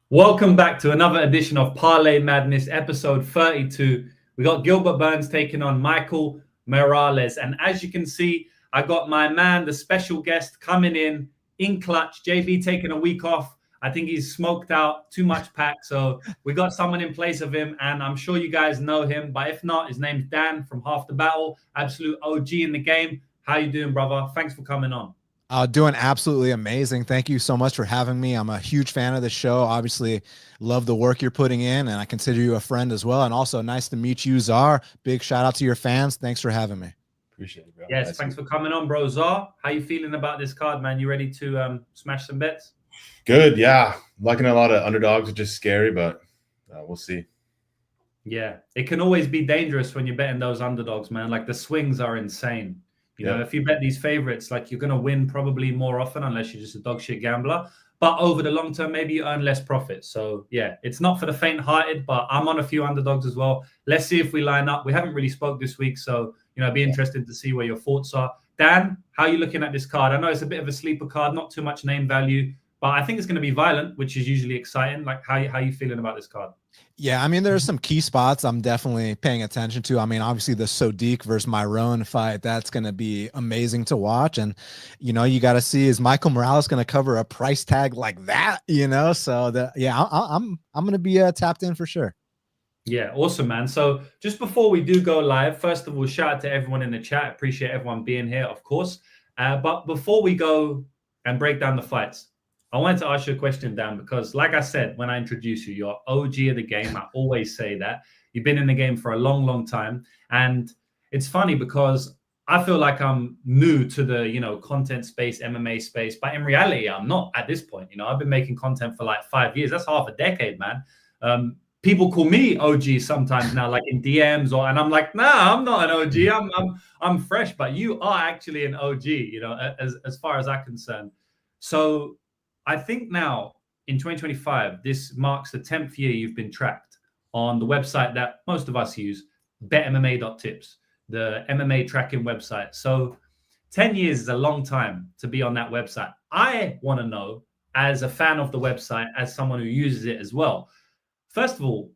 Welcome back to another edition of Parlay Madness, episode 32. We got Gilbert Burns taking on Michael Morales. And as you can see, I got my man, the special guest, coming in clutch. JB taking a week off. I think he's smoked out too much pack. So we got someone in place of him. And I'm sure you guys know him. But if not, his name's Dan from Half the Battle. Absolute OG in the game. How you doing, brother? Thanks for coming on. Doing absolutely amazing. Thank you so much for having me. I'm a huge fan of the show. Obviously, love the work you're putting in, and I consider you a friend as well. And also, nice to meet you, Czar. Big shout out to your fans. Thanks for having me. Appreciate it, bro. Yes, thanks for coming on, bro. Czar, how you feeling about this card, man? You ready to smash some bets? Good, yeah. Liking a lot of underdogs, which is scary, but we'll see. Yeah, it can always be dangerous when you're betting those underdogs, man. Like the swings are insane. You know, if you bet these favorites, like you're going to win probably more often unless you're just a dog shit gambler. But over the long term, maybe you earn less profit. So, yeah, it's not for the faint-hearted, but I'm on a few underdogs as well. Let's see if we line up. We haven't really spoke this week, so, you know, it'd be interesting to see where your thoughts are. Dan, how are you looking at this card? I know it's a bit of a sleeper card, not too much name value, but I think it's going to be violent, which is usually exciting. Like, how you feeling about this card? Yeah, I mean, there's some key spots I'm definitely paying attention to. I mean, obviously the Sodiq versus Myron fight, that's going to be amazing to watch. And, you know, you got to see, is Michael Morales going to cover a price tag like that, you know? So, I'm going to be tapped in for sure. Yeah, awesome, man. So just before we do go live, first of all, shout out to everyone in the chat. Appreciate everyone being here, of course. But before we go and break down the fights, I wanted to ask you a question, Dan, because like I said, when I introduce you, you're OG of the game. I always say that. You've been in the game for a long, long time. And it's funny because I feel like I'm new to the, you know, content space, MMA space. But in reality, I'm not at this point. You know, I've been making content for like 5 years. That's half a decade, man. People call me OG sometimes now, like in DMs, and I'm like, nah, I'm not an OG. I'm fresh, but you are actually an OG, you know, as far as I'm concerned. So I think now in 2025, this marks the 10th year you've been tracked on the website that most of us use, betmma.tips, the MMA tracking website. So 10 years is a long time to be on that website. I want to know, as a fan of the website, as someone who uses it as well, first of all,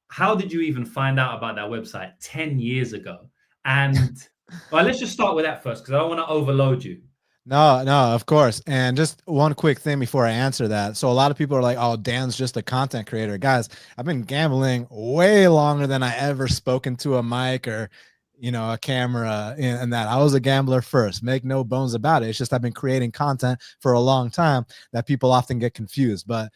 how did you even find out about that website 10 years ago? And well, let's just start with that first, because I don't want to overload you. No, of course. And just one quick thing before I answer that. So a lot of people are like, oh, Dan's just a content creator. Guys, I've been gambling way longer than I ever spoken to a mic or, you know, a camera and that. I was a gambler first. Make no bones about it. It's just I've been creating content for a long time that people often get confused. But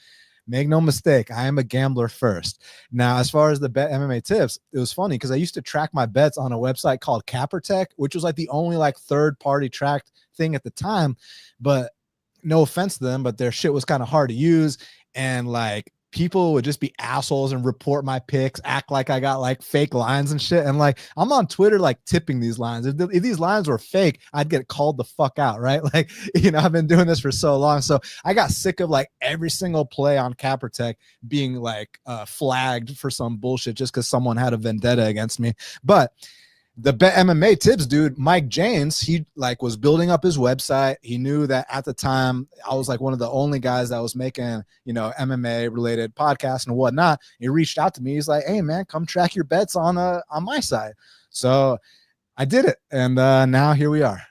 make no mistake, I am a gambler first. Now, as far as the Bet MMA tips, it was funny because I used to track my bets on a website called Cappertech, which was like the only like third-party tracked thing at the time. But no offense to them, but their shit was kind of hard to use. And like people would just be assholes and report my picks, act like I got like fake lines and shit. And like I'm on Twitter like tipping these lines. If these lines were fake, I'd get called the fuck out, right? Like, you know, I've been doing this for so long. So I got sick of like every single play on Cappertech being like flagged for some bullshit just because someone had a vendetta against me. But the Bet MMA tips dude, Mike James, he like was building up his website. He knew that at the time I was like one of the only guys that was making, you know, MMA related podcasts and whatnot. He reached out to me. He's like, hey man, come track your bets on my side. So I did it. And now here we are.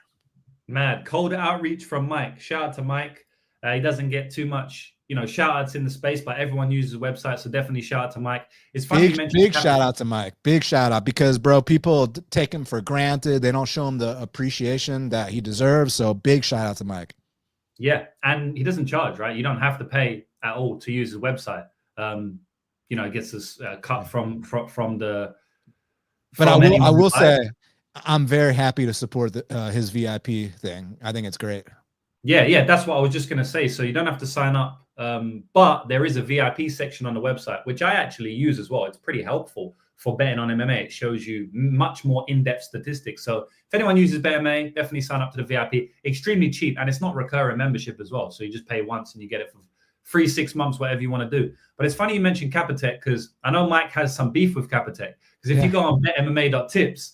Mad cold outreach from Mike. Shout out to Mike. He doesn't get too much, you know, shout outs in the space, but everyone uses the website. So definitely shout out to Mike. It's funny big shout out to Mike. Big shout out because, bro, people take him for granted. They don't show him the appreciation that he deserves. So big shout out to Mike. Yeah. And he doesn't charge, right? You don't have to pay at all to use his website. You know, it gets us cut from the. But I will say, I'm very happy to support his VIP thing. I think it's great. Yeah, that's what I was just going to say. So you don't have to sign up, but there is a VIP section on the website, which I actually use as well. It's pretty helpful for betting on MMA. It shows you much more in-depth statistics. So if anyone uses BetMA, definitely sign up to the VIP. Extremely cheap, and it's not recurring membership as well. So you just pay once and you get it for free 6 months, whatever you want to do. But it's funny you mentioned Cappertech because I know Mike has some beef with Cappertech. Because if you go on betmma.tips,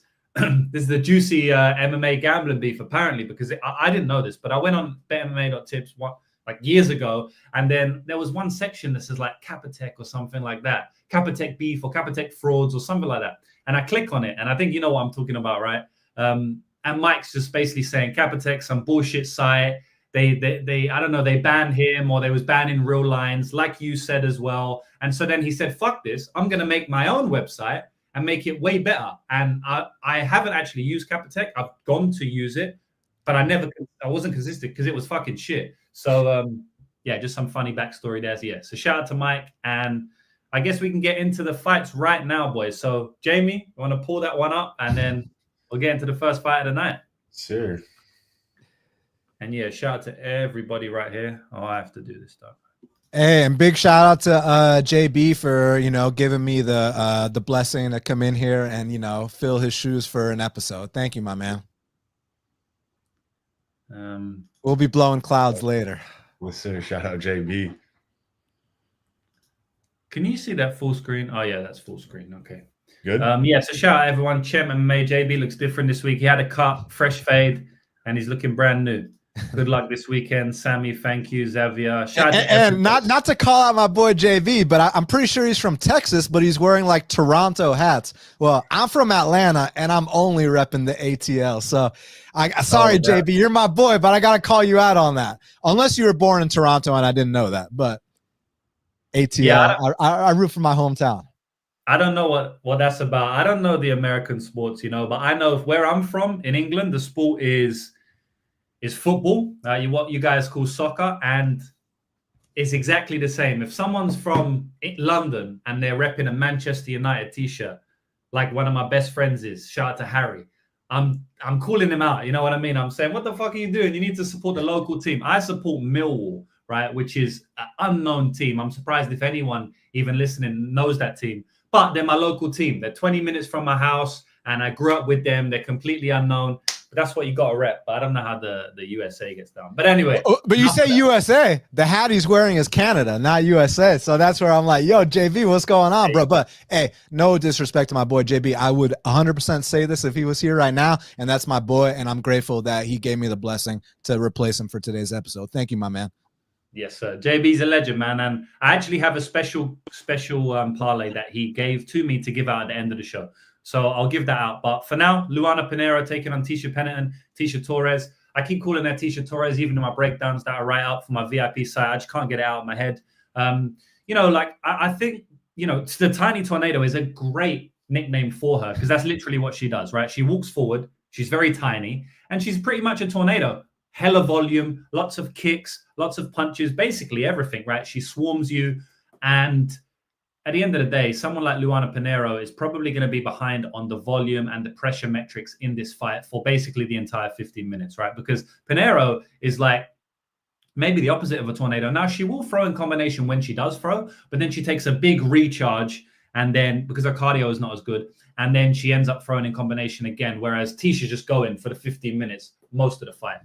this is the juicy MMA gambling beef, apparently, because I didn't know this, but I went on betmma.tips like years ago. And then there was one section that says like Capitec or something like that. Capitec beef or Capitec frauds or something like that. And I click on it and I think you know what I'm talking about, right? And Mike's just basically saying Capitec, some bullshit site. They I don't know, they banned him or they was banning real lines, like you said as well. And so then he said, fuck this, I'm going to make my own website and make it way better. And I haven't actually used Capitec. I've gone to use it, but I wasn't consistent because it was fucking shit. So yeah, just some funny backstory there. So, yeah, so shout out to Mike. And I guess we can get into the fights right now, boys. So Jamie, I want to pull that one up and then we'll get into the first fight of the night. Sure. And yeah, shout out to everybody right here. Oh, I have to do this stuff. Hey, and big shout out to JB for, you know, giving me the blessing to come in here and, you know, fill his shoes for an episode. Thank you, my man. We'll be blowing clouds later. Listener, shout out JB. Can you see that full screen? Oh yeah, that's full screen. Okay. Good. Yeah, so shout out everyone. Chem and May. JB looks different this week. He had a cut, fresh fade, and he's looking brand new. Good luck this weekend, Sammy. Thank you, Xavier. And not to call out my boy JV, but I'm pretty sure he's from Texas, but he's wearing like Toronto hats. Well, I'm from Atlanta, and I'm only repping the ATL. So, sorry, JB, you're my boy, but I gotta call you out on that. Unless you were born in Toronto and I didn't know that, but ATL, yeah, I root for my hometown. I don't know what that's about. I don't know the American sports, you know, but I know where I'm from in England, the sport is football, what you guys call soccer, and it's exactly the same. If someone's from London and they're repping a Manchester United t-shirt, like one of my best friends is, shout out to Harry, I'm calling him out. You know what I mean? I'm saying, what the fuck are you doing? You need to support the local team. I support Millwall, right, which is an unknown team. I'm surprised if anyone even listening knows that team. But they're my local team. They're 20 minutes from my house, and I grew up with them. They're completely unknown. That's what you got to rep, but I don't know how the USA gets done. But anyway. But you say USA. The hat he's wearing is Canada, not USA. So that's where I'm like, yo, JV, what's going on, bro? But, hey, no disrespect to my boy JB. I would 100% say this if he was here right now, and that's my boy, and I'm grateful that he gave me the blessing to replace him for today's episode. Thank you, my man. Yes, sir. JB's a legend, man. And I actually have a special parlay that he gave to me to give out at the end of the show. So I'll give that out. But for now, Luana Pinheiro taking on Tisha Pennington, Tisha Torres. I keep calling her Tisha Torres, even in my breakdowns that I write up for my VIP site. I just can't get it out of my head. You know, like I think, you know, the Tiny Tornado is a great nickname for her because that's literally what she does, right? She walks forward. She's very tiny and she's pretty much a tornado. Hella volume, lots of kicks, lots of punches, basically everything, right? She swarms you. And at the end of the day, someone like Luana Pinheiro is probably going to be behind on the volume and the pressure metrics in this fight for basically the entire 15 minutes, right? Because Pinheiro is like maybe the opposite of a tornado. Now, she will throw in combination when she does throw, but then she takes a big recharge and then because her cardio is not as good, and then she ends up throwing in combination again, whereas Tisha's just going for the 15 minutes most of the fight.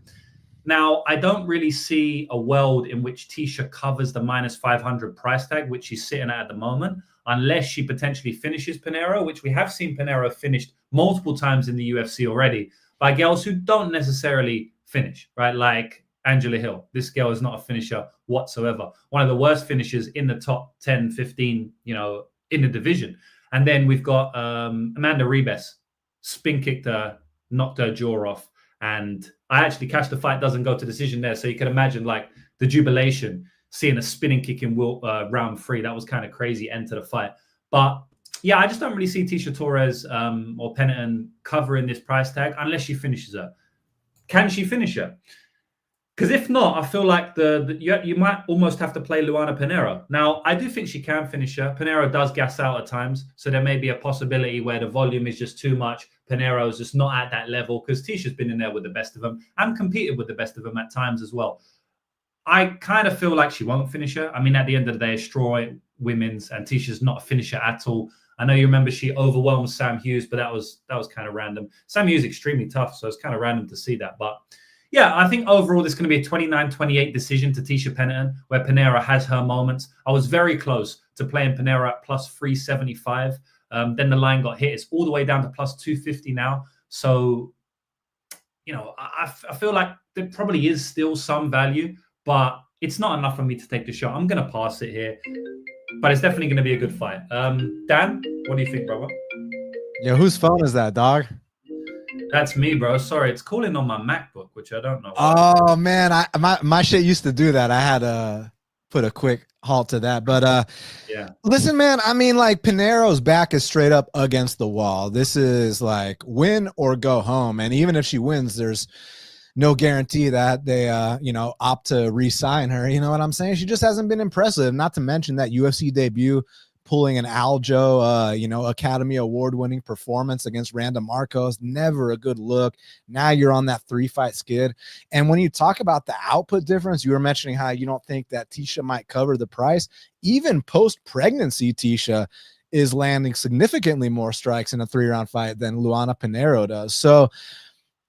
Now, I don't really see a world in which Tisha covers the minus 500 price tag, which she's sitting at the moment, unless she potentially finishes Pinheiro, which we have seen Pinheiro finished multiple times in the UFC already by girls who don't necessarily finish, right? Like Angela Hill. This girl is not a finisher whatsoever. One of the worst finishers in the top 10, 15, you know, in the division. And then we've got Amanda Ribas, spin kicked her, knocked her jaw off. And I actually catch the fight doesn't go to decision there. So you can imagine like the jubilation, seeing a spinning kick in round 3. That was kind of crazy end to the fight. But yeah, I just don't really see Tisha Torres or Pennington covering this price tag unless she finishes her. Can she finish her? Because if not, I feel like you might almost have to play Luana Pinheiro. Now, I do think she can finish her. Pinheiro does gas out at times, so there may be a possibility where the volume is just too much. Pinheiro's just not at that level because Tisha's been in there with the best of them and competed with the best of them at times as well. I kind of feel like she won't finish her. I mean, at the end of the day, it's straw women's, and Tisha's not a finisher at all. I know you remember she overwhelmed Sam Hughes, but that was kind of random. Sam Hughes is extremely tough, so it's kind of random to see that, but. Yeah, I think overall this is going to be a 29-28 decision to Tisha Pennington, where Pinheiro has her moments. I was very close to playing Pinheiro at plus 375. Then the line got hit. It's all the way down to plus 250 now. So, you know, I feel like there probably is still some value, but it's not enough for me to take the shot. I'm going to pass it here, but it's definitely going to be a good fight. Dan, what do you think, brother? Yo, whose phone is that, dog? That's me, bro. Sorry, it's calling on my MacBook, which I don't know. Oh man, my shit used to do that. I had to put a quick halt to that. But yeah. Listen, man, I mean, like, Pinheiro's back is straight up against the wall. This is like win or go home. And even if she wins, there's no guarantee that they opt to re-sign her. You know what I'm saying? She just hasn't been impressive. Not to mention that UFC debut, pulling an Aljo, Academy Award-winning performance against Randa Marcos. Never a good look. Now you're on that 3-fight skid. And when you talk about the output difference, you were mentioning how you don't think that Tisha might cover the price. Even post-pregnancy, Tisha is landing significantly more strikes in a 3-round fight than Luana Pinheiro does. So,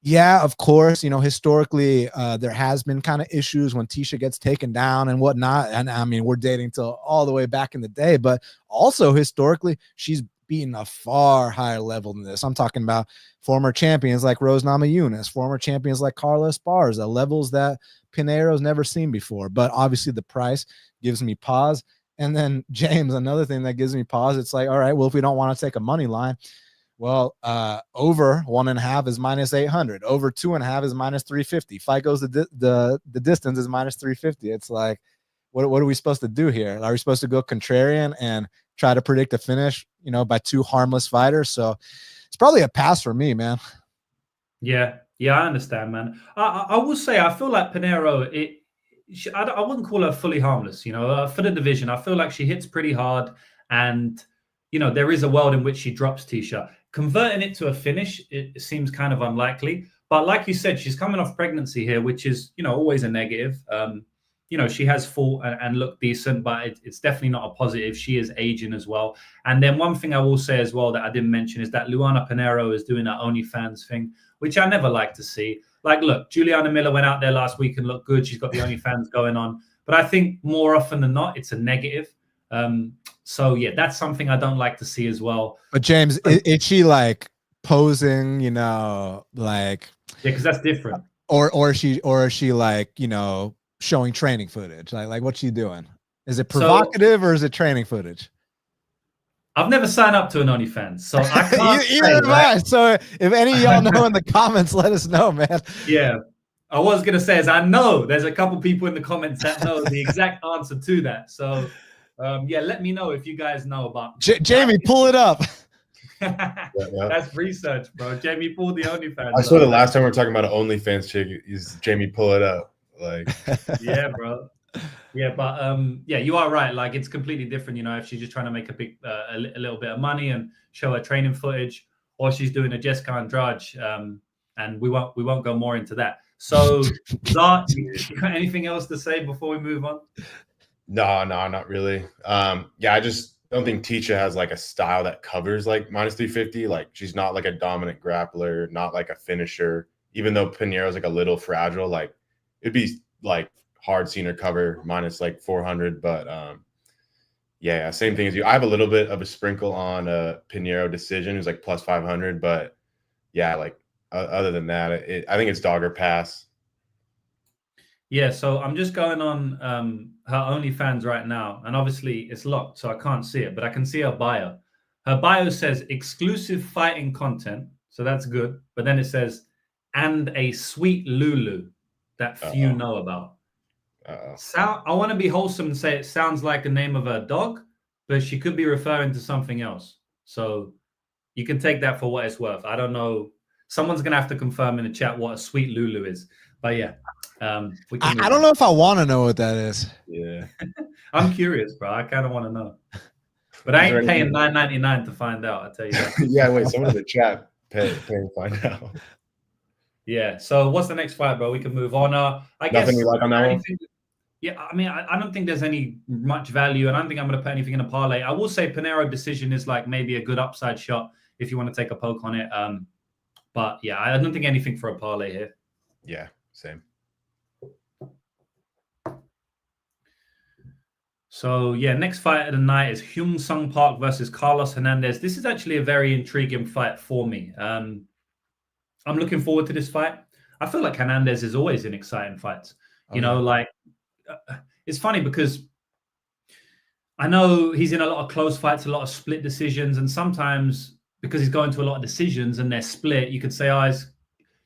yeah, of course, historically, there has been kind of issues when Tisha gets taken down and whatnot. And I mean, we're dating till all the way back in the day, but also historically, she's beaten a far higher level than this. I'm talking about former champions like Rose Namajunas, former champions like Carla Esparza, levels that Pinheiro's never seen before. But obviously, the price gives me pause. And then, James, another thing that gives me pause, it's like, all right, well, if we don't want to take a money line, well, over 1.5 is -800. Over 2.5 is -350. Fight goes the distance is -350. It's like, what are we supposed to do here? Are we supposed to go contrarian and try to predict a finish, by two harmless fighters? So it's probably a pass for me, man. Yeah, I understand, man. I will say I feel like Pinheiro. I wouldn't call her fully harmless. For the division, I feel like she hits pretty hard, and there is a world in which she drops Tisha. Converting it to a finish, it seems kind of unlikely. But like you said, she's coming off pregnancy here, which is, always a negative. She has fought and looked decent, but it's definitely not a positive. She is aging as well. And then one thing I will say as well that I didn't mention is that Luana Pinheiro is doing her OnlyFans thing, which I never like to see. Like, look, Juliana Miller went out there last week and looked good. She's got the OnlyFans going on. But I think more often than not, it's a negative. So yeah, that's something I don't like to see as well. But James, is she like posing, like, yeah, because that's different. Or is she like, showing training footage? Like what's she doing? Is it provocative or is it training footage? I've never signed up to an OnlyFans, so I can't say, right? So if any of y'all know in the comments, let us know, man. Yeah. I was gonna say is I know there's a couple people in the comments that know the exact answer to that. So let me know if you guys know about Jamie, pull it up. That's research, bro. Jamie, pull the OnlyFans. I swear the last time we were talking about an OnlyFans chick is Jamie, pull it up. Like, yeah, bro. Yeah, but you are right. Like, it's completely different. If she's just trying to make a big, a little bit of money and show her training footage, or she's doing a Jessica Andrade, and we won't go more into that. So, Zart, you got anything else to say before we move on? No, not really. I just don't think Tisha has like a style that covers like -350. Like, she's not like a dominant grappler, not like a finisher. Even though Pinheiro's like a little fragile, like it'd be like hard seeing her cover -400. But same thing as you. I have a little bit of a sprinkle on a Pinheiro decision, who's like +500. But other than that, I think it's dog or pass. Yeah, so I'm just going on her OnlyFans right now, and obviously it's locked, so I can't see it, but I can see her bio. Her bio says exclusive fighting content, so that's good. But then it says, and a sweet Lulu that few know about. I want to be wholesome and say it sounds like the name of a dog, but she could be referring to something else. So you can take that for what it's worth. I don't know. Someone's going to have to confirm in the chat what a sweet Lulu is. But yeah. I don't know if I want to know what that is. Yeah. I'm curious, bro. I kind of want to know. But I ain't paying $9.99 to find out, I tell you that. Yeah, wait, someone in the chat pay to find out. Yeah. So what's the next fight, bro? We can move on. I guess nothing you like on that one? Yeah, I mean, I don't think there's any much value, and I don't think I'm going to put anything in a parlay. I will say Pinheiro decision is like maybe a good upside shot if you want to take a poke on it. But yeah, I don't think anything for a parlay here. Yeah, same. So yeah, next fight of the night is Hyun Sung Park versus Carlos Hernandez. This is actually a very intriguing fight for me. I'm looking forward to this fight. I feel like Hernandez is always in exciting fights. You know, like it's funny because I know he's in a lot of close fights, a lot of split decisions, and sometimes because he's going to a lot of decisions and they're split, you could say,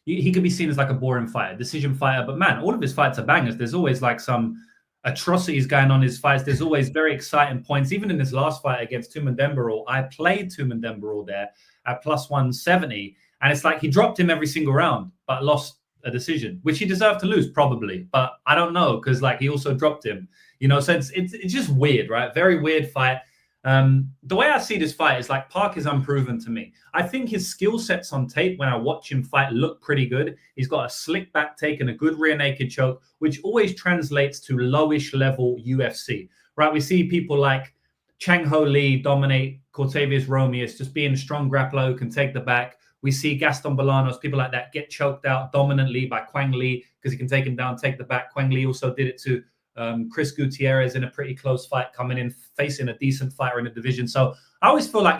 he could be seen as like a boring fighter, decision fighter. But man, all of his fights are bangers. There's always like some atrocities going on in his fights. There's always very exciting points. Even in his last fight against Tumendemberall, I played Tumendemberall there at plus 170. And it's like he dropped him every single round, but lost a decision, which he deserved to lose probably. But I don't know, because like he also dropped him. So it's just weird, right? Very weird fight. The way I see this fight is like Park is unproven to me. I think his skill sets on tape when I watch him fight look pretty good. He's got a slick back take and a good rear naked choke, which always translates to lowish level UFC, right? We see people like Chang Ho Lee dominate Cortavius Romeus, just being a strong grappler who can take the back. We see Gaston Bolanos, people like that, get choked out dominantly by Quang Lee because he can take him down, take the back. Quang Lee also did it to Chris Gutierrez in a pretty close fight, coming in facing a decent fighter in the division. So I always feel like,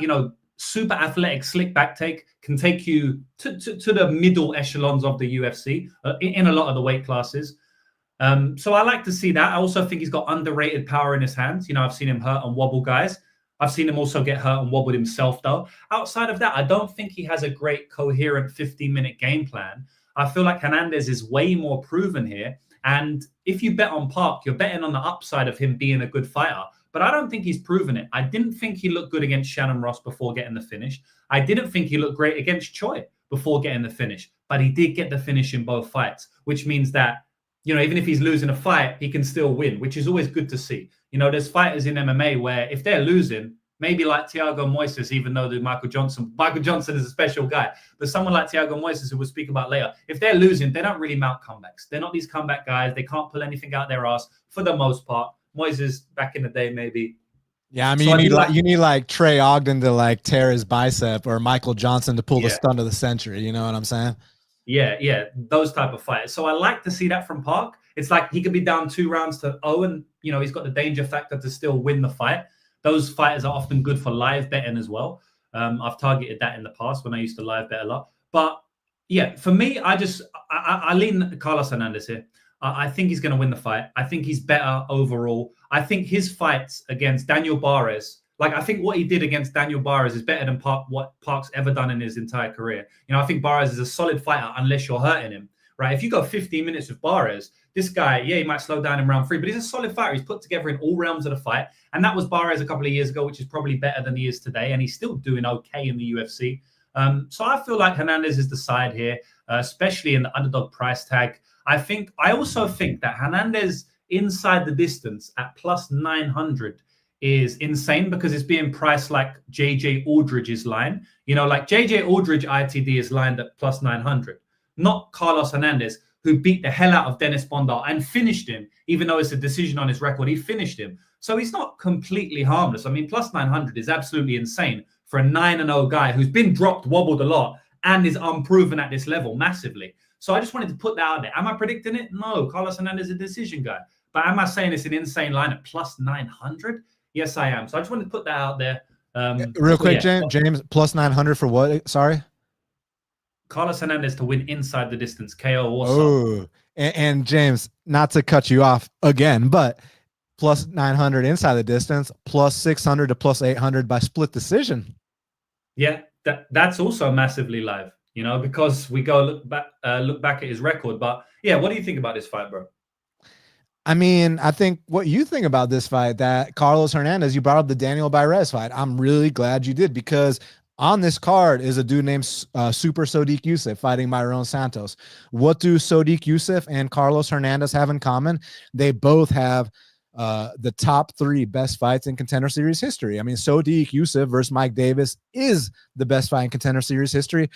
super athletic, slick back take can take you to the middle echelons of the UFC in a lot of the weight classes. So I like to see that. I also think he's got underrated power in his hands. I've seen him hurt and wobble guys. I've seen him also get hurt and wobbled himself, though. Outside of that, I don't think he has a great, coherent 15-minute game plan. I feel like Hernandez is way more proven here. And if you bet on Park, you're betting on the upside of him being a good fighter. But I don't think he's proven it. I didn't think he looked good against Shannon Ross before getting the finish. I didn't think he looked great against Choi before getting the finish. But he did get the finish in both fights, which means that, even if he's losing a fight, he can still win, which is always good to see. There's fighters in MMA where if they're losing, maybe like Thiago Moises, even though Michael Johnson is a special guy, but someone like Thiago Moises, who we'll speak about later, if they're losing, they don't really mount comebacks. They're not these comeback guys. They can't pull anything out their ass for the most part. Moises back in the day, maybe. Yeah, I mean, so you need like Trey Ogden to like tear his bicep, or Michael Johnson to pull the stunt of the century. You know what I'm saying? Yeah, those type of fighters. So I like to see that from Park. It's like he could be down 2-0, and he's got the danger factor to still win the fight. Those fighters are often good for live betting as well. I've targeted that in the past when I used to live bet a lot. But yeah, for me, I lean Carlos Hernandez here. I think he's going to win the fight. I think he's better overall. I think his fights against Daniel Barres, I think what he did against Daniel Barres is better than what Park's ever done in his entire career. I think Barres is a solid fighter unless you're hurting him, right? If you go 15 minutes with Barres, this guy, he might slow down in round 3, but he's a solid fighter. He's put together in all realms of the fight. And that was Barres a couple of years ago, which is probably better than he is today. And he's still doing okay in the UFC. So I feel like Hernandez is the side here, especially in the underdog price tag. I also think that Hernandez inside the distance at plus 900 is insane because it's being priced like JJ Aldridge's line. Like JJ Aldridge ITD is lined at plus 900, not Carlos Hernandez, who beat the hell out of Dennis Bondar and finished him, even though it's a decision on his record. He finished him. So he's not completely harmless. I mean, plus 900 is absolutely insane for a 9-0 guy who's been dropped, wobbled a lot, and is unproven at this level massively. So I just wanted to put that out there. Am I predicting it? No. Carlos Hernandez is a decision guy. But am I saying it's an insane line at plus 900? Yes, I am. So I just wanted to put that out there. Real quick, James, plus 900 for what? Sorry? Carlos Hernandez to win inside the distance, KO or Oh, and James, not to cut you off again, but plus 900 inside the distance, plus 600 to plus 800 by split decision. Yeah, that's also massively live, because we go look back at his record. But yeah, what do you think about this fight, bro? I mean, I think what you think about this fight, that Carlos Hernandez, you brought up the Daniel Barres fight. I'm really glad you did, because on this card is a dude named Super Sodiq Yusuff fighting Myron Santos. What do Sodiq Yusuff and Carlos Hernandez have in common? They both have the top 3 best fights in Contender Series history. I mean, Sodiq Yusuff versus Mike Davis is the best fight in Contender Series history.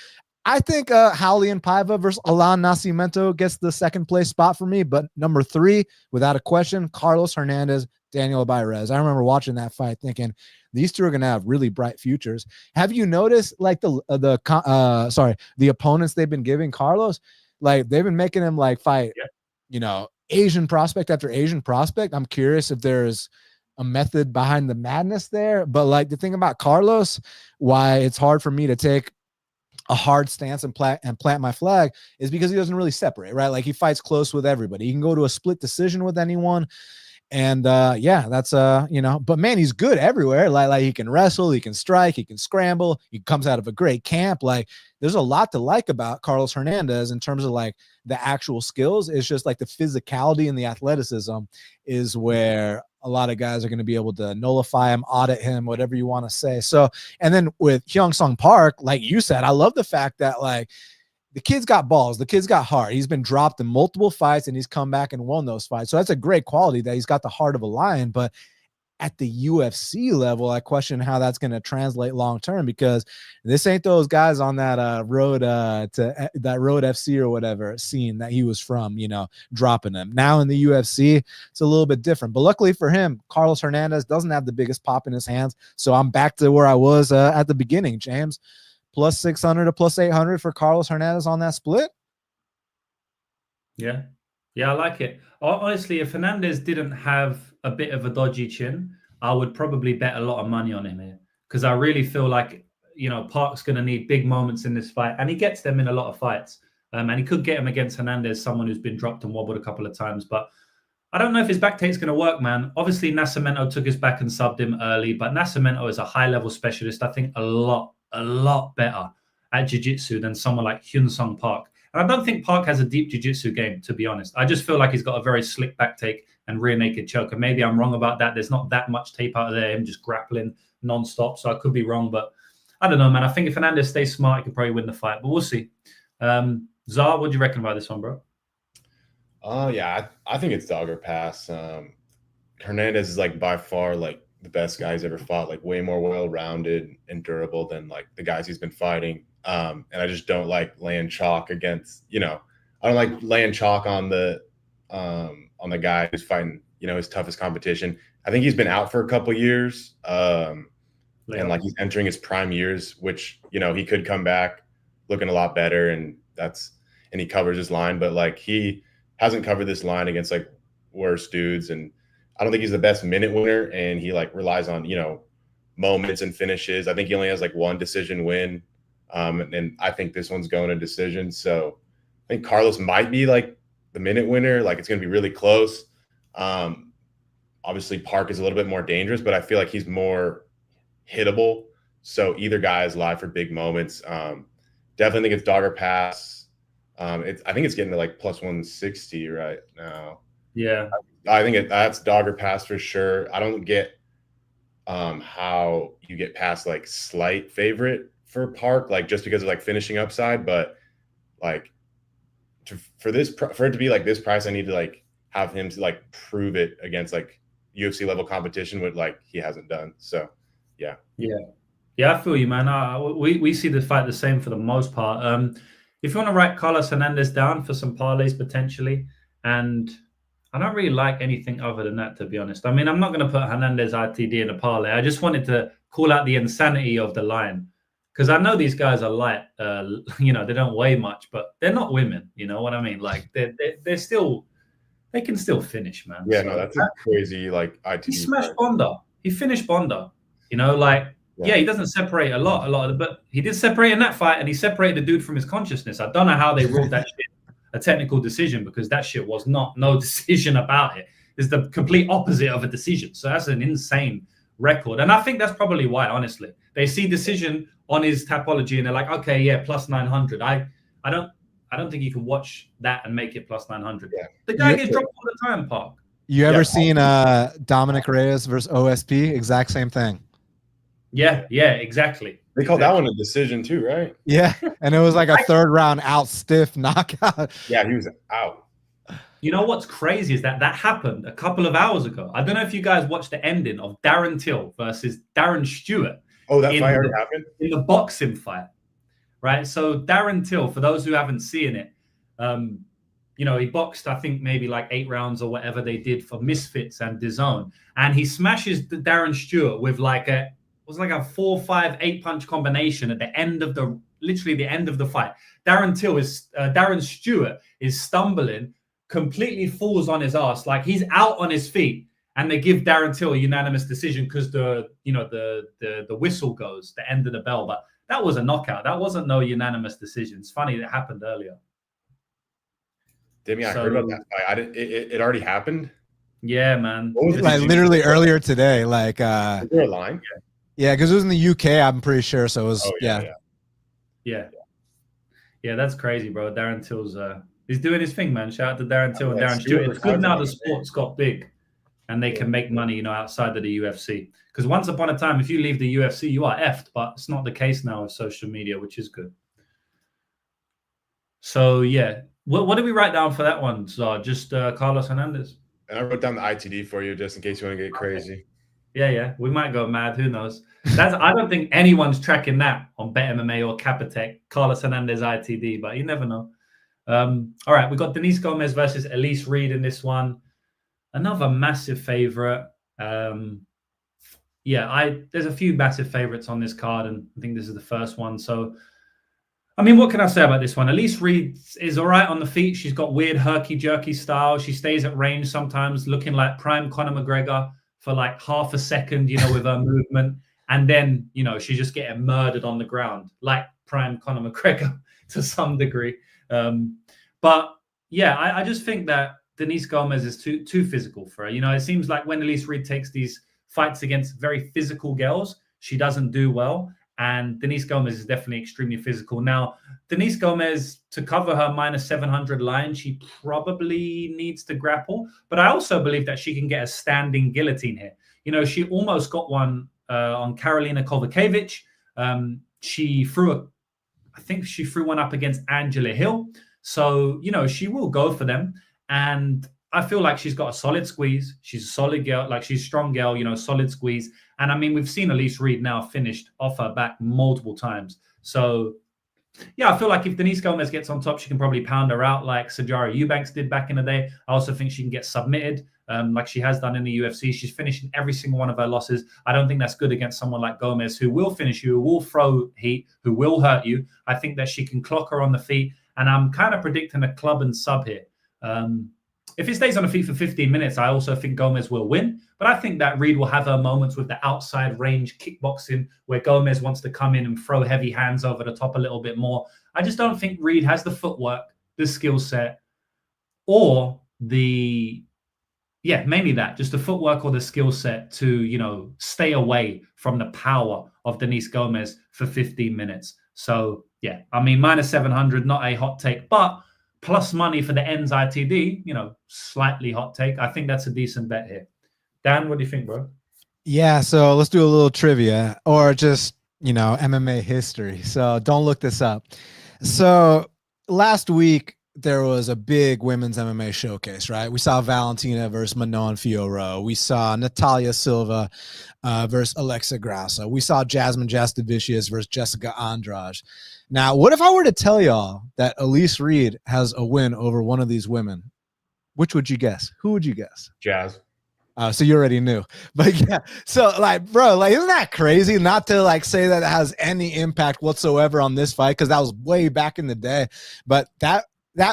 I think Raulian Paiva versus Alan Nascimento gets the second place spot for me, but number 3, without a question, Carlos Hernandez, Daniel Barres. I remember watching that fight thinking these two are going to have really bright futures. Have you noticed like the opponents they've been giving Carlos? Like they've been making him like fight, Asian prospect after Asian prospect. I'm curious if there's a method behind the madness there. But like the thing about Carlos, why it's hard for me to take a hard stance and plant my flag is because he doesn't really separate, right? Like he fights close with everybody. He can go to a split decision with anyone. And yeah, that's but man, he's good everywhere. Like he can wrestle, he can strike, he can scramble, he comes out of a great camp. Like there's a lot to like about Carlos Hernandez in terms of like the actual skills. It's just like the physicality and the athleticism is where a lot of guys are going to be able to nullify him, audit him, whatever you want to say. So, and then with Hyung Sung Park, like you said, I love the fact that like the kid's got balls. The kid's got heart. He's been dropped in multiple fights and he's come back and won those fights. So that's a great quality that he's got the heart of a lion. But at the UFC level, I question how that's going to translate long term, because this ain't those guys on that road to that road FC or whatever scene that he was from, dropping them. Now in the UFC, it's a little bit different. But luckily for him, Carlos Hernandez doesn't have the biggest pop in his hands. So I'm back to where I was at the beginning, James. Plus 600 to plus 800 for Carlos Hernandez on that split. Yeah, I like it. Honestly, if Hernandez didn't have a bit of a dodgy chin, I would probably bet a lot of money on him here, because I really feel like, Park's going to need big moments in this fight, and he gets them in a lot of fights. And he could get him against Hernandez, someone who's been dropped and wobbled a couple of times. But I don't know if his back take's going to work, man. Obviously, Nascimento took his back and subbed him early, but Nascimento is a high-level specialist. I think a lot better at jiu-jitsu than someone like Hyun Sung Park. And I don't think Park has a deep jiu-jitsu game, to be honest. I just feel like he's got a very slick back take and rear naked choke. And maybe I'm wrong about that. There's not that much tape out of there, him just grappling non-stop. So I could be wrong, but I don't know, man. I think if Hernandez stays smart, he could probably win the fight, but we'll see. Zar, what do you reckon about this one, bro? Yeah, I think it's dog or pass. Hernandez is like by far like the best guy he's ever fought, like way more well-rounded and durable than like the guys he's been fighting. And I just don't like laying chalk against, I don't like laying chalk on the guy who's fighting, his toughest competition. I think he's been out for a couple years. And like he's entering his prime years, which, he could come back looking a lot better, and he covers his line, but like he hasn't covered this line against like worse dudes. And I don't think he's the best minute winner, and he like relies on, moments and finishes. I think he only has like one decision win. And I think this one's going to decision. So I think Carlos might be like the minute winner. Like it's going to be really close. Obviously Park is a little bit more dangerous, but I feel like he's more hittable. So either guy is live for big moments. Definitely think it's dog or pass. I think it's getting to like plus 160 right now. Yeah. I think that's dog or pass for sure. I don't get how you get past like slight favorite for Park, like just because of like finishing upside, but like for it to be like this price, I need to like have him to like prove it against like UFC level competition, with like he hasn't done. So yeah, I feel you, man. We see the fight the same for the most part. If you want to write Carlos Hernandez down for some parlays potentially, and I don't really like anything other than that, to be honest. I mean, I'm not going to put Hernandez RTD in a parlay. I just wanted to call out the insanity of the line, because I know these guys are light. They don't weigh much, but they're not women. You know what I mean? Like they're still, they can still finish, man. Yeah, so, no, that's a crazy like ITD. He smashed Bonda. He finished Bonda. He doesn't separate a lot of it, but he did separate in that fight, and he separated the dude from his consciousness. I don't know how they ruled that shit a technical no because that shit was no decision about it. It's the complete opposite of a decision. So that's an insane record. And I think that's probably why, honestly. They see decision on his Tapology and they're like, okay, yeah, plus 900. I don't think you can watch that and make it plus 900. Yeah. The guy gets dropped all the time, Park. You ever seen Dominic Reyes versus OSP? Exact same thing. Yeah, exactly. They called that one a decision too, right? Yeah, and it was like a third round out stiff knockout. Yeah, he was out. You know what's crazy is that happened a couple of hours ago. I don't know if you guys watched the ending of Darren Till versus Darren Stewart. Oh, that fight already happened? In the boxing fight, right? So Darren Till, for those who haven't seen it, he boxed, I think, maybe like 8 rounds or whatever they did for Misfits and DAZN. And he smashes Darren Stewart with like a 4, 5, 8 punch combination at the end of the end of the fight. Darren Stewart is stumbling, completely falls on his ass, like he's out on his feet, and they give Darren Till a unanimous decision because the whistle goes, the end of the bell. But that was a knockout. That wasn't no unanimous decision. It's funny that happened earlier. Damn, I heard about that fight. I didn't. It already happened. Yeah, man. Like literally earlier today. Like, is there a line? Yeah, because it was in the UK. I'm pretty sure. So it was. Yeah. That's crazy, bro. Darren Till's he's doing his thing, man. Shout out to Darren Till and Darren Stewart. It's good now the sport's got big and they can make money, outside of the UFC. Because once upon a time, if you leave the UFC, you are effed. But it's not the case now with social media, which is good. So yeah, what did we write down for that one? So just Carlos Hernandez. And I wrote down the ITD for you just in case you want to get crazy. Yeah, we might go mad. Who knows? I don't think anyone's tracking that on BetMMA or Capitec. Carlos Hernandez ITD, but you never know. All right, we got Denise Gomes versus Elise Reed in this one. Another massive favorite. There's a few massive favorites on this card, and I think this is the first one. So, I mean, what can I say about this one? Elise Reed is all right on the feet. She's got weird herky-jerky style. She stays at range sometimes, looking like prime Conor McGregor for like half a second, with her movement. And then, she's just getting murdered on the ground, like prime Conor McGregor to some degree. But yeah, I just think that Denise Gomes is too physical for her. It seems like when Elise Reed takes these fights against very physical girls, she doesn't do well. And Denise Gomes is definitely extremely physical. Now, Denise Gomes, to cover her -700 line, she probably needs to grapple. But I also believe that she can get a standing guillotine here. She almost got one on Karolina Kovacevic. I think she threw one up against Angela Hill. So, she will go for them. And I feel like she's got a solid squeeze. She's a solid girl, like she's a strong girl, solid squeeze. And I mean, we've seen Elise Reed now finished off her back multiple times. So, yeah, I feel like if Denise Gomes gets on top, she can probably pound her out like Sijara Eubanks did back in the day. I also think she can get submitted like she has done in the UFC. She's finishing every single one of her losses. I don't think that's good against someone like Gomes, who will finish you, who will throw heat, who will hurt you. I think that she can clock her on the feet. And I'm kind of predicting a club and sub here. If it stays on the feet for 15 minutes, I also think Gomes will win. But I think that Reed will have her moments with the outside range kickboxing where Gomes wants to come in and throw heavy hands over the top a little bit more. I just don't think Reed has the footwork, the skill set, or mainly that, just the footwork or the skill set to, stay away from the power of Denise Gomes for 15 minutes. So, yeah, I mean, -700, not a hot take, but plus money for the ends ITD, slightly hot take. I think that's a decent bet here. Dan, what do you think, bro? Yeah, so let's do a little trivia or just, MMA history. So don't look this up. So last week, there was a big women's MMA showcase, right? We saw Valentina versus Manon Fiorot. We saw Natalia Silva versus Alexa Grasso. We saw Jasmine Jastovicius versus Jessica Andrade. Now, what if I were to tell y'all that Elise Reed has a win over one of these women? Which would you guess? Who would you guess? Jazz. So you already knew. But yeah, so bro, isn't that crazy? Not to say that it has any impact whatsoever on this fight, because that was way back in the day. But that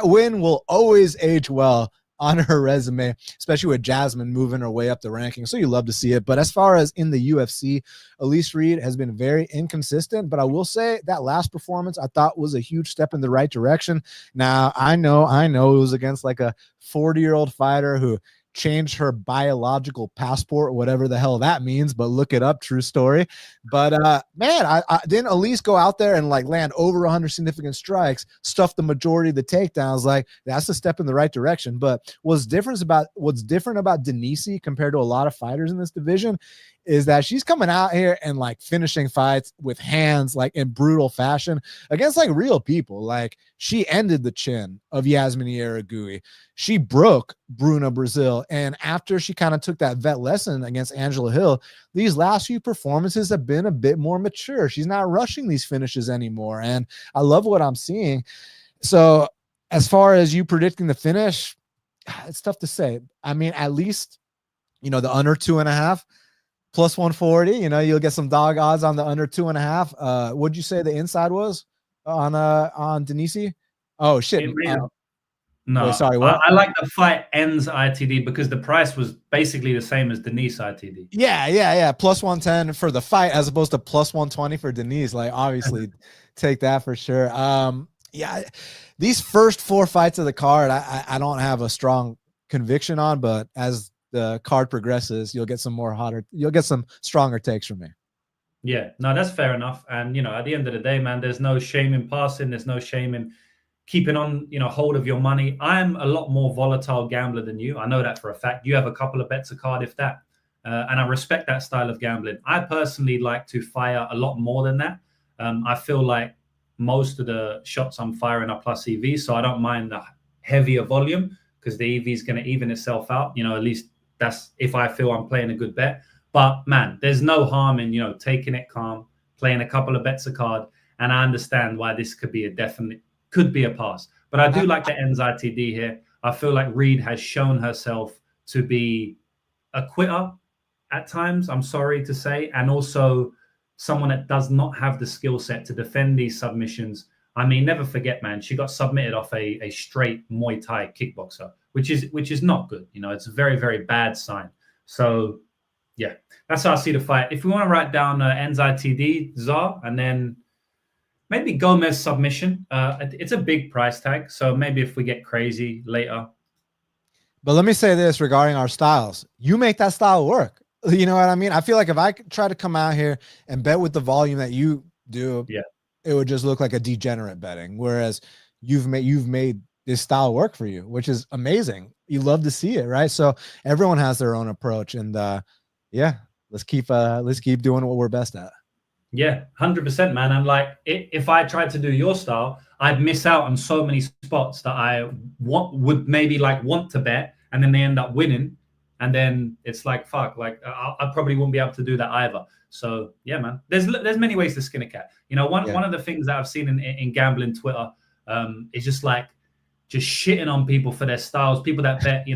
win will always age well on her resume, especially with Jasmine moving her way up the ranking. So you love to see it. But as far as in the UFC, Elise Reed has been very inconsistent. But I will say that last performance I thought was a huge step in the right direction. Now, I know it was against like a 40-year-old fighter who changed her biological passport, whatever the hell that means, but look it up, true story. But man, I didn't Elise go out there and land over 100 significant strikes, stuff the majority of the takedowns. That's a step in the right direction. But what's different about Denise compared to a lot of fighters in this division is that she's coming out here and finishing fights with hands in brutal fashion against real people. She ended the chin of Yasmin Yaragui. She broke Bruna Brazil. And after she kind of took that vet lesson against Angela Hill, these last few performances have been a bit more mature. She's not rushing these finishes anymore. And I love what I'm seeing. So as far as you predicting the finish, it's tough to say. I mean, at least, the under 2.5, plus 140, you'll get some dog odds on the under 2.5. What'd you say the inside was on Denise? Oh shit. No, Wait, sorry, what? I like the fight ends ITD because the price was basically the same as Denise ITD. Yeah. Plus 110 for the fight as opposed to plus 120 for Denise. Like, obviously, take that for sure. Yeah, these first 4 fights of the card, I don't have a strong conviction on, but as the card progresses, you'll get some stronger takes from me. Yeah, no, that's fair enough. And at the end of the day, man, there's no shame in passing. There's no shame in keeping on, hold of your money. I'm a lot more volatile gambler than you. I know that for a fact. You have a couple of bets a card, if that. And I respect that style of gambling. I personally like to fire a lot more than that. I feel like most of the shots I'm firing are plus EV, so I don't mind the heavier volume because the EV is going to even itself out. At least that's if I feel I'm playing a good bet. But man, there's no harm in, taking it calm, playing a couple of bets a card. And I understand why this could be a pass. But I do like the ends ITD here. I feel like Reed has shown herself to be a quitter at times, I'm sorry to say, and also someone that does not have the skill set to defend these submissions. I mean, never forget, man, she got submitted off a straight Muay Thai kickboxer, which is not good. It's a very, very bad sign. So, yeah, that's how I see the fight. If we want to write down ends ITD, Zar, and then maybe Gomes submission. It's a big price tag, so maybe if we get crazy later. But let me say this regarding our styles. You make that style work. You know what I mean? I feel like if I try to come out here and bet with the volume that you do, it would just look like a degenerate betting. Whereas you've made this style work for you, which is amazing. You love to see it, right? So everyone has their own approach, and let's keep doing what we're best at. Yeah, 100%, man. And like, if I tried to do your style, I'd miss out on so many spots that I would maybe want to bet, and then they end up winning, and then it's like fuck. Like I probably wouldn't be able to do that either. So yeah, man. There's many ways to skin a cat. One of the things that I've seen in gambling Twitter is just shitting on people for their styles. People that bet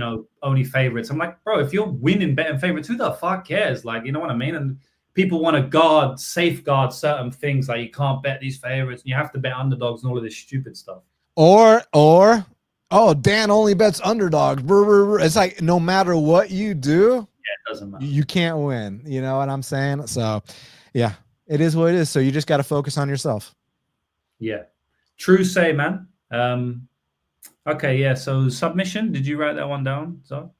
only favorites. I'm like, bro, if you're winning betting favorites, who the fuck cares? Like, you know what I mean? And people want to safeguard certain things, like you can't bet these favorites and you have to bet underdogs and all of this stupid stuff. Or Dan only bets underdogs. It's like no matter what you do, it doesn't matter. You can't win. You know what I'm saying? So yeah, it is what it is. So you just got to focus on yourself. Yeah. True say, man. Okay, yeah. So submission, did you write that one down? So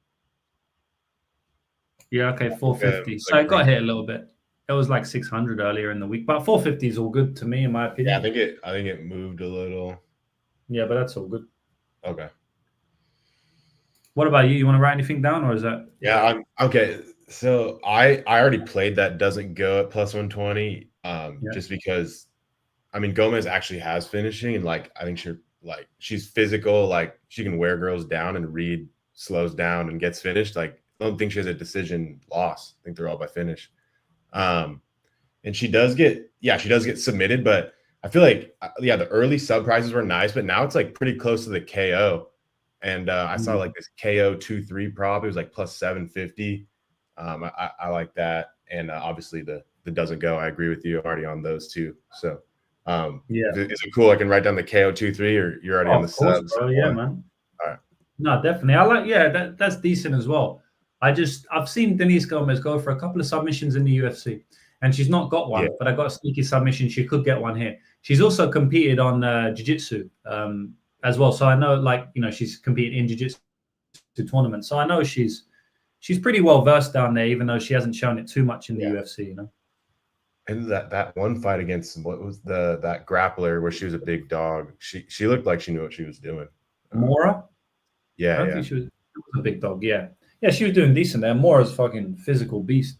yeah, okay, 450. So it got hit a little bit. It was like 600 earlier in the week, but 450 is all good to me, in my opinion. Yeah, I think it moved a little. Yeah, but that's all good. Okay. What about you? You want to write anything down, or is that? Yeah, I'm okay. So I already played that doesn't go at plus 120, just because, I mean, Gomes actually has finishing, and I think she's physical, she can wear girls down, and Reed slows down and gets finished. I don't think she has a decision loss. I think they're all by finish. And she does get submitted, but I feel like the early sub prices were nice, but now it's pretty close to the KO. And I saw this KO 2-3 prop. It was plus 750. I like that. And obviously the doesn't go. I agree with you already on those two. So is it cool? I can write down the KO 2-3, or you're already on the subs? Bro. Yeah, man. All right. No, definitely. I like, that's decent as well. I've seen Denise Gomes go for a couple of submissions in the UFC, and she's not got one, but I got a sneaky submission. She could get one here. She's also competed on jiu-jitsu as well. So I know, she's competed in jiu-jitsu tournaments. So I know she's pretty well versed down there, even though she hasn't shown it too much in the UFC, And that one fight against, what was that grappler where she was a big dog? She looked like she knew what she was doing. Mora? Yeah, I don't think she was a big dog, Yeah, she was doing decent there. Mora's fucking physical beast.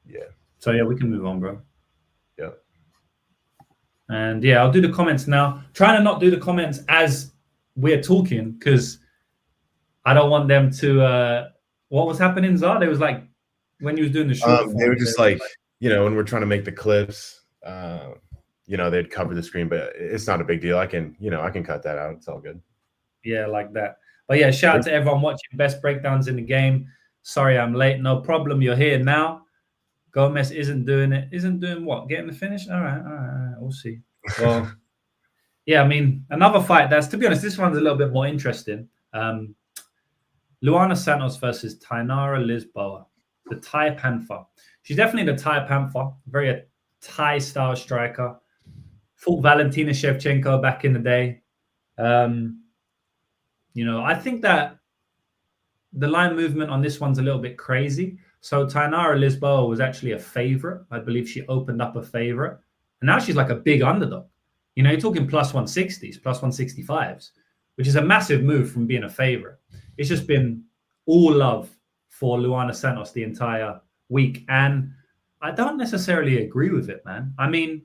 Yeah. So, yeah, we can move on, bro. Yeah. And, I'll do the comments now. Trying to not do the comments as we're talking, because I don't want them to what was happening, Zar? They was when you was doing the show. They were just when we're trying to make the clips, they'd cover the screen, but it's not a big deal. I can cut that out. It's all good. Yeah, like that. But yeah, shout out to everyone watching Best Breakdowns in the Game. Sorry I'm late. No problem. You're here now. Gomes isn't doing it. Isn't doing what? Getting the finish? All right. We'll see. Well, Yeah, I mean, another fight that's, to be honest, this one's a little bit more interesting. Luana Santos versus Tainara Lisboa, the Thai Panther. She's definitely the Thai Panther, very Thai style striker. Fought Valentina Shevchenko back in the day. I think that the line movement on this one's a little bit crazy. So Tainara Lisboa was actually a favorite. I believe she opened up a favorite. And now she's like a big underdog. You're talking plus 160s, plus 165s, which is a massive move from being a favorite. It's just been all love for Luana Santos the entire week. And I don't necessarily agree with it, man. I mean,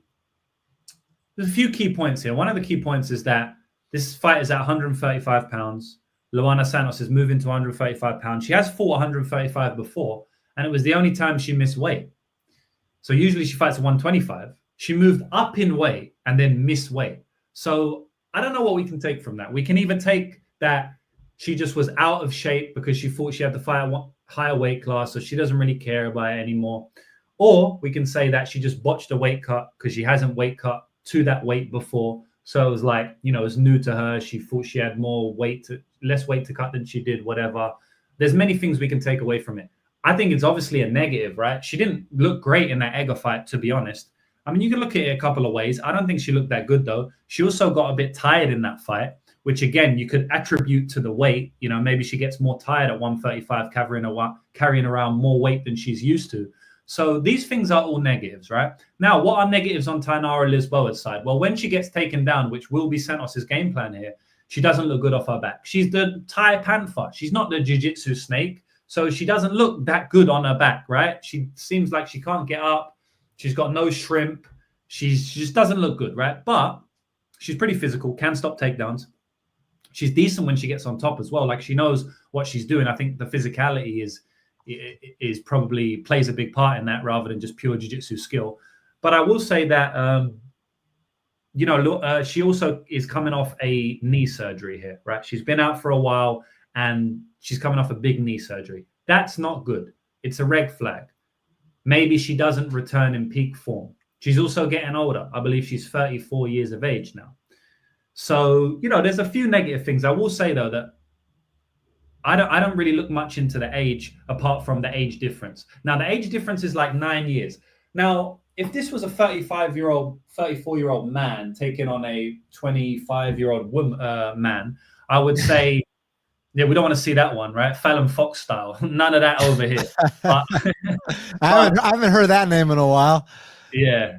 there's a few key points here. One of the key points is that this fight is at 135 pounds. Luana Santos is moving to 135 pounds. She has fought 135 before, and it was the only time she missed weight. So usually she fights at 125. She moved up in weight and then missed weight. So I don't know what we can take from that. We can either take that she just was out of shape because she thought she had to fight a higher weight class, so she doesn't really care about it anymore. Or we can say that she just botched a weight cut because she hasn't weight cut to that weight before. So it was like, it's new to her. She thought she had less weight to cut than she did, whatever. There's many things we can take away from it. I think it's obviously a negative, right? She didn't look great in that Egger fight, to be honest. I mean, you can look at it a couple of ways. I don't think she looked that good, though. She also got a bit tired in that fight, which, again, you could attribute to the weight. Maybe she gets more tired at 135, carrying around more weight than she's used to. So these things are all negatives, right? Now, what are negatives on Tainara Lisboa's side? Well, when she gets taken down, which will be Santos' game plan here, she doesn't look good off her back. She's the Thai Panther. She's not the jiu-jitsu snake. So she doesn't look that good on her back, right? She seems like she can't get up. She's got no shrimp. She just doesn't look good, right? But she's pretty physical, can stop takedowns. She's decent when she gets on top as well. Like, she knows what she's doing. I think the physicality is probably plays a big part in that rather than just pure jiu-jitsu skill. But I will say that, she also is coming off a knee surgery here, right? She's been out for a while and she's coming off a big knee surgery. That's not good. It's a red flag. Maybe she doesn't return in peak form. She's also getting older. I believe she's 34 years of age now. So, there's a few negative things. I will say, though, that I don't really look much into the age apart from the age difference. Now, the age difference is like 9 years. Now, if this was a 34-year-old man taking on a 25-year-old man, I would say, yeah, we don't want to see that one, right? Fallon Fox style. None of that over here. But, I haven't heard that name in a while. Yeah.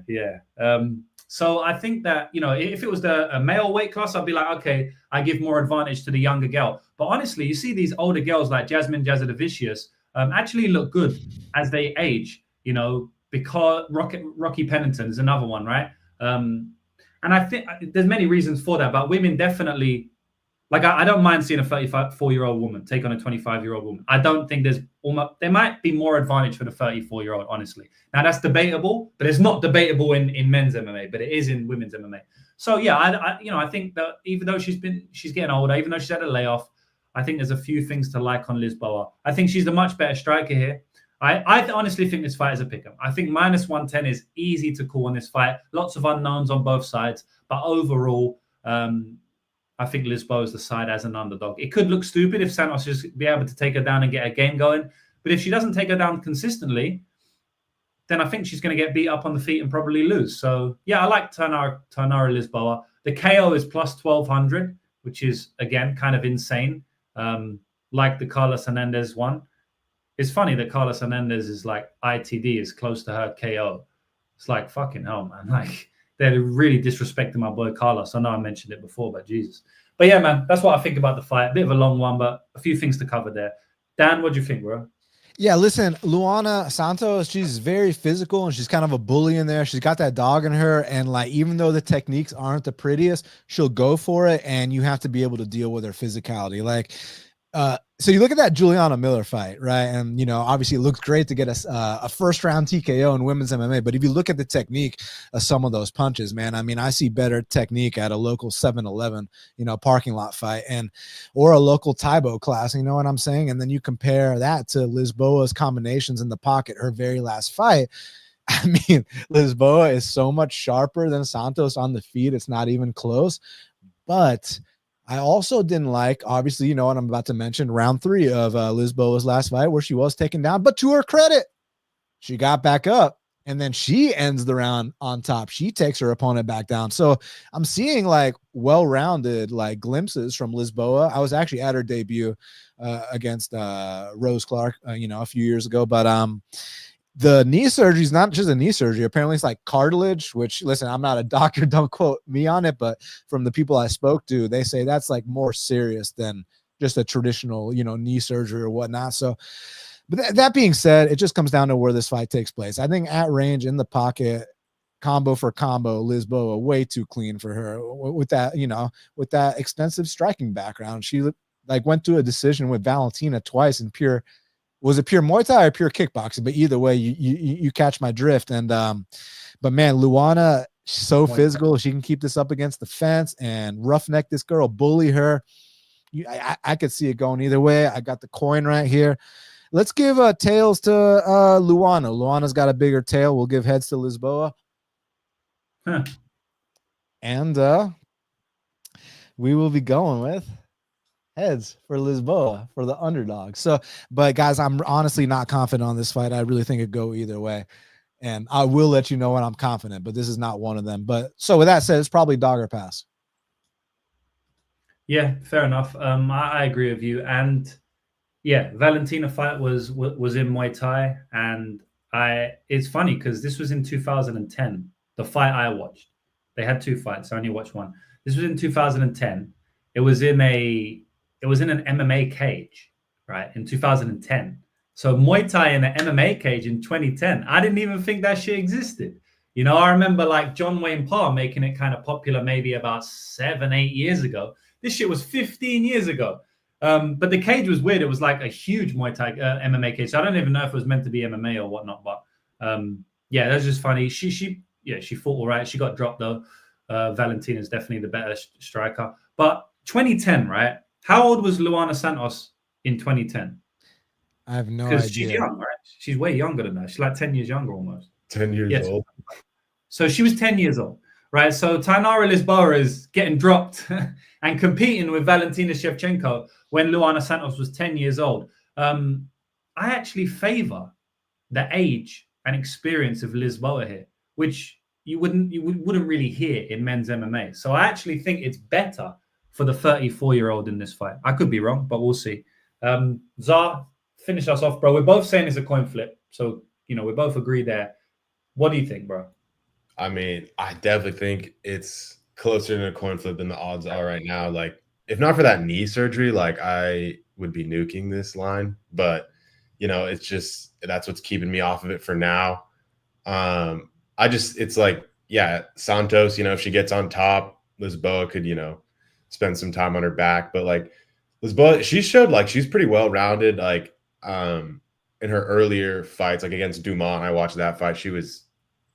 So I think that, if it was a male weight class, I'd be like, okay, I give more advantage to the younger girl. But honestly, you see these older girls like Jasmine Jazadavicius actually look good as they age, because Rocky Pennington is another one, right? And I think there's many reasons for that, but women definitely, like, I don't mind seeing a 34-year-old woman take on a 25-year-old woman. I don't think there might be more advantage for the 34-year-old, honestly. Now, that's debatable, but it's not debatable in men's MMA, but it is in women's MMA. So, yeah, I think that even though she's getting older, even though she's had a layoff, I think there's a few things to like on Lisboa. I think she's a much better striker here. I honestly think this fight is a pick-em. I think minus 110 is easy to call on this fight. Lots of unknowns on both sides, but overall, I think Lisboa is the side as an underdog. It could look stupid if Santos just be able to take her down and get a game going. But if she doesn't take her down consistently, then I think she's going to get beat up on the feet and probably lose. So, yeah, I like Tainara Lisboa. The KO is plus 1,200, which is, again, kind of insane, like the Carlos Hernandez one. It's funny that Carlos Hernandez is like ITD is close to her KO. It's like, fucking hell, man. Like, they're really disrespecting my boy Carlos. I know I mentioned it before, but Jesus. But yeah, man, that's what I think about the fight. A bit of a long one, but a few things to cover there. Dan, what do you think, bro? Yeah, listen, Luana Santos, she's very physical and she's kind of a bully in there. She's got that dog in her. And like, even though the techniques aren't the prettiest, she'll go for it. And you have to be able to deal with her physicality. Like, so you look at that Juliana Miller fight, right? And, obviously it looks great to get a first round TKO in women's MMA. But if you look at the technique of some of those punches, man, I mean, I see better technique at a local 7-Eleven, parking lot fight or a local Taibo class, you know what I'm saying? And then you compare that to Lisboa's combinations in the pocket, her very last fight. I mean, Lisboa is so much sharper than Santos on the feet. It's not even close. But I also didn't like, obviously, you know what I'm about to mention, round 3 of Lisboa's last fight where she was taken down. But to her credit, she got back up. And then she ends the round on top. She takes her opponent back down. So I'm seeing like well-rounded like glimpses from Lisboa. I was actually at her debut against Rose Clark, a few years ago. But the knee surgery is not just a knee surgery. Apparently it's like cartilage, which, listen, I'm not a doctor. Don't quote me on it. But from the people I spoke to, they say that's like more serious than just a traditional, knee surgery or whatnot. So, but that being said, it just comes down to where this fight takes place. I think at range in the pocket, combo for combo, Lisboa way too clean for her with that, with that extensive striking background. She like went to a decision with Valentina twice in pure, was it pure Muay Thai or pure kickboxing? But either way, you catch my drift. And but man, Luana, so physical. She can keep this up against the fence and roughneck this girl, bully her. I could see it going either way. I got the coin right here. Let's give tails to Luana. Luana's got a bigger tail. We'll give heads to Lisboa. Huh. And we will be going with heads for Lisboa, for the underdog. So, but guys, I'm honestly not confident on this fight. I really think it'd go either way. And I will let you know when I'm confident, but this is not one of them. But so with that said, it's probably dog or pass. Yeah, fair enough. I agree with you. And yeah, Valentina fight was in Muay Thai, and it's funny because this was in 2010. The fight I watched, they had 2 fights. I only watched one. This was in 2010. It was in an MMA cage, right? In 2010. So Muay Thai in an MMA cage in 2010. I didn't even think that shit existed. I remember like John Wayne Parr making it kind of popular maybe about 7-8 years ago. This shit was 15 years ago. But the cage was weird. It was like a huge Muay Thai MMA cage. So I don't even know if it was meant to be MMA or whatnot. But yeah, that's just funny. She fought all right. She got dropped though. Valentina's definitely the better striker. But 2010, right? How old was Luana Santos in 2010? I have no idea. Because she's young, right? She's way younger than that. She's like 10 years younger almost. 10 years old. So she was 10 years old, right? So Tainara Lisboa is getting dropped and competing with Valentina Shevchenko when Luana Santos was 10 years old. I actually favor the age and experience of Lisboa here, which you wouldn't really hear in men's MMA. So I actually think it's better for the 34-year-old in this fight. I could be wrong, but we'll see. Zar, finish us off, bro. We're both saying it's a coin flip. So, we both agree there. What do you think, bro? I mean, I definitely think it's closer to a coin flip than the odds are right now. Like, if not for that knee surgery, like I would be nuking this line. But, it's just that's what's keeping me off of it for now. It's like, yeah, Santos, if she gets on top, Lisboa could, spend some time on her back. But like Lisboa, she showed like she's pretty well rounded. Like in her earlier fights, like against Dumont, I watched that fight. She was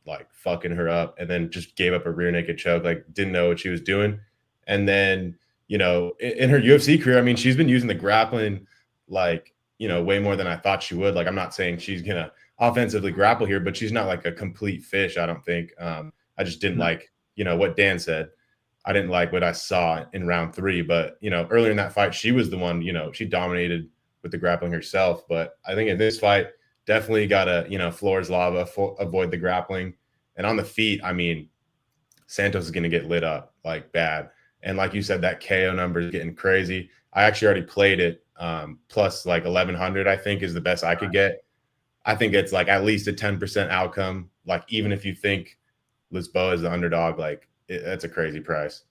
like fucking her up and then just gave up a rear naked choke, like didn't know what she was doing. And then, in her UFC career, I mean, she's been using the grappling like, way more than I thought she would. Like, I'm not saying she's going to offensively grapple here, but she's not like a complete fish, I don't think. I just didn't like, what Dan said. I didn't like what I saw in round 3, but, earlier in that fight, she was the one, she dominated with the grappling herself. But I think in this fight, definitely got to, floor is lava, avoid the grappling. And on the feet, I mean, Santos is going to get lit up like bad. And like you said, that KO number is getting crazy. I actually already played it plus like 1,100, I think is the best I could get. I think it's like at least a 10% outcome. Like even if you think Lisboa is the underdog, like that's a crazy price.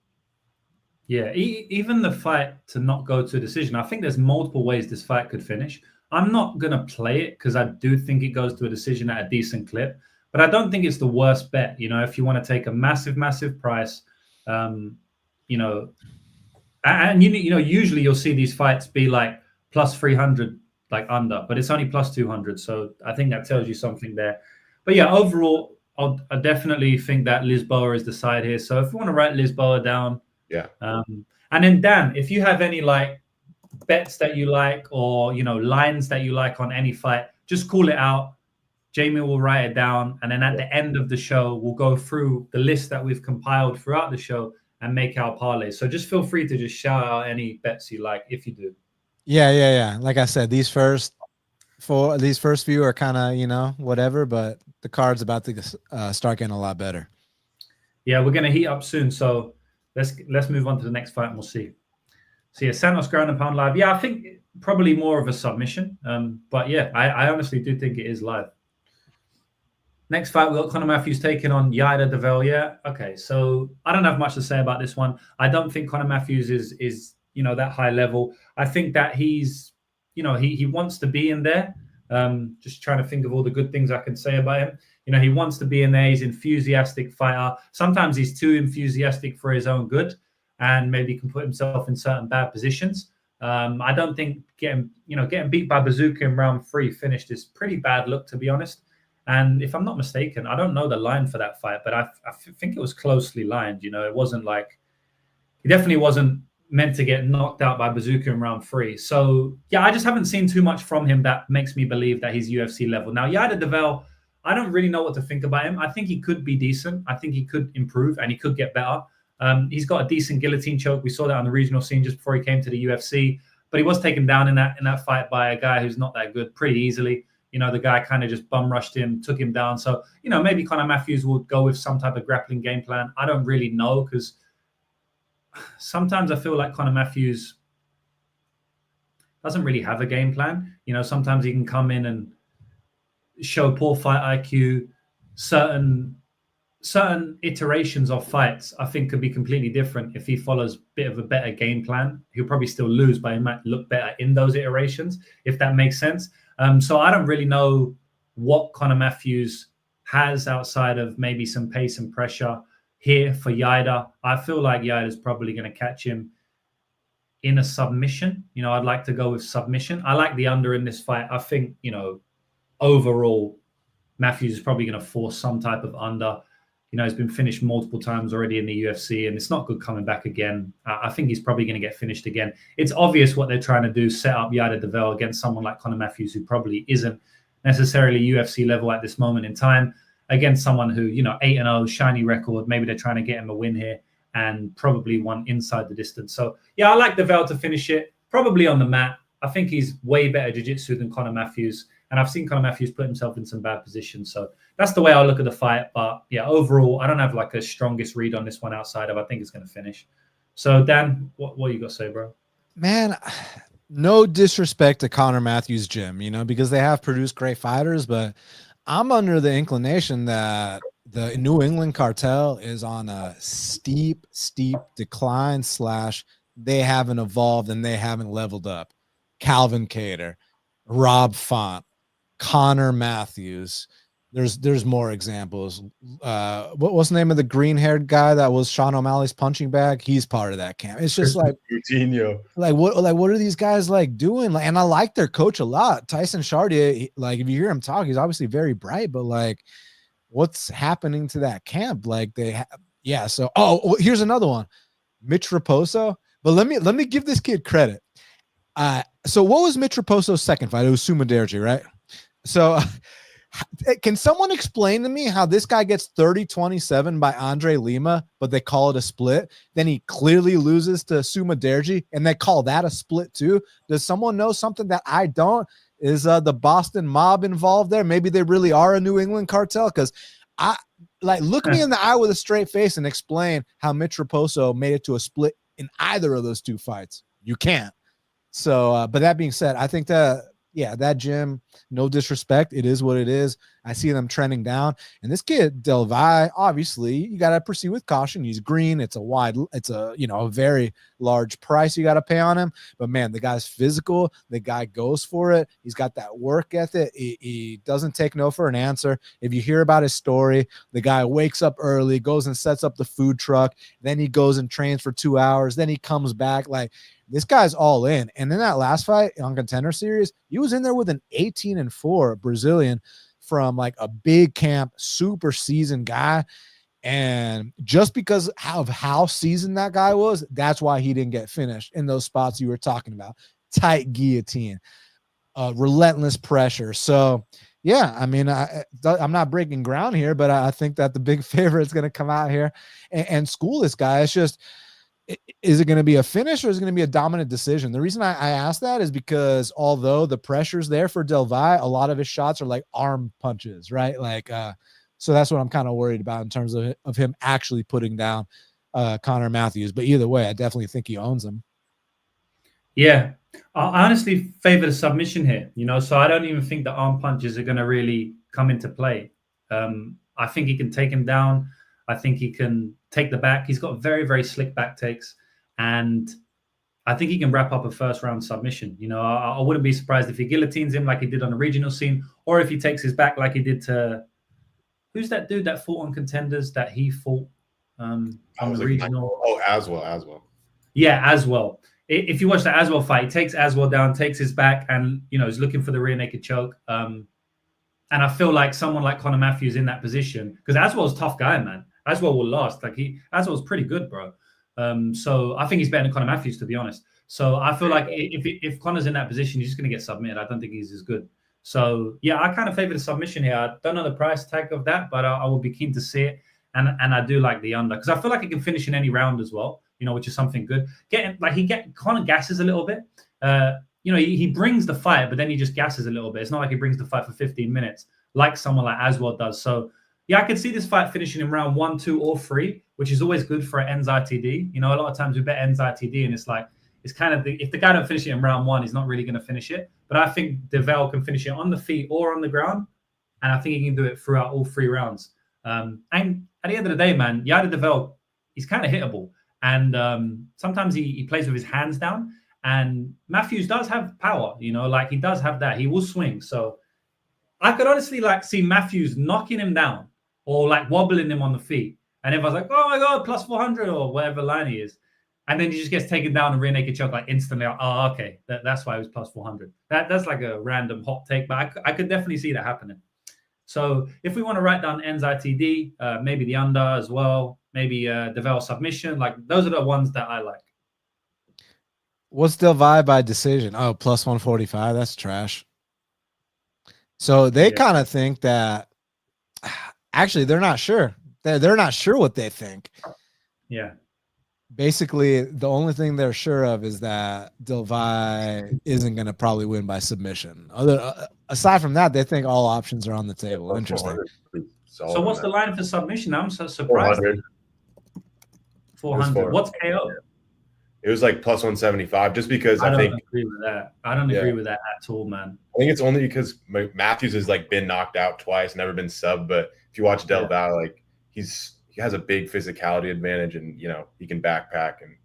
Yeah, even the fight to not go to a decision, I think there's multiple ways this fight could finish. I'm not going to play it because I do think it goes to a decision at a decent clip, but I don't think it's the worst bet. If you want to take a massive, massive price, and usually you'll see these fights be like plus 300, like under, but it's only plus 200. So I think that tells you something there. But yeah, overall, I definitely think that Lisboa is the side here. So if you want to write Lisboa down, yeah. And then Dan, if you have any like bets that you like or lines that you like on any fight, just call it out. Jamie will write it down, and then at the end of the show, we'll go through the list that we've compiled throughout the show and make our parlays. So just feel free to just shout out any bets you like if you do. Yeah. Like I said, these first few are kind of, whatever, but the card's about to start getting a lot better. Yeah, we're going to heat up soon. So let's move on to the next fight and we'll see. So yeah, Santos ground and pound live. Yeah, I think probably more of a submission. But yeah, I honestly do think it is live. Next fight, we've got Conor Matthews taking on DelValle. Yeah, okay. So I don't have much to say about this one. I don't think Conor Matthews is that high level. I think that he's, he wants to be in there. Just trying to think of all the good things I can say about him. He wants to be in there. He's an enthusiastic fighter. Sometimes he's too enthusiastic for his own good, and maybe can put himself in certain bad positions. I don't think getting beat by Bazooka in round 3 finished is pretty bad look, to be honest. And if I'm not mistaken, I don't know the line for that fight, but I think it was closely lined. It wasn't like, he definitely wasn't meant to get knocked out by Bazooka in round 3. So yeah, I just haven't seen too much from him that makes me believe that he's UFC level. Now, DelValle, I don't really know what to think about him. I think he could be decent. I think he could improve and he could get better. He's got a decent guillotine choke. We saw that on the regional scene just before he came to the UFC, but he was taken down in that fight by a guy who's not that good pretty easily. The guy kind of just bum rushed him, took him down. So, maybe Conor Matthews will go with some type of grappling game plan. I don't really know, because sometimes I feel like Conor Matthews doesn't really have a game plan. Sometimes he can come in and show poor fight IQ. Certain iterations of fights, I think, could be completely different if he follows a bit of a better game plan. He'll probably still lose, but he might look better in those iterations, if that makes sense. So I don't really know what Conor Matthews has outside of maybe some pace and pressure here for Yaida. I feel like Yaida's probably going to catch him in a submission. I'd like to go with submission. I like the under in this fight. I think, overall, Matthews is probably going to force some type of under. He's been finished multiple times already in the UFC, and it's not good coming back again. I think he's probably going to get finished again. It's obvious what they're trying to do, set up DelValle against someone like Conor Matthews, who probably isn't necessarily UFC level at this moment in time, against someone who, 8-0, shiny record. Maybe they're trying to get him a win here, and probably one inside the distance. So, yeah, I like DelValle to finish it, probably on the mat. I think he's way better jiu-jitsu than Conor Matthews. And I've seen Conor Matthews put himself in some bad positions. So that's the way I look at the fight. But yeah, overall, I don't have like a strongest read on this one outside of I think it's going to finish. So Dan, what you got to say, bro? Man, no disrespect to Conor Matthews' gym, because they have produced great fighters, but I'm under the inclination that the New England cartel is on a steep decline / they haven't evolved and they haven't leveled up. Calvin Kattar, Rob Font, Conor Matthews. There's more examples. What's the name of the green-haired guy that was Sean O'Malley's punching bag? He's part of that camp. It's just like Coutinho. What are these guys doing? And I like their coach a lot, Tyson Chartier. If you hear him talk, he's obviously very bright, but what's happening to that camp? So here's another one, Mitch Raposo. But let me give this kid credit. So what was Mitch Raposo's second fight? It was Sumaderji, right? So can someone explain to me how this guy gets 30-27 by Andre Lima, but they call it a split? Then he clearly loses to Sumaderji, and they call that a split too? Does someone know something that I don't? Is the Boston mob involved there? Maybe they really are a New England cartel, because look me in the eye with a straight face and explain how Mitch Raposo made it to a split in either of those two fights. You can't. So, but that being said, I think that gym, no disrespect, it is what it is. I see them trending down. And this kid, DelValle, obviously, you got to proceed with caution. He's green. It's a very large price you got to pay on him. But, man, the guy's physical. The guy goes for it. He's got that work ethic. He doesn't take no for an answer. If you hear about his story, the guy wakes up early, goes and sets up the food truck. Then he goes and trains for 2 hours. Then he comes back. This guy's all in. And then that last fight on Contender Series, he was in there with an 18-4 Brazilian from a big camp, super seasoned guy. And just because of how seasoned that guy was, that's why he didn't get finished in those spots you were talking about. Tight guillotine, relentless pressure. So, Yeah, I mean, I'm not breaking ground here, but I think that the big favorite is going to come out here and school this guy. It's just, is it going to be a finish or is it going to be a dominant decision? The reason I ask that is because although the pressure's there for DelValle, a lot of his shots are like arm punches, right? Like, so that's what I'm kind of worried about in terms of him actually putting down Connor Matthews. But either way, I definitely think he owns him. Yeah, I honestly favor the submission here, so I don't even think the arm punches are going to really come into play. I think he can take him down. I think he can take the back. He's got very, very slick back takes. And I think he can wrap up a first-round submission. I wouldn't be surprised if he guillotines him like he did on the regional scene, or if he takes his back like he did to – who's that dude that fought on Contenders that he fought on the regional? Aswell. Yeah, Aswell. If you watch the Aswell fight, he takes Aswell down, takes his back, and is looking for the rear naked choke. And I feel like someone like Connor Matthews in that position, because Aswell's a tough guy, man. Aswell will last. Aswell's pretty good, bro. So I think he's better than Connor Matthews, to be honest. So I feel like if Connor's in that position, he's just going to get submitted. I don't think he's as good. So yeah, I kind of favor the submission here. I don't know the price tag of that, but I would be keen to see it. And I do like the under because I feel like he can finish in any round as well. Which is something good. Connor gasses a little bit. He brings the fight, but then he just gasses a little bit. It's not like he brings the fight for 15 minutes like someone like Aswell does. So yeah, I could see this fight finishing in round 1, 2, or 3, which is always good for an ends ITD. A lot of times we bet ends ITD, and it's kind of if the guy don't finish it in round 1, he's not really going to finish it. But I think DelValle can finish it on the feet or on the ground, and I think he can do it throughout all 3 rounds. And at the end of the day, man, Yada DelValle, he's kind of hittable. And sometimes he plays with his hands down. And Matthews does have power, he does have that. He will swing. So I could honestly see Matthews knocking him down or wobbling him on the feet. And everyone's like, oh my God, plus 400 or whatever line he is. And then he just gets taken down and rear naked choke instantly. Oh, okay. That's why it was plus 400. That's like a random hot take, but I could definitely see that happening. So if we want to write down ends ITD, maybe the under as well, maybe DelValle submission, those are the ones that I like. What's DelValle by decision? Oh, plus 145. That's trash. So they kind of think that actually they're not sure. They're not sure what they think. Yeah. Basically, the only thing they're sure of is that DelValle isn't going to probably win by submission. Aside from that, they think all options are on the table. Interesting. So what's the line for submission? I'm so surprised. 400. What's KO? It was plus 175, just because I think agree with that. I don't agree with that at all, man. I think it's only because Matthews has been knocked out twice, never been subbed. But if you watch DelValle, he has a big physicality advantage, and he can backpack, and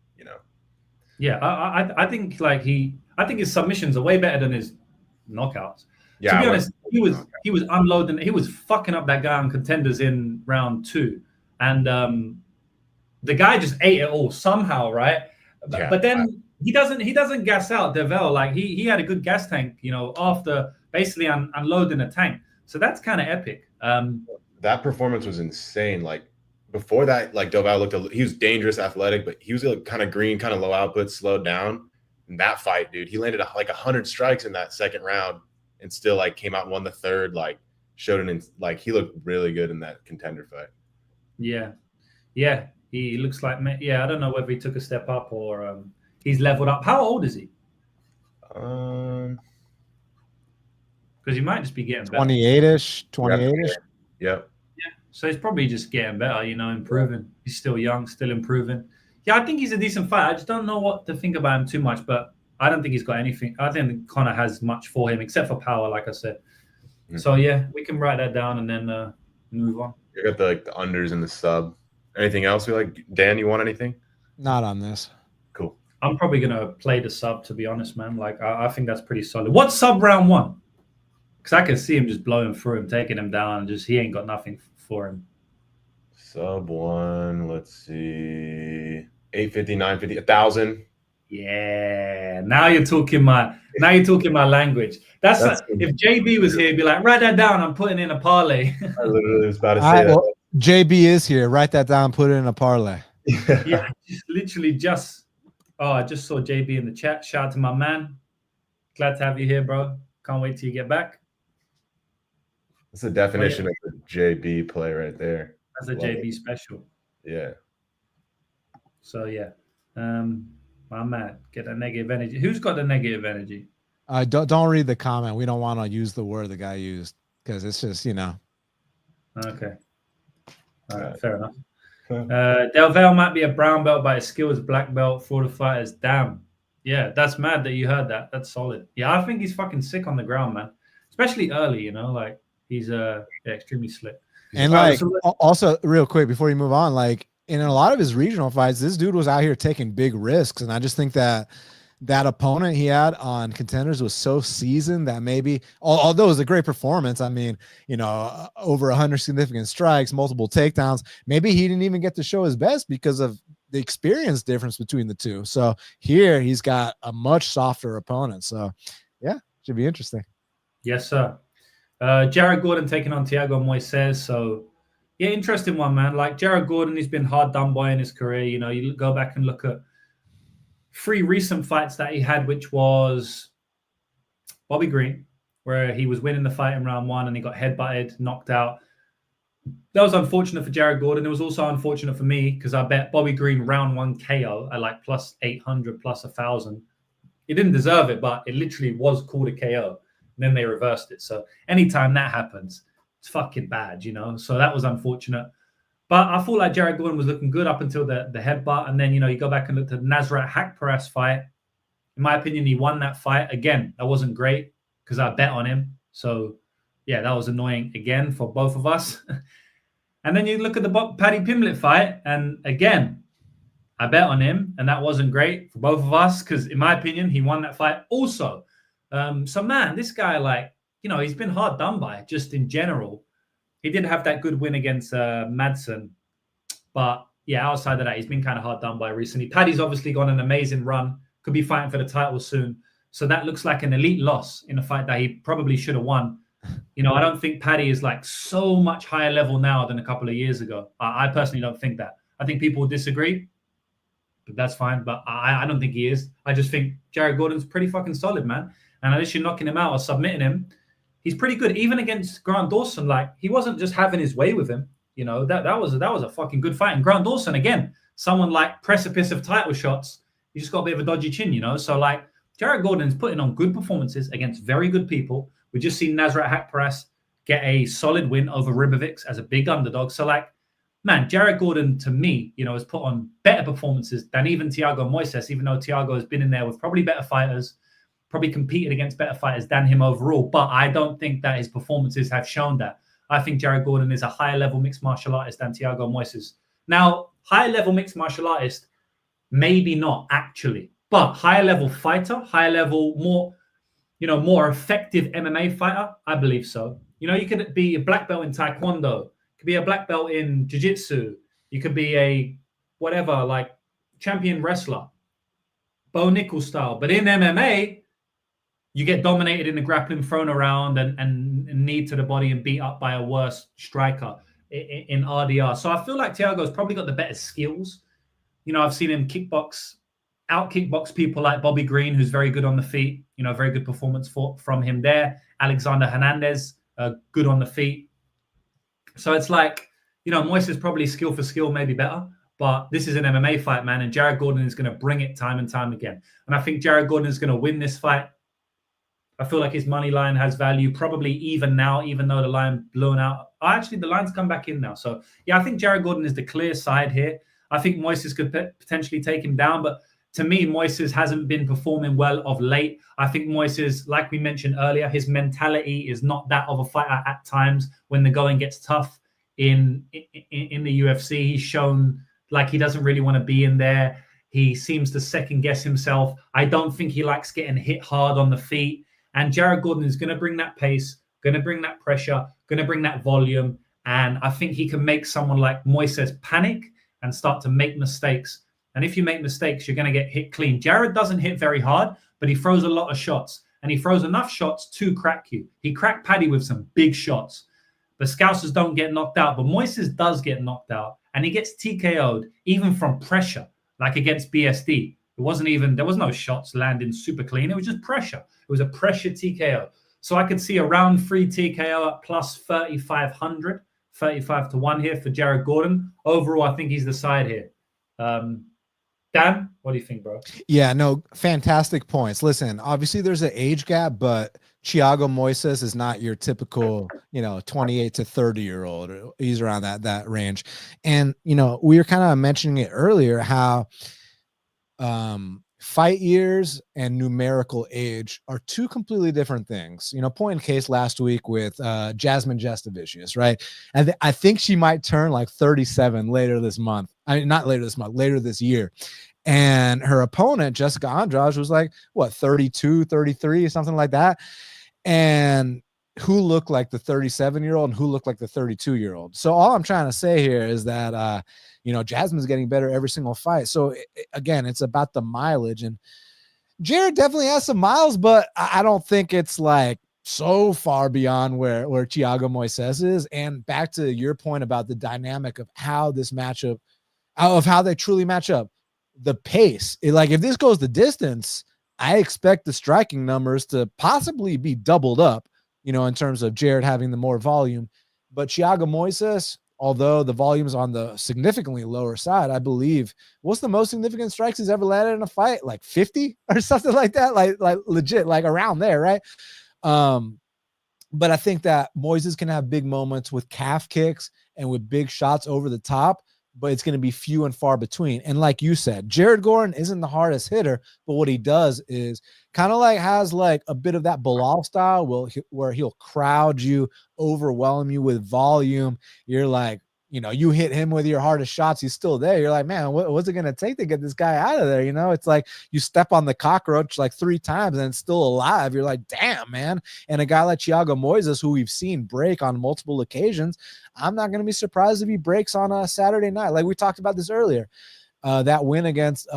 Yeah, I think his submissions are way better than his knockouts. Yeah, to be honest, he was unloading. He was fucking up that guy on Contenders in round 2, and the guy just ate it all somehow, right? Yeah, but then he doesn't gas out DelValle. He had a good gas tank, after basically unloading a tank. So that's kind of epic. That performance was insane. Before that, DelValle he was dangerous, athletic, but he was kind of green, kind of low output, slowed down. In that fight, dude, he landed 100 strikes in that second round, and still came out and won the third. Showed he looked really good in that Contender fight. Yeah. He looks like, I don't know whether he took a step up or he's leveled up. How old is he? Because he might just be getting better. 28-ish, 28-ish. Yep. Yeah. So he's probably just getting better, improving. Yeah. He's still young, still improving. Yeah, I think he's a decent fighter. I just don't know what to think about him too much, but I don't think he's got anything. I don't think Connor has much for him except for power, like I said. Mm-hmm. So yeah, we can write that down and then move on. You got the unders and the sub. Anything else we like? Dan, you want anything? Not on this. Cool. I'm probably going to play the sub, to be honest, man. I think that's pretty solid. What's sub round 1? Because I can see him just blowing through him, taking him down. He ain't got nothing for him. Sub 1, let's see. 850, 950, 1,000. Yeah. Now you're talking my language. That's like, if JB was here, he'd be like, write that down. I'm putting in a parlay. I literally was about to say that. Well, JB is here. Write that down. Put it in a parlay. Yeah, I just saw JB in the chat. Shout out to my man. Glad to have you here, bro. Can't wait till you get back. That's the definition of a JB play right there. That's a JB special. Yeah. So yeah, my man, get that negative energy. Who's got the negative energy? Don't read the comment. We don't want to use the word the guy used because it's just Okay. All right, fair enough. DelValle might be a brown belt, but his skill is black belt for the fighters. Damn. Yeah, that's mad that you heard that. That's solid. Yeah, I think he's fucking sick on the ground, man. Especially early, like he's extremely slick. And also real quick before you move on, like in a lot of his regional fights, this dude was out here taking big risks, and I just think that opponent he had on Contenders was so seasoned that maybe, although it was a great performance, I mean, over 100 significant strikes, multiple takedowns, maybe he didn't even get to show his best because of the experience difference between the two. So here he's got a much softer opponent. So yeah, should be interesting. Yes, sir. Jared Gordon taking on Thiago Moises. So yeah, interesting one, man. Like Jared Gordon, he's been hard done by in his career. You go back and look at 3 recent fights that he had, which was Bobby Green, where he was winning the fight in round 1 and he got headbutted, knocked out. That was unfortunate for Jared Gordon. It was also unfortunate for me because I bet Bobby Green round 1 KO at like plus 800, plus 1,000. He didn't deserve it, but it literally was called a KO. And then they reversed it. So anytime that happens, it's fucking bad, So that was unfortunate. But I thought like Jared Gordon was looking good up until the headbutt. And then, you go back and look at the Nasrat Haqparast fight. In my opinion, he won that fight. Again, that wasn't great because I bet on him. So, yeah, that was annoying again for both of us. And then you look at the Paddy Pimblett fight. And again, I bet on him. And that wasn't great for both of us because, in my opinion, he won that fight also. So, man, this guy, he's been hard done by just in general. He did have that good win against Madsen. But, yeah, outside of that, he's been kind of hard done by recently. Paddy's obviously gone an amazing run. Could be fighting for the title soon. So that looks like an elite loss in a fight that he probably should have won. I don't think Paddy is like so much higher level now than a couple of years ago. I personally don't think that. I think people will disagree, but that's fine. But I don't think he is. I just think Jared Gordon's pretty fucking solid, man. And unless you're knocking him out or submitting him, he's pretty good. Even against Grant Dawson, like he wasn't just having his way with him. That was a fucking good fight. And Grant Dawson, again, someone like precipice of title shots. You just got a bit of a dodgy chin, So like Jared Gordon's putting on good performances against very good people. We just seen Nasrat Haqparast get a solid win over Ribovics as a big underdog. So like, man, Jared Gordon to me, has put on better performances than even Thiago Moises, even though Thiago has been in there with probably better fighters, probably competed against better fighters than him overall. But I don't think that his performances have shown that. I think Jared Gordon is a higher level mixed martial artist than Thiago Moises. Now, higher level mixed martial artist, maybe not actually, but higher level fighter, higher level, more effective MMA fighter, I believe so. You could be a black belt in Taekwondo, you could be a black belt in Jiu-Jitsu, you could be a whatever, like champion wrestler, Bo Nickal style. But in MMA, you get dominated in the grappling, thrown around and knee to the body and beat up by a worse striker in RDR. So I feel like Thiago's probably got the better skills. I've seen him out-kickbox people like Bobby Green, who's very good on the feet. Very good performance from him there. Alexander Hernandez, good on the feet. So it's like, Moises probably skill for skill, maybe better. But this is an MMA fight, man. And Jared Gordon is going to bring it time and time again. And I think Jared Gordon is going to win this fight. I feel like his money line has value, probably even now, even though the line blown out. Actually, the line's come back in now. So, yeah, I think Jared Gordon is the clear side here. I think Moises could potentially take him down. But to me, Moises hasn't been performing well of late. I think Moises, like we mentioned earlier, his mentality is not that of a fighter at times when the going gets tough in the UFC. He's shown like he doesn't really want to be in there. He seems to second guess himself. I don't think he likes getting hit hard on the feet. And Jared Gordon is going to bring that pace, going to bring that pressure, going to bring that volume. And I think he can make someone like Moises panic and start to make mistakes. And if you make mistakes, you're going to get hit clean. Jared doesn't hit very hard, but he throws a lot of shots. And he throws enough shots to crack you. He cracked Paddy with some big shots. The Scousers don't get knocked out, but Moises does get knocked out. And he gets TKO'd even from pressure, like against BSD. There was no shots landing super clean. It was just pressure. It was a pressure TKO. So I could see a round 3 TKO at plus 3,500, 35 to 1 here for Jared Gordon. Overall, I think he's the side here. Dan, what do you think, bro? Yeah, no, fantastic points. Listen, obviously there's an age gap, but Thiago Moises is not your typical, 28 to 30-year-old. He's around that range. And, we were kind of mentioning it earlier how fight years and numerical age are two completely different things. Point in case last week with Jasmine Jestovicius, right? And I think she might turn like 37 later this month. I mean, not later this month, later this year. And her opponent, Jessica Andrade, was like, 32, 33, something like that. And who looked like the 37-year-old and who looked like the 32-year-old. So all I'm trying to say here is that, Jasmine's getting better every single fight. So again, it's about the mileage. And Jared definitely has some miles, but I don't think it's like so far beyond where Thiago Moises is. And back to your point about the dynamic of how this matchup, of how they truly match up. The pace, if this goes the distance, I expect the striking numbers to possibly be doubled up, in terms of Jared having the more volume. But Thiago Moises, although the volume's on the significantly lower side, I believe, what's the most significant strikes he's ever landed in a fight? Like 50 or something like that, like legit, like around there, right? But I think that Moises can have big moments with calf kicks and with big shots over the top, but it's going to be few and far between. And like you said, Jared Gordon isn't the hardest hitter, but what he does is kind of has a bit of that Bellato style where he'll crowd you, overwhelm you with volume. You're like, you hit him with your hardest shots, he's still there. You're like, man, what's it going to take to get this guy out of there? It's like you step on the cockroach like 3 times and it's still alive. You're like, damn, man. And a guy like Thiago Moises, who we've seen break on multiple occasions, I'm not going to be surprised if he breaks on a Saturday night. Like we talked about this earlier. That win against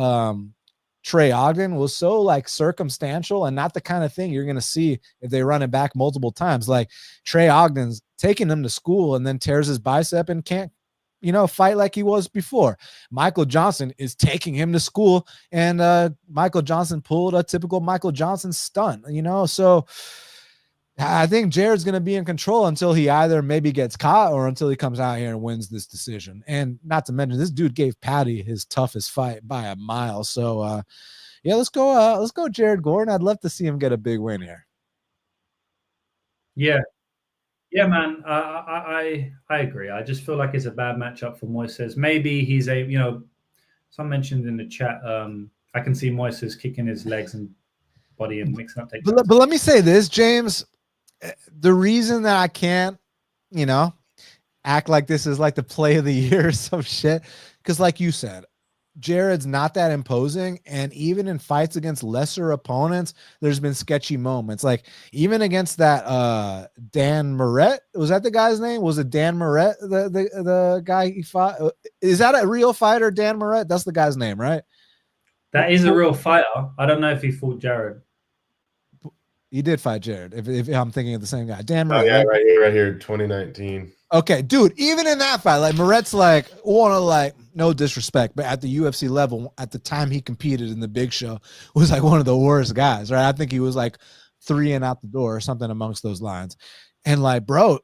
Trey Ogden was so circumstantial and not the kind of thing you're going to see if they run it back multiple times. Like Trey Ogden's taking him to school and then tears his bicep and can't, fight like he was before. Michael Johnson is taking him to school and Michael Johnson pulled a typical Michael Johnson stunt, so I think Jared's going to be in control until he either maybe gets caught or until he comes out here and wins this decision. And not to mention, this dude gave Patty his toughest fight by a mile. So, let's go Jared Gordon. I'd love to see him get a big win here. Yeah, man. I agree. I just feel like it's a bad matchup for Moises. Maybe he's some mentioned in the chat. I can see Moises kicking his legs and body and mixing up. But let me say this, James. The reason that I can't, act like this is like the play of the year or some shit, because like you said, Jared's not that imposing, and even in fights against lesser opponents, there's been sketchy moments. Like even against that Dan Moret, was that the guy's name? Was it Dan Moret, the guy he fought? Is that a real fighter, Dan Moret? That's the guy's name, right? That is a real fighter. I don't know if he fought Jared. He did fight Jared, if I'm thinking of the same guy. Dan Moret. Oh, yeah, right here, 2019. Okay, dude, even in that fight, Moret's no disrespect, but at the UFC level, at the time he competed in the Big Show, was one of the worst guys, right? I think he was 3 and out the door or something amongst those lines. And bro,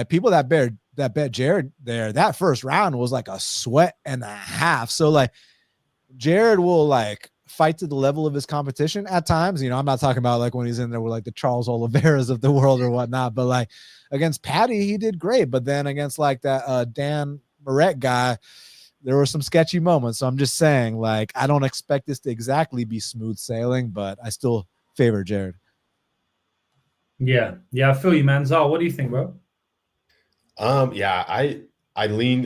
people that bet Jared there, that first round was a sweat and a half. So Jared will fight to the level of his competition at times. I'm not talking about when he's in there with the Charles Oliveira's of the world or whatnot, but against Patty, he did great. But then against that Dan Moret guy, there were some sketchy moments. So I'm just saying, I don't expect this to exactly be smooth sailing, but I still favor Jared. Yeah, I feel you, man. Zal, what do you think, bro? Yeah, I lean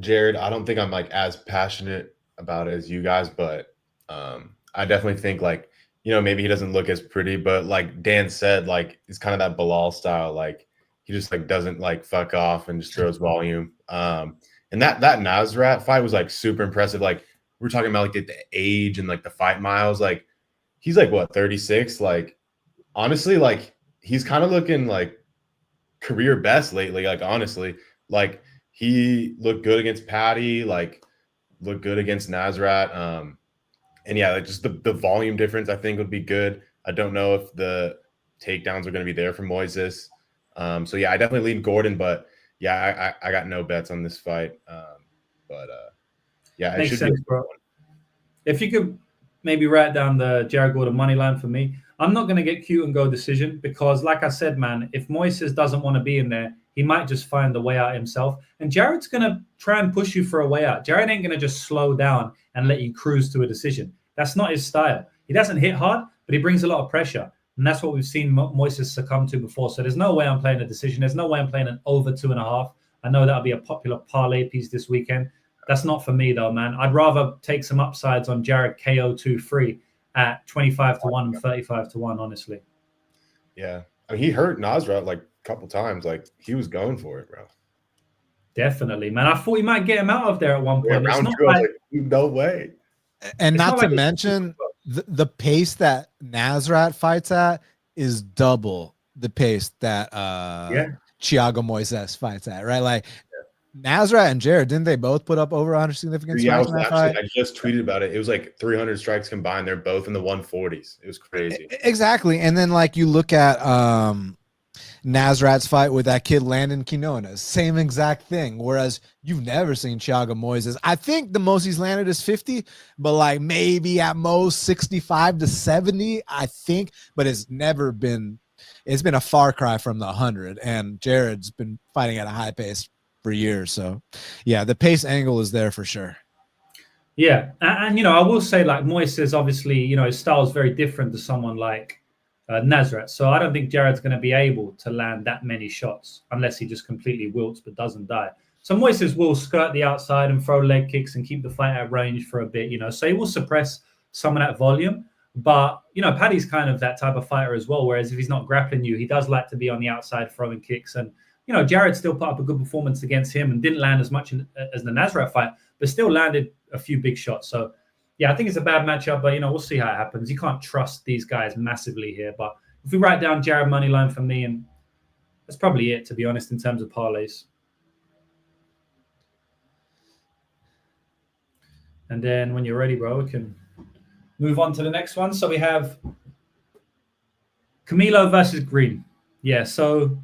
Jared. I don't think I'm as passionate about it as you guys, but I definitely think maybe he doesn't look as pretty, but like Dan said, it's kind of that Bilal style. He just doesn't fuck off and just throws volume. And that Nasrat fight was super impressive. We're talking about the age and the fight miles. He's what, 36? Honestly, he's kind of looking career best lately. Honestly, he looked good against Patty, looked good against Nasrat. And yeah, just the volume difference I think would be good. I don't know if the takedowns are going to be there for Moises. So yeah, I definitely lean Gordon, but yeah, I got no bets on this fight. Yeah, it Makes should sense, be bro. If you could maybe write down the Jared Gordon money line for me, I'm not going to get cute and go decision because, like I said, man, if Moises doesn't want to be in there, he might just find the way out himself. And Jared's going to try and push you for a way out. Jared ain't going to just slow down and let you cruise to a decision. That's not his style. He doesn't hit hard, but he brings a lot of pressure. And that's what we've seen Moises succumb to before. So there's no way I'm playing a decision. There's no way I'm playing an over 2.5. I know that'll be a popular parlay piece this weekend. That's not for me, though, man. I'd rather take some upsides on Jared KO 2-3 at 25-1 and 35-1, honestly. Yeah. I mean, he hurt Nasrat like a couple times. Like, he was going for it, bro. Definitely, man. I thought he might get him out of there at one point. Yeah, It's round not two, I was like, like, no way. And It's not not to like it's mention the pace that Nasrat fights at is double the pace that Thiago Moises fights at, right? Like Nasrat and Jared, didn't they both put up over 100 significant Yeah, strikes in that fight? I just tweeted about it. It was like 300 strikes combined. They're both in the 140s. It was crazy. Exactly. And then like you look at Nasrat's fight with that kid Landon Quinones, same exact thing. Whereas you've never seen Thiago Moises. I think the most he's landed is 50, but like maybe at most 65 to 70, I think. But it's been a far cry from the 100. And Jared's been fighting at a high pace for years. So yeah, the pace angle is there for sure. Yeah. And I will say like Moises, obviously, his style is very different to someone like Nasrat. So I don't think Jared's going to be able to land that many shots unless he just completely wilts but doesn't die. So Moises will skirt the outside and throw leg kicks and keep the fight at range for a bit, so he will suppress some of that volume. But, Paddy's kind of that type of fighter as well, whereas if he's not grappling you, he does like to be on the outside throwing kicks. And, Jared still put up a good performance against him and didn't land as much as the Nasrat fight, but still landed a few big shots. So, yeah, I think it's a bad matchup, but, we'll see how it happens. You can't trust these guys massively here. But if we write down Jared money line for me, and that's probably it, to be honest, in terms of parlays. And then when you're ready, bro, we can move on to the next one. So we have Camilo versus Green. Yeah, so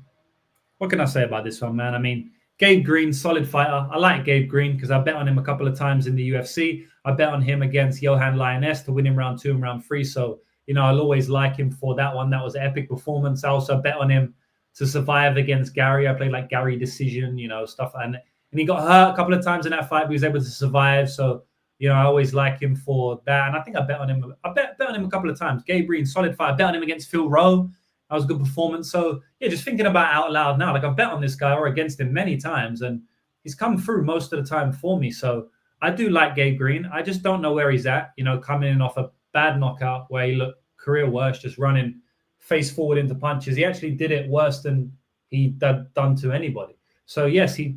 what can I say about this one, man? I mean, Gabe Green, solid fighter. I like Gabe Green because I bet on him a couple of times in the UFC. I bet on him against Johan Lioness to win in round 2 and round 3. So, I'll always like him for that one. That was an epic performance. I also bet on him to survive against Gary. I played like Gary decision, stuff. And he got hurt a couple of times in that fight, but he was able to survive. So, I always like him for that. And I think I bet on him. I bet on him a couple of times. Gabe Green, solid fight. I bet on him against Phil Rowe. That was a good performance. So, yeah, just thinking about it out loud now, like I've bet on this guy or against him many times, and he's come through most of the time for me. So I do like Gabe Green. I just don't know where he's at, coming in off a bad knockout where he looked career worst, just running face forward into punches. He actually did it worse than he'd done to anybody. So, yes, he's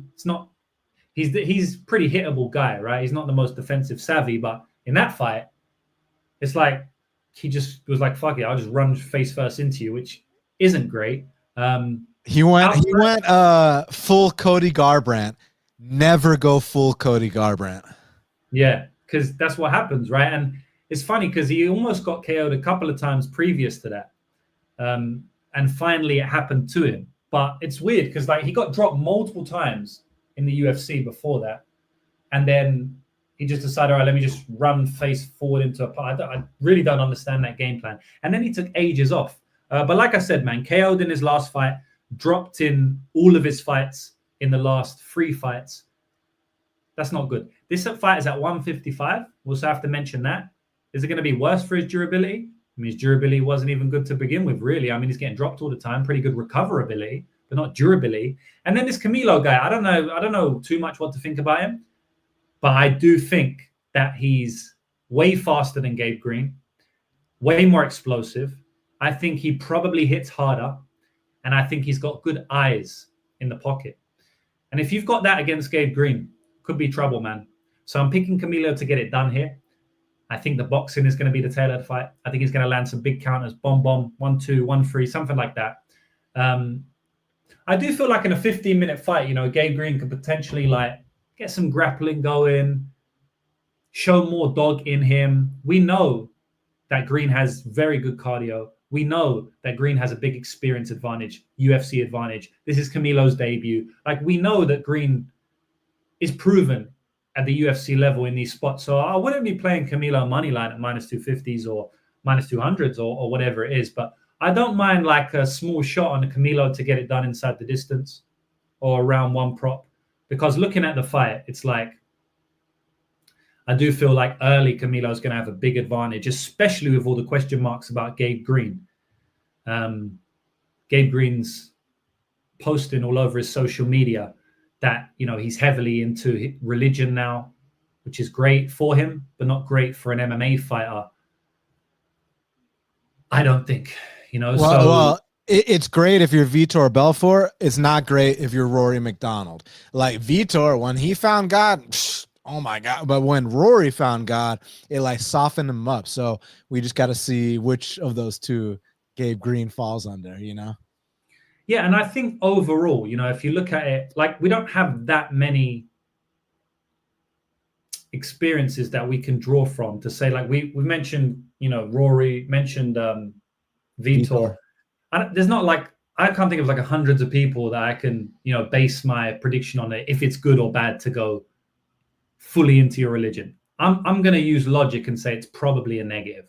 pretty hittable guy, right? He's not the most defensive savvy, but in that fight, it's like he just was like, fuck it, I'll just run face first into you, which isn't great. He went full Cody Garbrandt. Never go full Cody Garbrandt. Yeah, because that's what happens, right? And it's funny because he almost got KO'd a couple of times previous to that. And finally it happened to him. But it's weird because like he got dropped multiple times in the UFC before that. And then he just decided, all right, let me just run face forward into a part. I really don't understand that game plan. And then he took ages off. But like I said, man, KO'd in his last fight, dropped in all of his fights in the last 3 fights. That's not good. This fight is at 155. We'll also have to mention that. Is it going to be worse for his durability? I mean, his durability wasn't even good to begin with, really. I mean, he's getting dropped all the time. Pretty good recoverability, but not durability. And then this Camilo guy, I don't know too much what to think about him. But I do think that he's way faster than Gabe Green, way more explosive. I think he probably hits harder, and I think he's got good eyes in the pocket. And if you've got that against Gabe Green, could be trouble, man. So I'm picking Camilo to get it done here. I think the boxing is going to be the tail of the fight. I think he's going to land some big counters, bomb, 1-2, 1-3, something like that. I do feel like in a 15-minute fight, Gabe Green could potentially like get some grappling going, show more dog in him. We know that Green has very good cardio. We know that Green has a big experience advantage, UFC advantage. This is Camilo's debut. Like, we know that Green is proven at the UFC level in these spots. So I wouldn't be playing Camilo money line at minus 250s or minus 200s or whatever it is. But I don't mind like a small shot on the Camilo to get it done inside the distance or around one prop. Because looking at the fight, it's like, I do feel like early Camilo is going to have a big advantage, especially with all the question marks about Gabe Green. Gabe Green's posting all over his social media that, you know, he's heavily into religion now, which is great for him, but not great for an MMA fighter. I don't think, you know. Well, it's great if you're Vitor Belfort. It's not great if you're Rory McDonald. Like Vitor, when he found God, oh my God. But when Rory found God, it like softened him up. So we just got to see which of those two Gabe Green falls under, you know? Yeah, and I think overall, you know, if you look at it, like we don't have that many experiences that we can draw from to say, like we mentioned, you know, Rory mentioned Vitor. There's not like, I can't think of like hundreds of people that I can, you know, base my prediction on it if it's good or bad to go fully into your religion. I'm going to use logic and say it's probably a negative,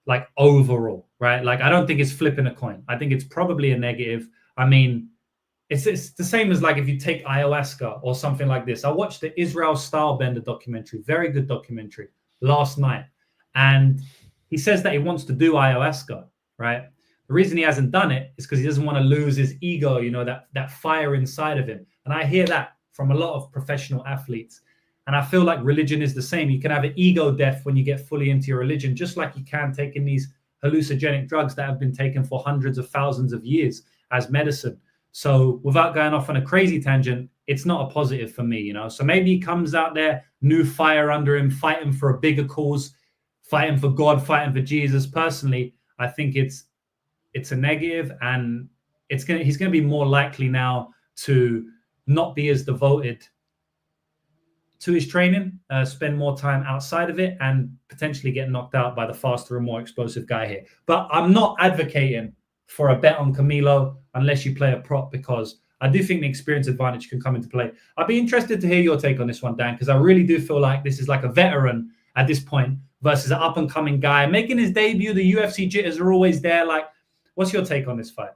like overall, right? Like I don't think it's flipping a coin. I think it's probably a negative. I mean, it's the same as like if you take ayahuasca or something like this. I watched the Israel Stylebender documentary, very good documentary, last night. And he says that he wants to do ayahuasca, right? The reason he hasn't done it is because he doesn't want to lose his ego, you know, that fire inside of him. And I hear that from a lot of professional athletes. And I feel like religion is the same. You can have an ego death when you get fully into your religion, just like you can taking these hallucinogenic drugs that have been taken for hundreds of thousands of years as medicine. So without going off on a crazy tangent, it's not a positive for me, you know. So maybe he comes out there, new fire under him, fighting for a bigger cause, fighting for God, fighting for Jesus. Personally, I think it's a negative, and he's gonna be more likely now to not be as devoted to his training, spend more time outside of it, and potentially get knocked out by the faster and more explosive guy here. But I'm not advocating for a bet on Camilo unless you play a prop, because I do think the experience advantage can come into play. I'd be interested to hear your take on this one, Dan, because I really do feel like this is like a veteran at this point versus an up-and-coming guy making his debut. The UFC jitters are always there. Like, what's your take on this fight?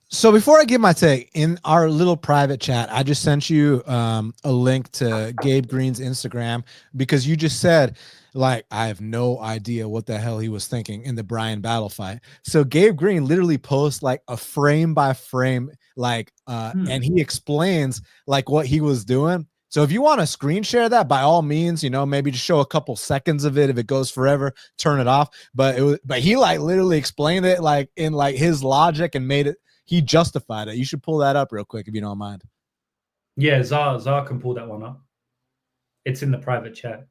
So before I give my take, in our little private chat, I just sent you a link to Gabe Green's Instagram, because you just said, like, I have no idea what the hell he was thinking in the Brian Battle fight. So Gabe Green literally posts like a frame by frame, like, and he explains like what he was doing. So if you want to screen share that, by all means, you know, maybe just show a couple seconds of it. If it goes forever, turn it off. But he like literally explained it like in like his logic and made it. He justified it. You should pull that up real quick if you don't mind. Yeah, Zar can pull that one up. It's in the private chat.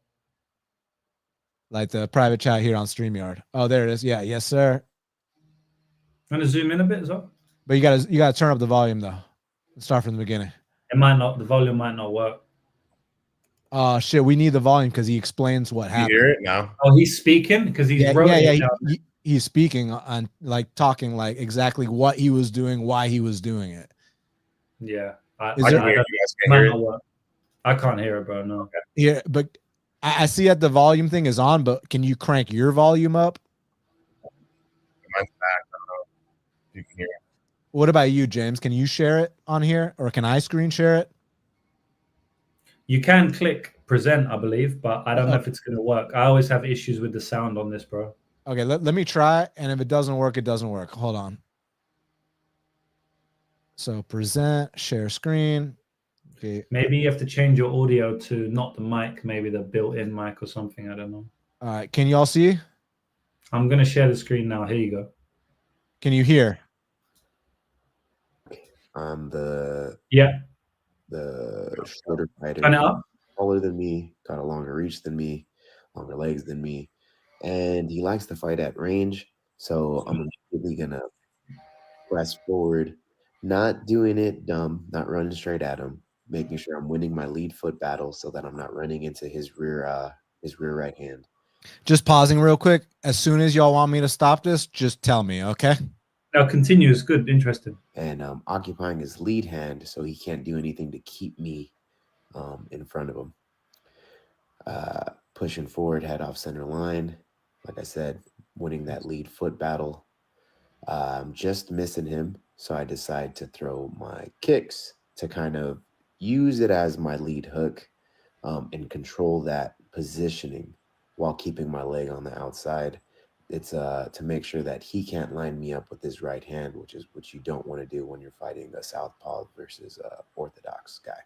Like the private chat here on StreamYard. Oh, there it is. Yeah, yes, sir. I'm gonna zoom in a bit, Zar. But you gotta turn up the volume though. Let's start from the beginning. It might not. The volume might not work. Oh shit, we need the volume because he explains what happened. You hear it now? Oh, he's speaking because he's he's speaking on like talking like exactly what he was doing, why he was doing it. Yeah, I can't hear it, bro. No. Yeah, but I see that the volume thing is on, but can you crank your volume up? Mine's back. I don't know if you can hear it. What about you, James? Can you share it on here, or can I screen share it? You can click present, I believe, but I don't know if it's going to work. I always have issues with the sound on this, bro. Okay, let me try, and if it doesn't work, it doesn't work. Hold on. So present, share screen. Okay. Maybe you have to change your audio to not the mic, maybe the built-in mic or something. I don't know. All right, can you all see? I'm going to share the screen now. Here you go. Can you hear? The shorter fighter, Turn it up. taller than me, got a longer reach than me, longer legs than me, and he likes to fight at range. So I'm immediately gonna press forward, not doing it dumb, not running straight at him, making sure I'm winning my lead foot battle so that I'm not running into his rear right hand. Just pausing real quick. As soon as y'all want me to stop this, just tell me, okay? Now continue. It's good, interesting. And occupying his lead hand, so he can't do anything to keep me in front of him. Pushing forward, head off center line. Like I said, winning that lead foot battle. Just missing him, so I decide to throw my kicks to kind of use it as my lead hook and control that positioning while keeping my leg on the outside. It's to make sure that he can't line me up with his right hand, which is what you don't want to do when you're fighting a southpaw versus a orthodox guy.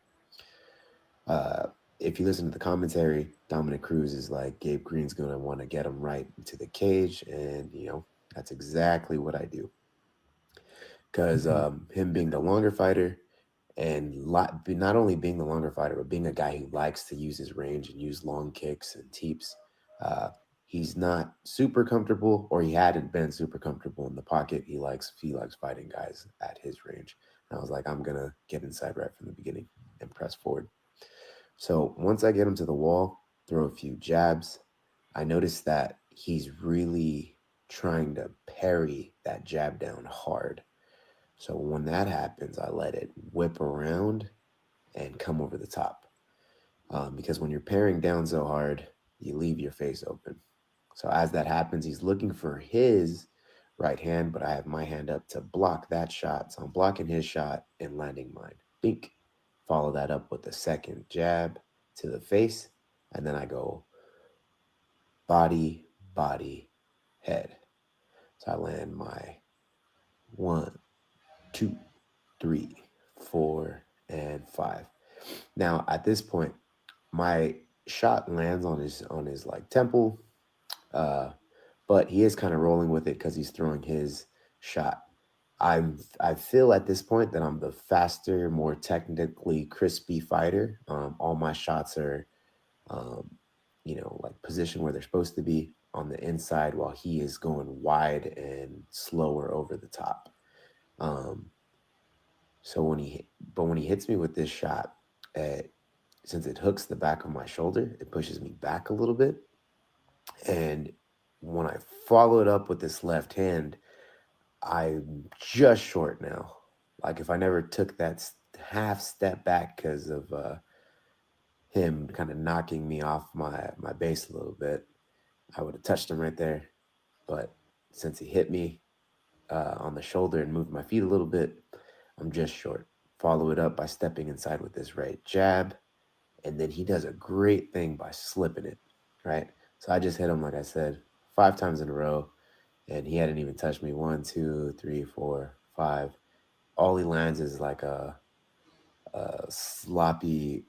If you listen to the commentary, Dominic Cruz is like, Gabe Green's going to want to get him right into the cage. And, you know, that's exactly what I do. Because him being the longer fighter and not only being the longer fighter, but being a guy who likes to use his range and use long kicks and teeps, he's not super comfortable, or he hadn't been super comfortable in the pocket. He likes fighting guys at his range. And I was like, I'm going to get inside right from the beginning and press forward. So once I get him to the wall, throw a few jabs, I notice that he's really trying to parry that jab down hard. So when that happens, I let it whip around and come over the top. Because when you're parrying down so hard, you leave your face open. So as that happens, he's looking for his right hand, but I have my hand up to block that shot. So I'm blocking his shot and landing mine. Bink. Follow that up with a second jab to the face, and then I go body, body, head. So I land my 1, 2, 3, 4, and 5. Now at this point, my shot lands on his like temple, but he is kind of rolling with it because he's throwing his shot. I feel at this point that I'm the faster, more technically crispy fighter. All my shots are, like positioned where they're supposed to be on the inside, while he is going wide and slower over the top. So when he hits me with this shot, since it hooks the back of my shoulder, it pushes me back a little bit. And when I follow it up with this left hand, I'm just short now. Like if I never took that half step back because of him kind of knocking me off my base a little bit, I would have touched him right there. But since he hit me on the shoulder and moved my feet a little bit, I'm just short. Follow it up by stepping inside with this right jab. And then he does a great thing by slipping it, right? So I just hit him, like I said, 5 times in a row. And he hadn't even touched me. 1, 2, 3, 4, 5. All he lands is like a sloppy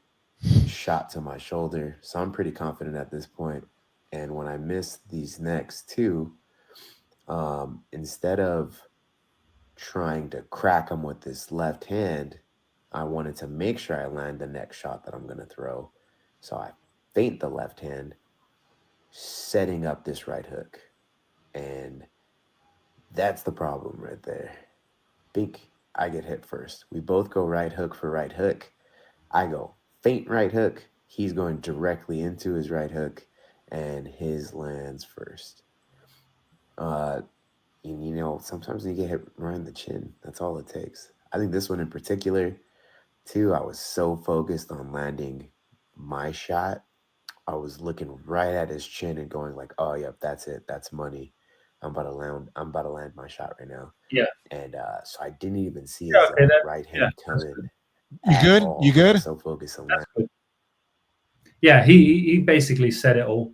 shot to my shoulder. So I'm pretty confident at this point. And when I miss these next 2, instead of trying to crack him with this left hand, I wanted to make sure I land the next shot that I'm going to throw. So I feint the left hand, setting up this right hook. And that's the problem right there. Bink, I get hit first. We both go right hook for right hook. I go feint right hook. He's going directly into his right hook, and his lands first. Sometimes you get hit right in the chin. That's all it takes. I think this one in particular, too, I was so focused on landing my shot. I was looking right at his chin and going like, oh, yep, that's it. That's money. I'm about to land my shot right now. Yeah. And so I didn't even see his right hand come in. You good? All. You good? I was so focused on that. Yeah, he basically said it all.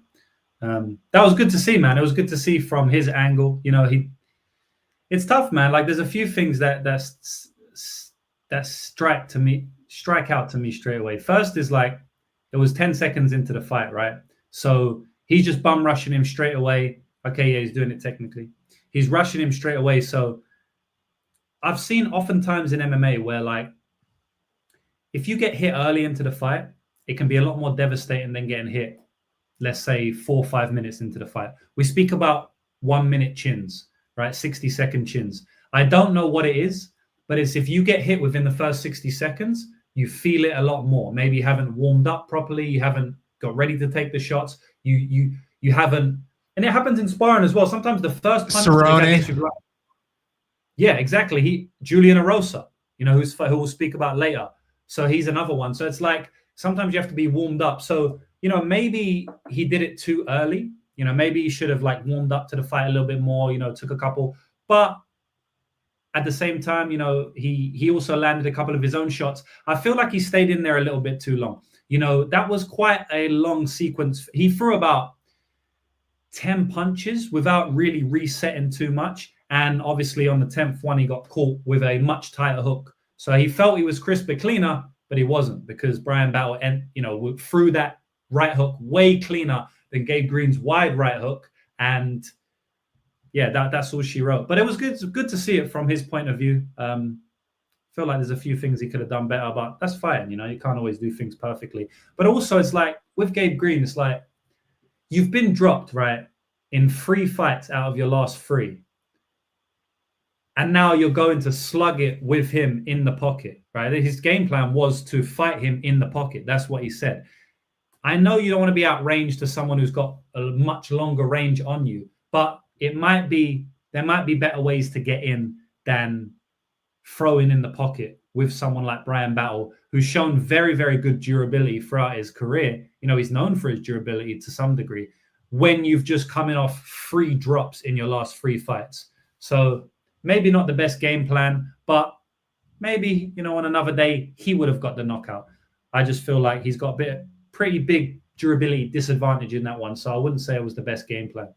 That was good to see, man. It was good to see from his angle. It's tough, man. Like there's a few things that strike out to me straight away. First is like it was 10 seconds into the fight, right? So he's just bum rushing him straight away. Okay, yeah, he's doing it technically. He's rushing him straight away. So I've seen oftentimes in MMA where like if you get hit early into the fight, it can be a lot more devastating than getting hit, let's say 4 or 5 minutes into the fight. We speak about 1 minute chins, right? 60-second chins. I don't know what it is, but it's if you get hit within the first 60 seconds, you feel it a lot more. Maybe you haven't warmed up properly, you haven't got ready to take the shots. You you haven't, and it happens in sparring as well. Sometimes the first punch the guy gets you, yeah, exactly. Julian Erosa, you know, who we'll speak about later. So he's another one. So it's like sometimes you have to be warmed up. So, you know, maybe he did it too early. You know, maybe he should have like warmed up to the fight a little bit more, you know, took a couple. But at the same time, you know, he also landed a couple of his own shots. I feel like he stayed in there a little bit too long. You know, that was quite a long sequence. He threw about 10 punches without really resetting too much. And obviously on the 10th one, he got caught with a much tighter hook. So he felt he was crisper cleaner, but he wasn't, because Bryan Battle, you know, threw that right hook way cleaner than Gabe Green's wide right hook. And yeah, that's all she wrote. But it was good to see it from his point of view. Feel like there's a few things he could have done better, but that's fine. You know, you can't always do things perfectly. But also it's like with Gabe Green, it's like you've been dropped, right, in 3 fights out of your last 3. And now you're going to slug it with him in the pocket, right? His game plan was to fight him in the pocket. That's what he said. I know you don't want to be outranged to someone who's got a much longer range on you, but there might be better ways to get in than throwing in the pocket with someone like Bryan Battle, who's shown very, very good durability throughout his career. You know, he's known for his durability to some degree when you've just coming off 3 drops in your last 3 fights. So maybe not the best game plan, but maybe, you know, on another day, he would have got the knockout. I just feel like he's got pretty big durability disadvantage in that one. So I wouldn't say it was the best game plan.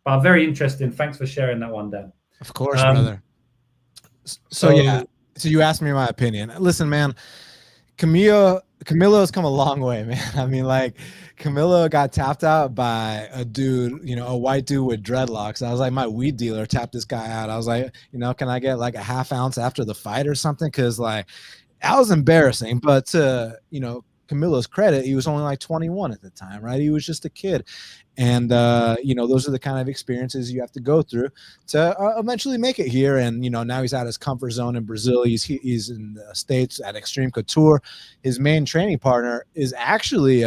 But very interesting. Thanks for sharing that one, Dan. Of course, brother. So yeah. So you asked me my opinion. Listen, man, Camilo has come a long way, man. I mean, like, Camilo got tapped out by a dude, you know, a white dude with dreadlocks. I was like, my weed dealer tapped this guy out. I was like, you know, can I get like a half ounce after the fight or something? Because like, that was embarrassing. But to, you know, Camilo's credit, he was only like 21 at the time, right? He was just a kid. And, you know, those are the kind of experiences you have to go through to eventually make it here. And, you know, now he's out his comfort zone in Brazil. He's in the States at Extreme Couture. His main training partner is actually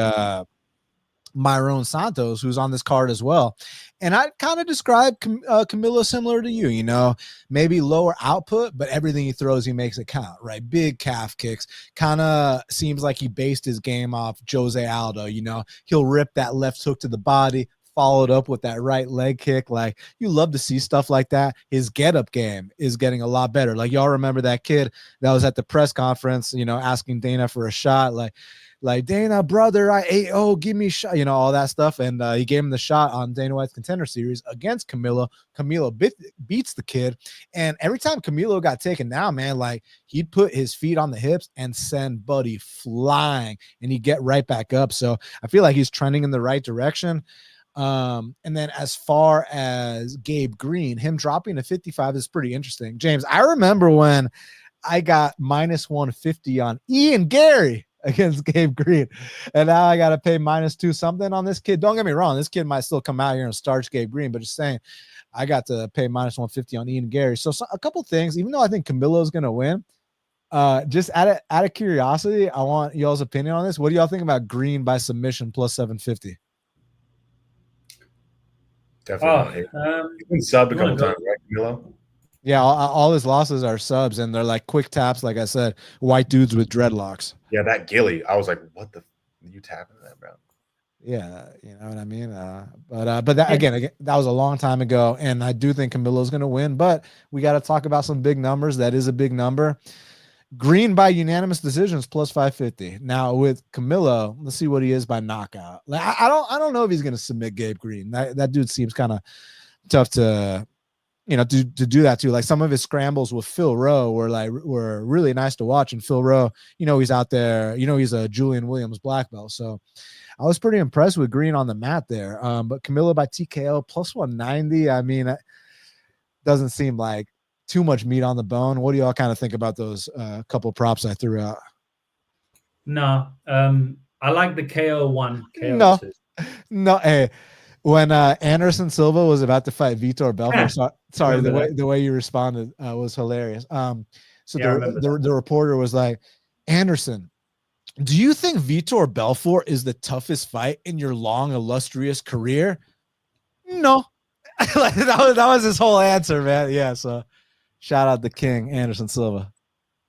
Myron Santos, who's on this card as well. And I kind of describe Camilo similar to you, you know, maybe lower output, but everything he throws, he makes it count, right? Big calf kicks. Kind of seems like he based his game off Jose Aldo, you know. He'll rip that left hook to the body, followed up with that right leg kick. Like, you love to see stuff like that. His get-up game is getting a lot better. Like, y'all remember that kid that was at the press conference, you know, asking Dana for a shot, like Dana, brother, give me a shot, you know, all that stuff. And he gave him the shot on Dana White's Contender Series against Camilo. Camilo beats the kid. And every time Camilo got taken down, man, like, he'd put his feet on the hips and send Buddy flying, and he'd get right back up. So I feel like he's trending in the right direction. And then as far as Gabe Green, him dropping to 55 is pretty interesting. James, I remember when I got minus 150 on Ian Gary against Gabe Green, and now I got to pay -2 something on this kid. Don't get me wrong, this kid might still come out here and starch Gabe Green, but just saying, I got to pay -150 on Ian Gary. So a couple things, even though I think Camilo's going to win, just out of curiosity, I want y'all's opinion on this. What do y'all think about Green by submission plus 750? Definitely. You've been subbed a couple times, right, Camilo? Yeah, all his losses are subs, and they're like quick taps, like I said, white dudes with dreadlocks. Yeah, that Gilly, I was like, what the you tapping that, bro? Yeah, you know what I mean? But that again, that was a long time ago, and I do think Camilo's going to win, but we got to talk about some big numbers. That is a big number. Green by unanimous decisions plus 550. Now with Camilo, let's see what he is by knockout. Like, I don't know if he's going to submit Gabe Green. That dude seems kind of tough to, you know, to do that too. Like, some of his scrambles with Phil Rowe were really nice to watch. And Phil Rowe, you know, he's out there, you know, he's a Julian Williams black belt. So I was pretty impressed with Green on the mat there. But Camilo by TKO plus 190. I mean, it doesn't seem like too much meat on the bone. What do y'all kind of think about those couple props I threw out? No, I like the KO one. No. Hey, when Anderson Silva was about to fight Vitor Belfort, sorry, the way you responded was hilarious. So the reporter was like, Anderson, do you think Vitor Belfort is the toughest fight in your long, illustrious career? No. Like, that was his whole answer, man. Yeah, so shout out the king, Anderson Silva.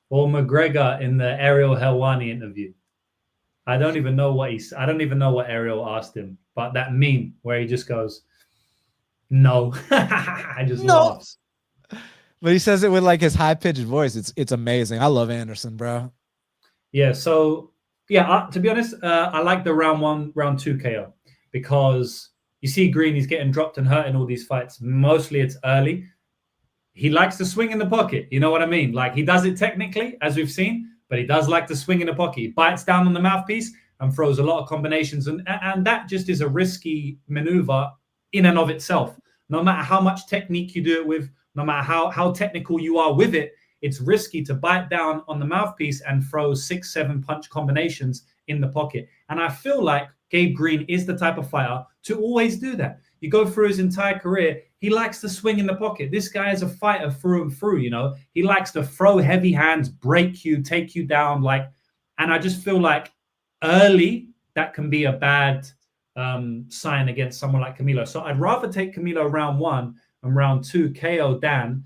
Or McGregor in the Ariel Helwani interview. I don't even know what Ariel asked him, but that meme where he just goes, no. I just laughs. But he says it with like his high-pitched voice. It's amazing. I love Anderson, bro. Yeah, so yeah, to be honest, I like the round 1, round 2 KO because you see Green, he's getting dropped and hurt in all these fights. Mostly it's early. He likes to swing in the pocket. You know what I mean? Like, he does it technically, as we've seen, but he does like to swing in the pocket. He bites down on the mouthpiece and throws a lot of combinations. And that just is a risky maneuver in and of itself. No matter how much technique you do it with, no matter how technical you are with it, it's risky to bite down on the mouthpiece and throw 6-7 punch combinations in the pocket. And I feel like Gabe Green is the type of fighter to always do that. You go through his entire career, he likes to swing in the pocket. This guy is a fighter through and through, you know. He likes to throw heavy hands, break you, take you down. And I just feel like early, that can be a bad sign against someone like Camilo. So I'd rather take Camilo round 1 and round 2 KO than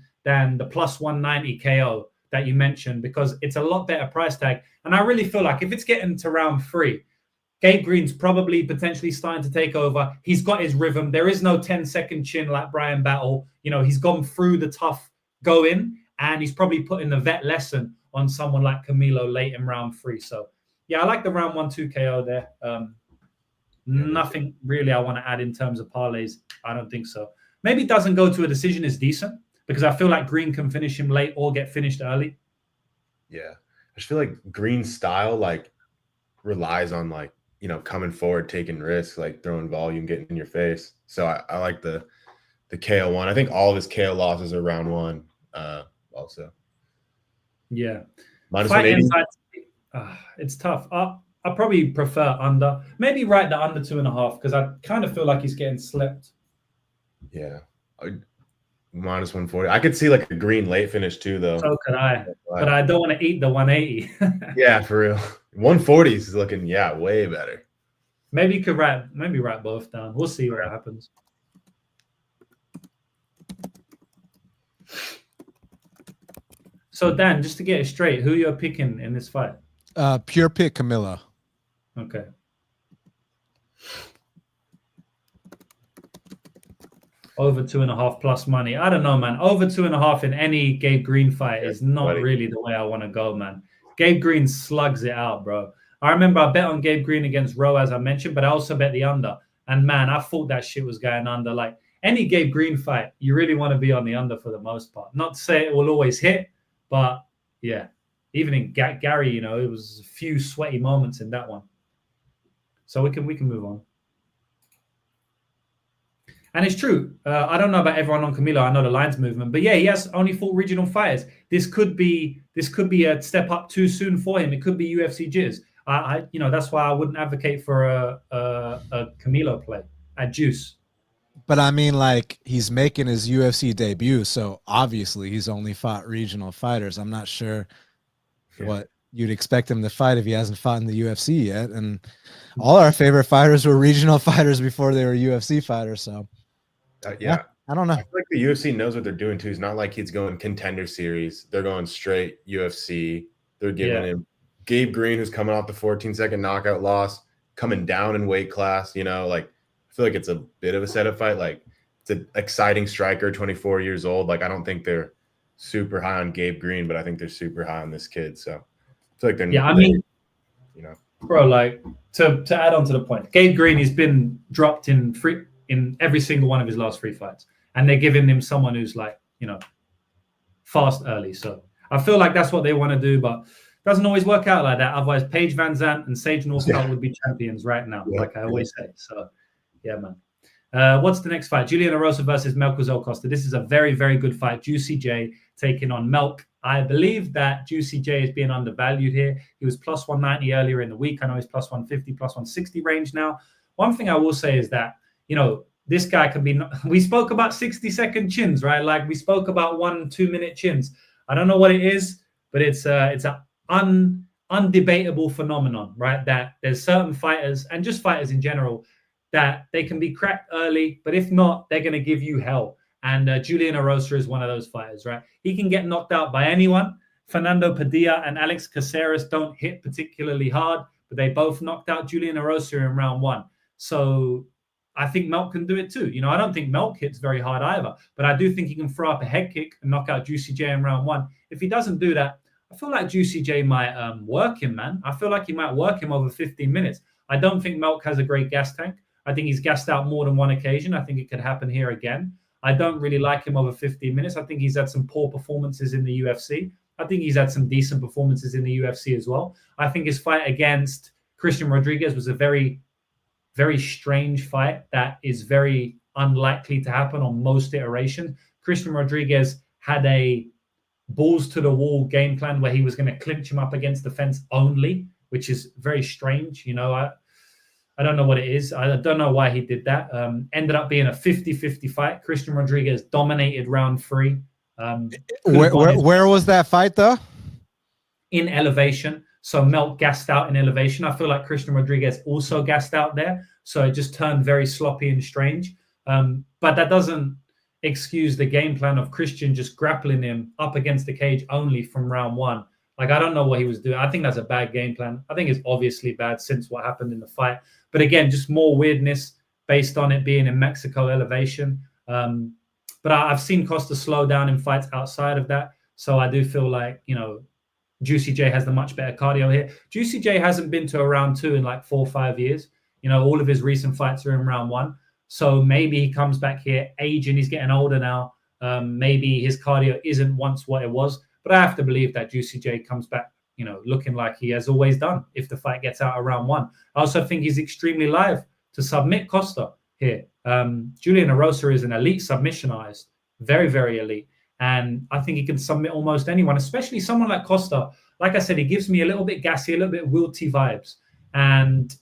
the plus 190 KO that you mentioned, because it's a lot better price tag. And I really feel like if it's getting to round 3, Gabe Green's probably potentially starting to take over. He's got his rhythm. There is no 10-second chin like Brian Battle. You know, he's gone through the tough go-in, and he's probably putting the vet lesson on someone like Camilo late in round 3. So, yeah, I like the round 1-2 KO there. Nothing really I want to add in terms of parlays. I don't think so. Maybe it doesn't go to a decision is decent, because I feel like Green can finish him late or get finished early. Yeah. I just feel like Green's style, like, relies on, like, you know, coming forward, taking risks, like throwing volume, getting in your face. So I like the KO one. I think all of his KO losses are round 1 also. Yeah. Minus Fight 180. inside, it's tough. I probably prefer under. Maybe right the under 2.5, because I kind of feel like he's getting slept. Yeah. Minus 140. I could see like a Green late finish too, though. So could I. But I don't want to eat the 180. Yeah, for real. 140 is looking, way better. Maybe you could write both down. We'll see what happens. So Dan, just to get it straight, who you're picking in this fight? Pure pick Camilo. Okay. Over 2.5 plus money. I don't know, man. Over 2.5 in any Gabe Green fight is not really the way I want to go, man. Gabe Green slugs it out, bro. I remember I bet on Gabe Green against Rowe, as I mentioned, but I also bet the under. And man, I thought that shit was going under. Like, any Gabe Green fight, you really want to be on the under for the most part. Not to say it will always hit, but yeah. Even in Gary, you know, it was a few sweaty moments in that one. So we can move on. And it's true. I don't know about everyone on Camilo. I know the lines movement, but yeah, he has only 4 regional fighters. This could be a step up too soon for him. It could be UFC jitters. You know, that's why I wouldn't advocate for a Camilo play at juice. But I mean, like, he's making his UFC debut, so obviously he's only fought regional fighters. I'm not sure what you'd expect him to fight if he hasn't fought in the UFC yet. And all our favorite fighters were regional fighters before they were UFC fighters. So yeah, I don't know. I feel like the UFC knows what they're doing too. It's not like he's going contender series. They're going straight UFC. They're giving him Gabe Green, who's coming off the 14-second knockout loss, coming down in weight class. You know, like, I feel like it's a bit of a setup fight. Like, it's an exciting striker, 24 years old. Like, I don't think they're super high on Gabe Green, but I think they're super high on this kid. So I feel like they're you know, bro, like, to add on to the point, Gabe Green has been dropped in every single one of his last 3 fights, and they're giving him someone who's, like, you know, fast early. So I feel like that's what they want to do, but it doesn't always work out like that. Otherwise, Paige Van Zandt and Sage Northcutt would be champions right now, like I always say. So yeah, man. What's the next fight? Julian Erosa versus Melquizel Costa. This is a very, very good fight. Juicy J taking on Melk. I believe that Juicy J is being undervalued here. He was plus 190 earlier in the week. I know he's plus 150, plus 160 range now. One thing I will say is that, you know, this guy can be, we spoke about 60-second chins, right? Like, we spoke about 1-2 minute chins. I don't know what it is, but it's an undebatable phenomenon, right? That there's certain fighters, and just fighters in general, that they can be cracked early, but if not, they're going to give you hell. And Julian Erosa is one of those fighters, right? He can get knocked out by anyone. Fernando Padilla and Alex Caceres don't hit particularly hard, but they both knocked out Julian Erosa in round 1. So I think Melk can do it too. You know, I don't think Melk hits very hard either, but I do think he can throw up a head kick and knock out Juicy J in round 1. If he doesn't do that, I feel like Juicy J might work him, man. I feel like he might work him over 15 minutes. I don't think Melk has a great gas tank. I think he's gassed out more than one occasion. I think it could happen here again. I don't really like him over 15 minutes. I think he's had some poor performances in the UFC. I think he's had some decent performances in the UFC as well. I think his fight against Christian Rodriguez was a very, very strange fight that is very unlikely to happen on most iterations. Christian Rodriguez had a balls to the wall game plan where he was going to clinch him up against the fence only, which is very strange. You know, I don't know what it is. I don't know why he did that. Ended up being a 50-50 fight. Christian Rodriguez dominated round 3. Where was that fight, though? In elevation. So Melk gassed out in elevation. I feel like Christian Rodriguez also gassed out there. So it just turned very sloppy and strange. But that doesn't excuse the game plan of Christian just grappling him up against the cage only from round 1. Like, I don't know what he was doing. I think that's a bad game plan. I think it's obviously bad since what happened in the fight. But again, just more weirdness based on it being in Mexico elevation. But I've seen Costa slow down in fights outside of that. So I do feel like, you know, Juicy J has the much better cardio here. Juicy J hasn't been to a round 2 in like 4 or 5 years. You know, all of his recent fights are in round 1. So maybe he comes back here aging. He's getting older now. Maybe his cardio isn't once what it was. But I have to believe that Juicy J comes back, you know, looking like he has always done if the fight gets out around 1. I also think he's extremely live to submit Costa here. Julian Erosa is an elite submission artist, very, very elite. And I think he can submit almost anyone, especially someone like Costa. Like I said, he gives me a little bit gassy, a little bit wilty vibes. And,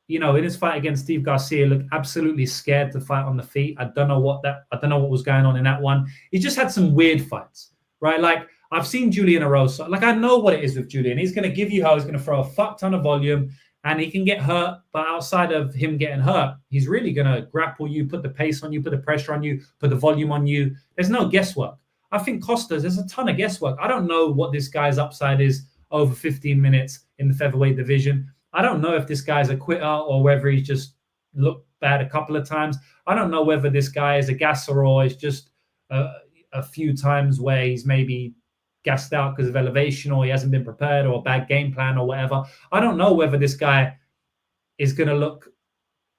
you know, in his fight against Steve Garcia, looked absolutely scared to fight on the feet. I don't know what was going on in that one. He just had some weird fights, right? Like, I've seen Julian Erosa. Like, I know what it is with Julian. He's going to give you hell. He's going to throw a fuck ton of volume, and he can get hurt. But outside of him getting hurt, he's really going to grapple you, put the pace on you, put the pressure on you, put the volume on you. There's no guesswork. I think Costa, there's a ton of guesswork. I don't know what this guy's upside is over 15 minutes in the featherweight division. I don't know if this guy's a quitter or whether he's just looked bad a couple of times. I don't know whether this guy is a gasser or is just a few times where he's maybe gassed out because of elevation or he hasn't been prepared or a bad game plan or whatever. I don't know whether this guy is going to look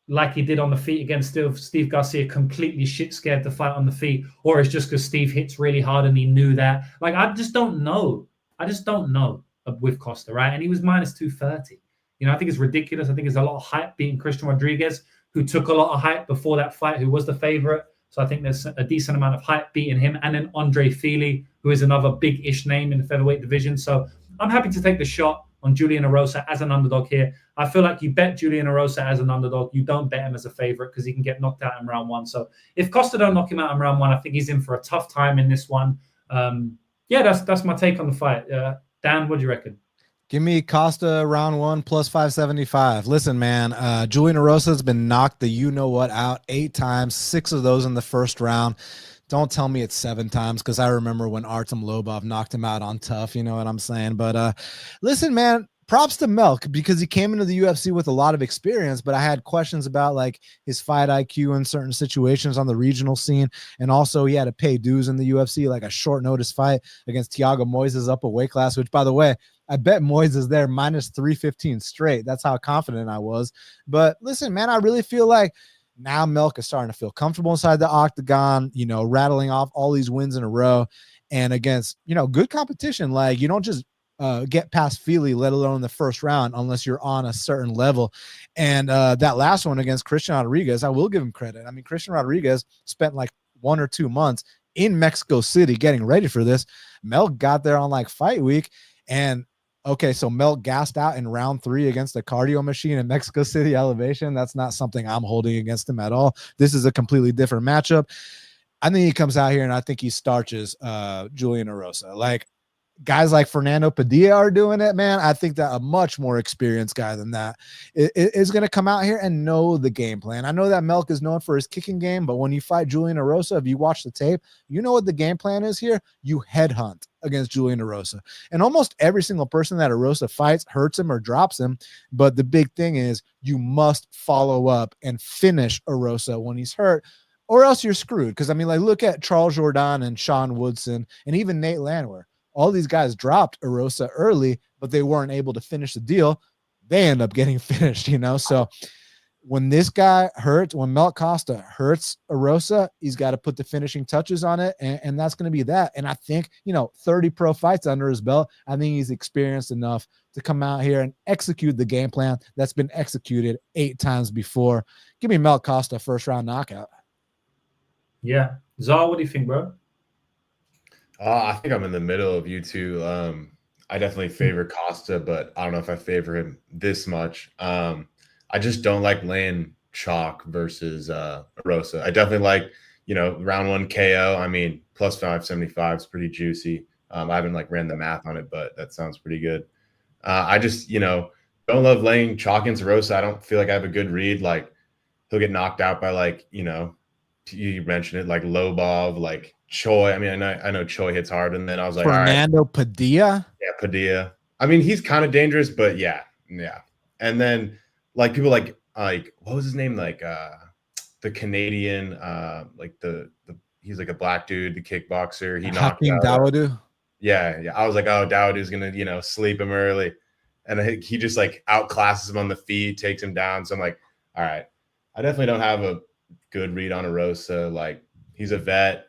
like he did on the feet against Steve Garcia, completely shit scared to fight on the feet, or it's just because Steve hits really hard and he knew that. Like, I just don't know. I just don't know with Costa, right? And he was minus 230. You know, I think it's ridiculous. I think there's a lot of hype beating Christian Rodriguez, who took a lot of hype before that fight, who was the favorite. So I think there's a decent amount of hype beating him. And then Andre Fili, who is another big-ish name in the featherweight division. So I'm happy to take the shot on Julian Erosa as an underdog here. I feel like you bet Julian Erosa as an underdog. You don't bet him as a favorite because he can get knocked out in round 1. So if Costa don't knock him out in round 1, I think he's in for a tough time in this one. Yeah, that's my take on the fight. Dan, what do you reckon? Give me Costa round 1 plus 575. Listen, man, Julian Erosa has been knocked the you-know-what out 8 times, 6 of those in the first round. Don't tell me it's 7 times because I remember when Artem Lobov knocked him out on tough. You know what I'm saying? But listen, man, props to Melk because he came into the UFC with a lot of experience, but I had questions about like his fight IQ in certain situations on the regional scene. And also he had to pay dues in the UFC, like a short notice fight against Thiago Moises up a weight class, which by the way, I bet Moises there minus 315 straight. That's how confident I was. But listen, man, I really feel like now Melk is starting to feel comfortable inside the octagon, you know, rattling off all these wins in a row and against, you know, good competition. Like you don't just get past Fili, let alone the first round, unless you're on a certain level. And that last one against Christian Rodriguez, I will give him credit. I mean, Christian Rodriguez spent like 1 or 2 months in Mexico City getting ready for this. Melk got there on like fight week. And okay, so Melk gassed out in round 3 against the cardio machine in Mexico City elevation. That's not something I'm holding against him at all. This is a completely different matchup. I think he comes out here and I think he starches Julian Erosa. Like, guys like Fernando Padilla are doing it, man, I think that a much more experienced guy than that is going to come out here and know the game plan. I know that Melk is known for his kicking game, but when you fight Julian Erosa, if you watch the tape, you know what the game plan is here. You headhunt against Julian Erosa. And almost every single person that Erosa fights hurts him or drops him. But the big thing is you must follow up and finish Erosa when he's hurt, or else you're screwed. Because, I mean, like, look at Charles Jourdain and Sean Woodson and even Nate Landwehr. All these guys dropped Erosa early, but they weren't able to finish the deal. They end up getting finished, you know? So when this guy hurts, when Mel Costa hurts Erosa, he's got to put the finishing touches on it, and that's going to be that. And I think, 30 pro fights under his belt, I think he's experienced enough to come out here and execute the game plan that's been executed 8 times before. Give me Mel Costa first-round knockout. Yeah. Zara, what do you think, bro? I think I'm in the middle of you two. I definitely favor Costa, but I don't know if I favor him this much. I just don't like laying chalk versus Erosa. I definitely like, round 1 KO. I mean, plus 575 is pretty juicy. I haven't ran the math on it, but that sounds pretty good. I just, don't love laying chalk against Erosa. I don't feel like I have a good read. He'll get knocked out by you mentioned it, Lobov, Choi. I mean, I know Choi hits hard, and then I was like, Fernando all right. Padilla. Yeah, Padilla. I mean, he's kind of dangerous, but yeah. And then people like what was his name? The Canadian, he's a black dude, the kickboxer. He knocked Hakeem out. Dawodu. Yeah. I was like, oh, Dawodu's gonna sleep him early, and I think he just outclasses him on the feet, takes him down. So I'm like, all right, I definitely don't have a good read on Erosa. He's a vet.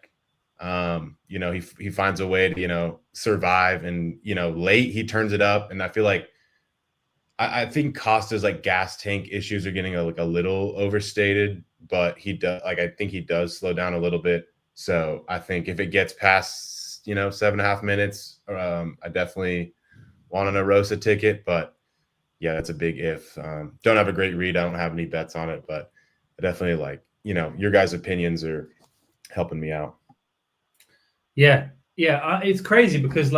He finds a way to, survive, and, late he turns it up. And I feel like, I think Costa's gas tank issues are getting a little overstated, but he does, I think he does slow down a little bit. So I think if it gets past, 7.5 minutes, I definitely want an Erosa ticket, but yeah, that's a big if. Don't have a great read. I don't have any bets on it, but I definitely your guys' opinions are helping me out. Yeah. It's crazy because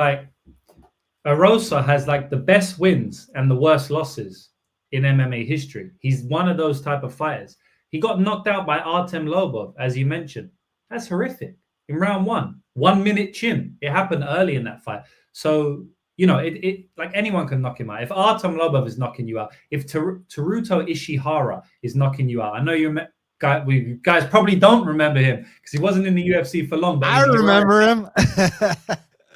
Erosa has the best wins and the worst losses in MMA history. He's one of those type of fighters. He got knocked out by Artem Lobov, as you mentioned. That's horrific. In round 1, 1 minute chin. It happened early in that fight. So, it anyone can knock him out. If Artem Lobov is knocking you out, if Teruto Ishihara is knocking you out, I know you guys probably don't remember him because he wasn't in the UFC for long. But I remember him.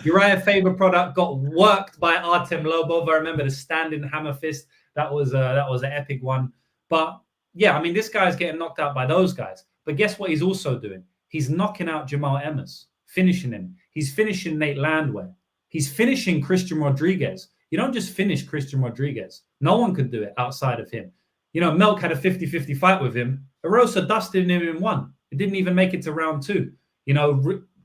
Uriah Faber product got worked by Artem Lobov. I remember the standing hammer fist. That was an epic one. But yeah, I mean, this guy's getting knocked out by those guys. But guess what he's also doing? He's knocking out Jamal Emmers, finishing him. He's finishing Nate Landwehr. He's finishing Christian Rodriguez. You don't just finish Christian Rodriguez. No one could do it outside of him. Melk had a 50-50 fight with him. Erosa dusted him in 1. It didn't even make it to round 2.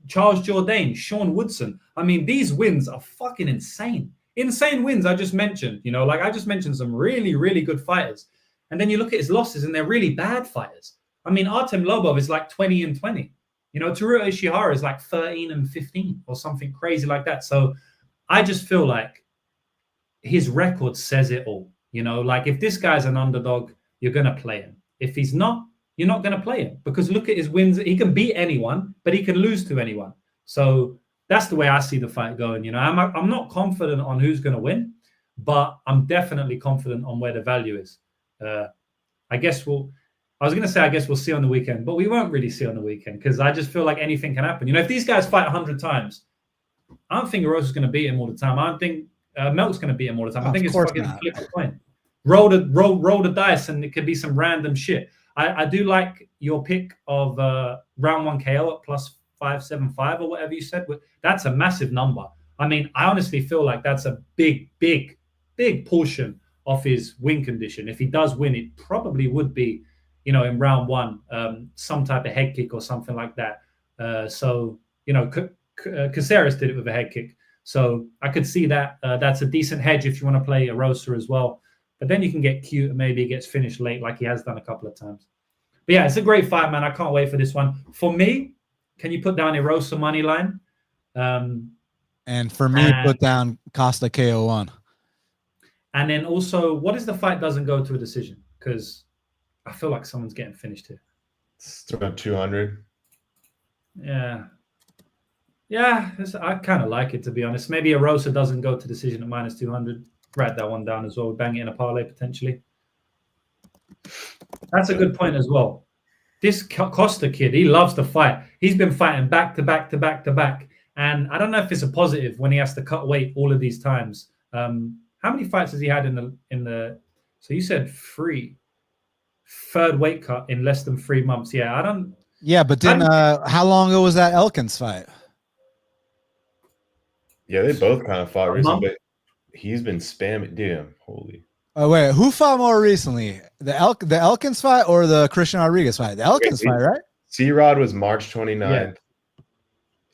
Charles Jourdain, Sean Woodson. I mean, these wins are fucking insane. Insane wins I just mentioned. I just mentioned some really, really good fighters. And then you look at his losses and they're really bad fighters. I mean, Artem Lobov is 20-20. Teruto Ishihara is 13-15 or something crazy like that. So I just feel like his record says it all. If this guy's an underdog, you're going to play him. If he's not, you're not going to play him because look at his wins. He can beat anyone, but he can lose to anyone. So that's the way I see the fight going. I'm not confident on who's going to win, but I'm definitely confident on where the value is. I guess we'll see on the weekend, but we won't really see on the weekend because I just feel like anything can happen. If these guys fight 100 times, I don't think Erosa's going to beat him all the time. I don't think Melk's going to beat him all the time. I think it's fucking flip a coin. Roll the dice, and it could be some random shit. I do like your pick of round 1 KO at plus 575 or whatever you said. That's a massive number. I mean, I honestly feel like that's a big portion of his win condition. If he does win, it probably would be, in round 1, some type of head kick or something like that. Caceres did it with a head kick. So I could see that. That's a decent hedge if you want to play Erosa as well. But then you can get cute and maybe it gets finished late like he has done a couple of times. But yeah, it's a great fight, man. I can't wait for this one. For me, can you put down Erosa money line? And for me, put down Costa KO1. And then also, what is the fight doesn't go to a decision? Because I feel like someone's getting finished here. It's about 200. Yeah. Yeah, I kind of like it, to be honest. Maybe Erosa doesn't go to decision at minus 200. Write that one down as well. Bang it in a parlay potentially. That's a good point as well. This Costa kid, he loves to fight. He's been fighting back to back to back to back. And I don't know if it's a positive when he has to cut weight all of these times. How many fights has he had in the? So you said third weight cut in less than 3 months. Yeah, I don't. Yeah, but then how long ago was that Elkins fight? Yeah, they both kind of fought recently, but he's been spamming. Damn, holy. Oh wait, who fought more recently? The Elkins fight or the Christian Rodriguez fight? The Elkins fight, right? C-Rod was March 29th. Yeah.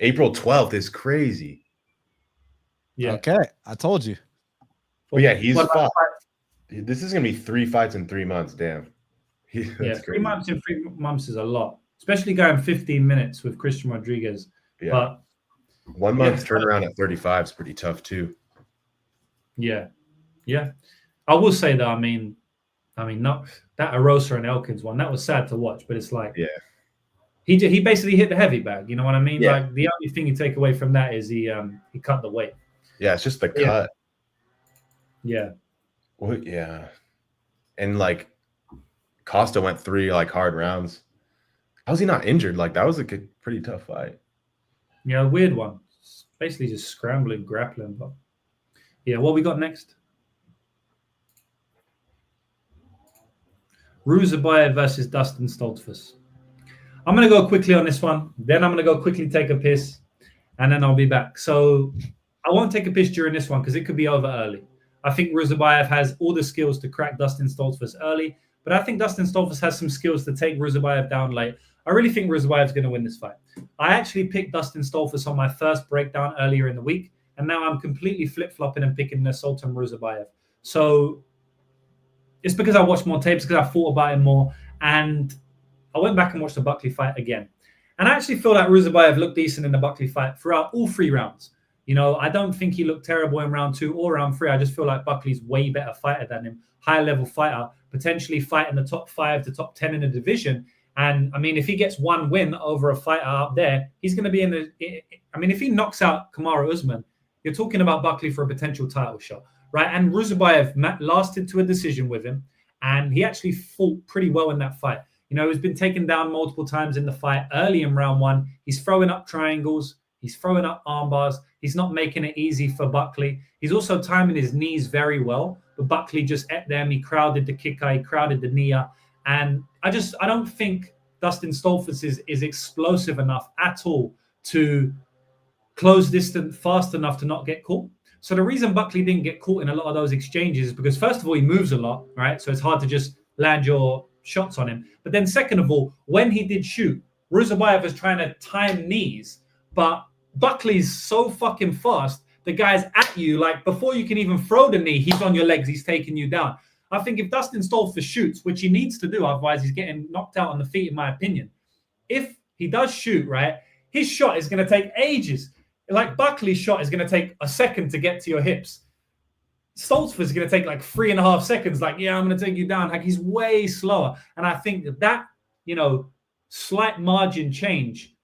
April 12th is crazy. Yeah. Okay, I told you. Well, yeah, he's fought. This is gonna be 3 fights in 3 months. Damn. Yeah, 3 months in 3 months is a lot, especially going 15 minutes with Christian Rodriguez. Yeah. But 1 month turnaround at 35 is pretty tough too. Yeah. I will say that. I mean, not that Erosa and Elkins one. That was sad to watch, but it's like, yeah, he basically hit the heavy bag. You know what I mean? Yeah. Like the only thing you take away from that is he cut the weight. Yeah, it's just the cut. Yeah. Well, yeah, and like Costa went 3 like hard rounds. How was he not injured? Like that was a pretty tough fight. Yeah, weird one. It's basically just scrambling, grappling. But yeah, what we got next? Ruzi versus Dustin Stoltzfus. I'm going to go quickly on this one. Then I'm going to go quickly take a piss, and then I'll be back. So I won't take a piss during this one because it could be over early. I think Ruzi has all the skills to crack Dustin Stoltzfus early, but I think Dustin Stoltzfus has some skills to take Ruzi down late. I really think Ruzi is going to win this fight. I actually picked Dustin Stoltzfus on my first breakdown earlier in the week, and now I'm completely flip-flopping and picking Sultan Ruzi. So it's because I watched more tapes, because I thought about him more, and I went back and watched the Buckley fight again. And I actually feel like Ruzi looked decent in the Buckley fight throughout all 3 rounds. You know, I don't think he looked terrible in round 2 or round 3. I just feel like Buckley's way better fighter than him, higher level fighter, potentially fighting the top 5 to top 10 in the division. And I mean, if he gets one win over a fighter up there, he's going to be in the. I mean, if he knocks out Kamaru Usman, you're talking about Buckley for a potential title shot, right? And Ruzi lasted to a decision with him, and he actually fought pretty well in that fight. You know, he's been taken down multiple times in the fight. Early in round 1, he's throwing up triangles, he's throwing up arm bars. He's not making it easy for Buckley. He's also timing his knees very well, but Buckley just ate them. He crowded the kicker, he crowded the knee, and I don't think Dustin Stoltzfus is explosive enough at all to close distance fast enough to not get caught. So the reason Buckley didn't get caught in a lot of those exchanges is because, first of all, he moves a lot, right? So it's hard to just land your shots on him. But then second of all, when he did shoot, Ruzi was trying to time knees, but Buckley's so fucking fast, the guy's at you, like before you can even throw the knee, he's on your legs, he's taking you down. I think if Dustin Stoltzfus shoots, which he needs to do, otherwise he's getting knocked out on the feet, in my opinion. If he does shoot, right, his shot is going to take ages. Like Buckley's shot is going to take a second to get to your hips. Stoltzfus is going to take like 3.5 seconds. Like, yeah, I'm going to take you down. Like, he's way slower. And I think that, you know, slight margin change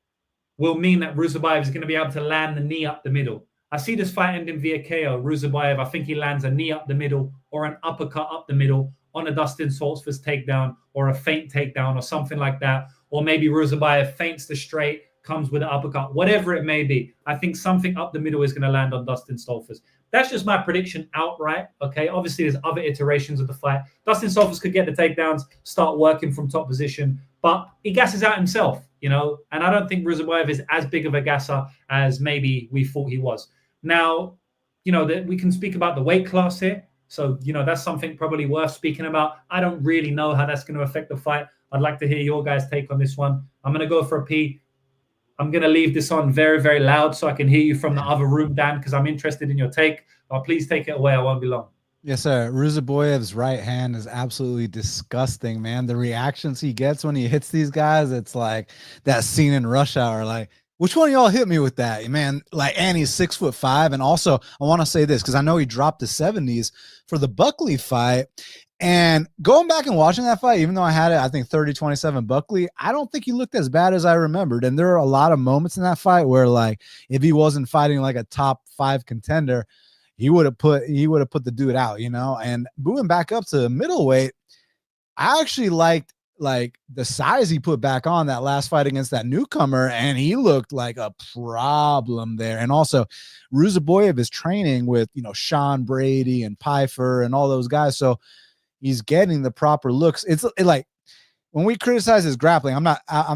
will mean that Ruzi is going to be able to land the knee up the middle. I see this fight ending via KO. Ruzi, I think he lands a knee up the middle or an uppercut up the middle on a Dustin Stoltzfus takedown or a feint takedown or something like that. Or maybe Ruzi feints the straight, comes with an uppercut, whatever it may be. I think something up the middle is going to land on Dustin Stoltzfus. That's just my prediction outright, okay? Obviously, there's other iterations of the fight. Dustin Stoltzfus could get the takedowns, start working from top position, but he gasses out himself, you know? And I don't think Ruzi is as big of a gasser as maybe we thought he was. Now, you know, that we can speak about the weight class here. So, you know, that's something probably worth speaking about. I don't really know how that's going to affect the fight. I'd like to hear your guys' take on this one. I'm going to go for a pee. I'm going to leave this on very, very loud so I can hear you from the other room, Dan, because I'm interested in your take. Please take it away. I won't be long. Yes, sir. Ruziboyev's right hand is absolutely disgusting, man. The reactions he gets when he hits these guys, it's like that scene in Rush Hour. Like, Which one of y'all hit me with that, man? Like, and he's 6'5", and also I want to say this because I know he dropped the 70s for the Buckley fight. And going back and watching that fight, even though I had it, I think 30-27 Buckley, I don't think he looked as bad as I remembered. And there are a lot of moments in that fight where, like, if he wasn't fighting like a top 5 contender, he would have put the dude out, you know. And moving back up to middleweight, I actually liked like the size he put back on that last fight against that newcomer, and he looked like a problem there. And also Ruziboyev is training with, you know, Sean Brady and Pfeiffer and all those guys, so he's getting the proper looks. It's like when we criticize his grappling, I'm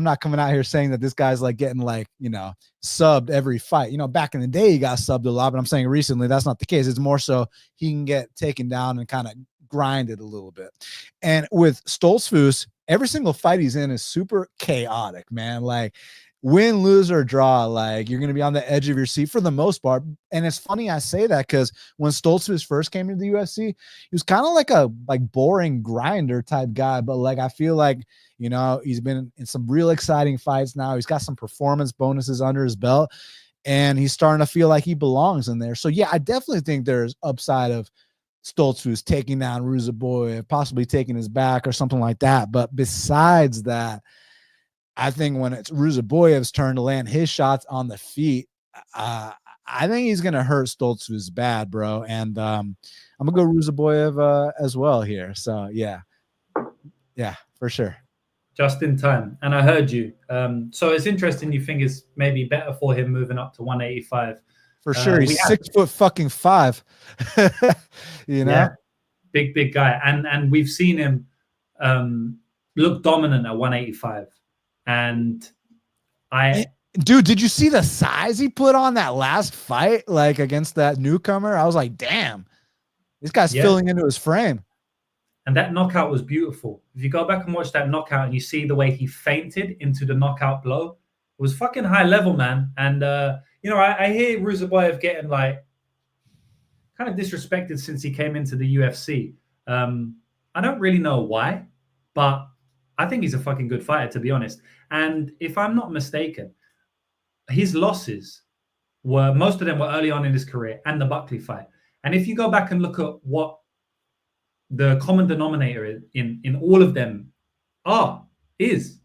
not coming out here saying that this guy's like getting like, you know, subbed every fight. You know, back in the day he got subbed a lot, but I'm saying recently that's not the case. It's more so he can get taken down and kind of grind it a little bit. And with Stoltzfus, every single fight he's in is super chaotic, man. Like win, lose, or draw, like you're going to be on the edge of your seat for the most part. And it's funny I say that because when Stoltzfus first came into the UFC, he was kind of like a boring grinder type guy. But like I feel like, you know, he's been in some real exciting fights now. He's got some performance bonuses under his belt, and he's starting to feel like he belongs in there. So yeah, I definitely think there's upside of Stoltzfus taking down Ruziboyev, possibly taking his back or something like that. But besides that, I think when it's Ruziboyev's turn to land his shots on the feet, I think he's going to hurt Stoltzfus bad, bro. And I'm going to go Ruziboyev as well here. So, yeah, for sure. Just in time. And I heard you. So it's interesting you think it's maybe better for him moving up to 185. For sure. He's 6'5". You know? Yeah. Big guy. And we've seen him look dominant at 185. And dude, did you see the size he put on that last fight, like against that newcomer? I was like, damn, this guy's filling into his frame. And that knockout was beautiful. If you go back and watch that knockout and you see the way he feinted into the knockout blow, it was fucking high level, man. And you know, I hear Ruziboyev getting like kind of disrespected since he came into the UFC. I don't really know why, but I think he's a fucking good fighter, to be honest. And if I'm not mistaken, his losses most of them were early on in his career and the Buckley fight. And if you go back and look at what the common denominator in all of them is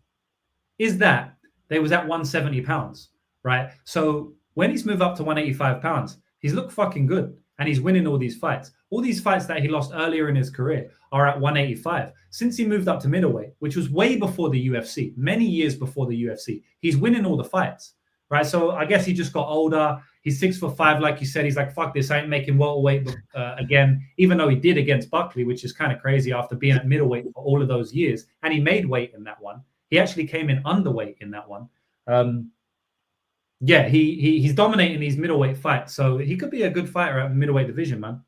that they was at 170 pounds, right? So when he's moved up to 185 pounds, he's looked fucking good and he's winning all these fights. All these fights that he lost earlier in his career are at 185. Since he moved up to middleweight, which was way before the UFC, many years before the UFC, he's winning all the fights, right? So I guess he just got older. He's 6'5", like you said. He's like, fuck this, I ain't making welterweight again, even though he did against Buckley, which is kind of crazy after being at middleweight for all of those years. And he made weight in that one. He actually came in underweight in that one. He's dominating these middleweight fights. So he could be a good fighter at middleweight division, man.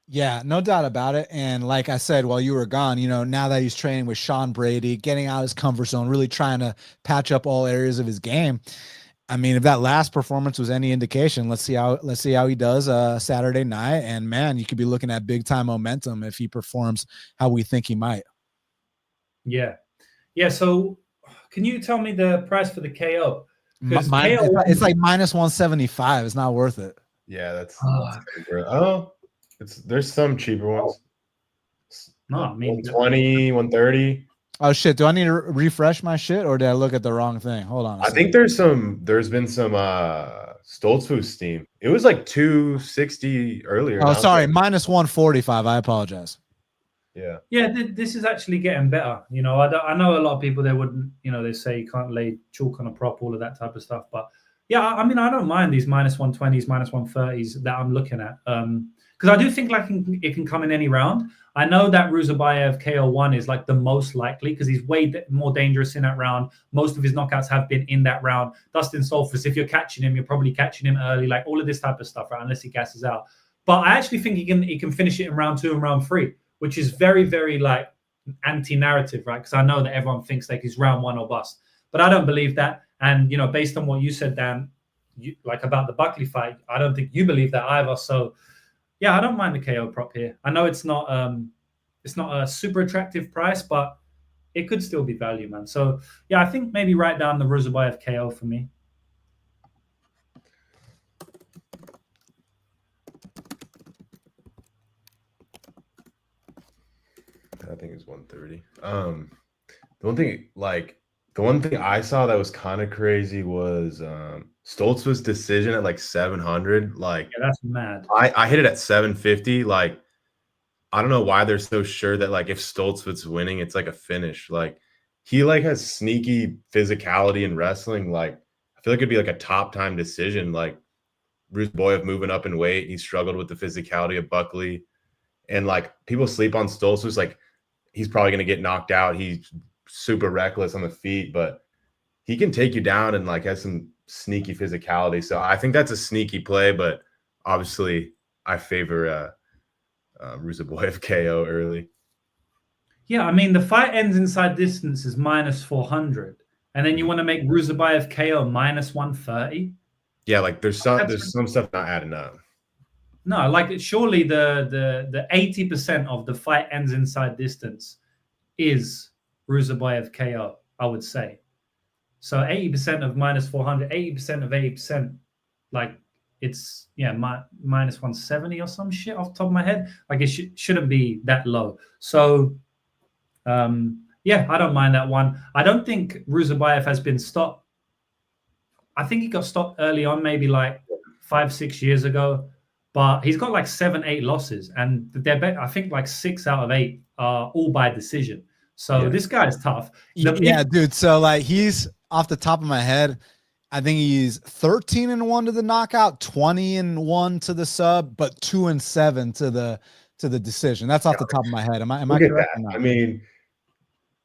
Yeah, no doubt about it. And like I said, while you were gone, you know, now that he's training with Sean Brady, getting out of his comfort zone, really trying to patch up all areas of his game. I mean, if that last performance was any indication, let's see how he does Saturday night. And man, you could be looking at big time momentum if he performs how we think he might. Yeah. So can you tell me the price for the KO? It's like minus 175. It's not worth it. Yeah, that's there's some cheaper ones. No, I mean 120, 130. Oh shit! Do I need to refresh my shit, or did I look at the wrong thing? Hold on. I think there's been some Stoltzfus steam. It was like 260 earlier. Oh, sorry, minus 145. I apologize. Yeah. This is actually getting better. You know, I know a lot of people they wouldn't. You know, they say you can't lay chalk on a prop, all of that type of stuff. But yeah, I mean, I don't mind these minus 120s, minus 130s that I'm looking at. Because I do think like it can come in any round. I know that Ruziboyev KO1 is like the most likely because he's way more dangerous in that round. Most of his knockouts have been in that round. Dustin Stoltzfus, if you're catching him, you're probably catching him early, like all of this type of stuff, right? Unless he gasses out. But I actually think he can finish it in round 2 and round 3, which is very, very like anti-narrative, right? Because I know that everyone thinks like he's round 1 or bust. But I don't believe that. And, you know, based on what you said, Dan, like about the Buckley fight, I don't think you believe that either. So, yeah, I don't mind the KO prop here. I know it's not a super attractive price, but it could still be value, man. So yeah, I think maybe write down the Ruziboyev KO for me. think it's 130. The one thing I saw that was kind of crazy was Stoltz's decision at like 700. Like, Yeah, that's mad. I hit it at 750. Like, I don't know why they're so sure that like if Stoltz's winning, it's like a finish. Like, he like has sneaky physicality in wrestling. Like, I feel like it'd be like a top time decision. Like, Ruzi Boyev moving up in weight, he struggled with the physicality of Buckley, and like people sleep on Stoltz's. Like, he's probably gonna get knocked out. He's super reckless on the feet, but he can take you down and like has some sneaky physicality. So I think that's a sneaky play, but obviously I favor Ruzi Boyev KO early. Yeah, I mean the fight ends inside distance is -400, and then you want to make Ruzi Boyev KO -130. Yeah, like there's some stuff not adding up. No, like surely the 80% of the fight ends inside distance is Ruzi Boyev KO, I would say. So 80% of -400, 80% of 80%, like it's -170 or some shit off the top of my head. Like it shouldn't be that low. So I don't mind that one. I don't think Ruzi Boyev has been stopped. I think he got stopped early on, maybe like 5-6 years ago. But he's got like 7-8 losses, and I think like 6 out of 8 are all by decision. So this guy is tough. Dude. So like he's off the top of my head, I think he's 13-1 to the knockout, 20-1 to the sub, but 2-7 to the decision. That's off the top of my head. Am I correct? I mean,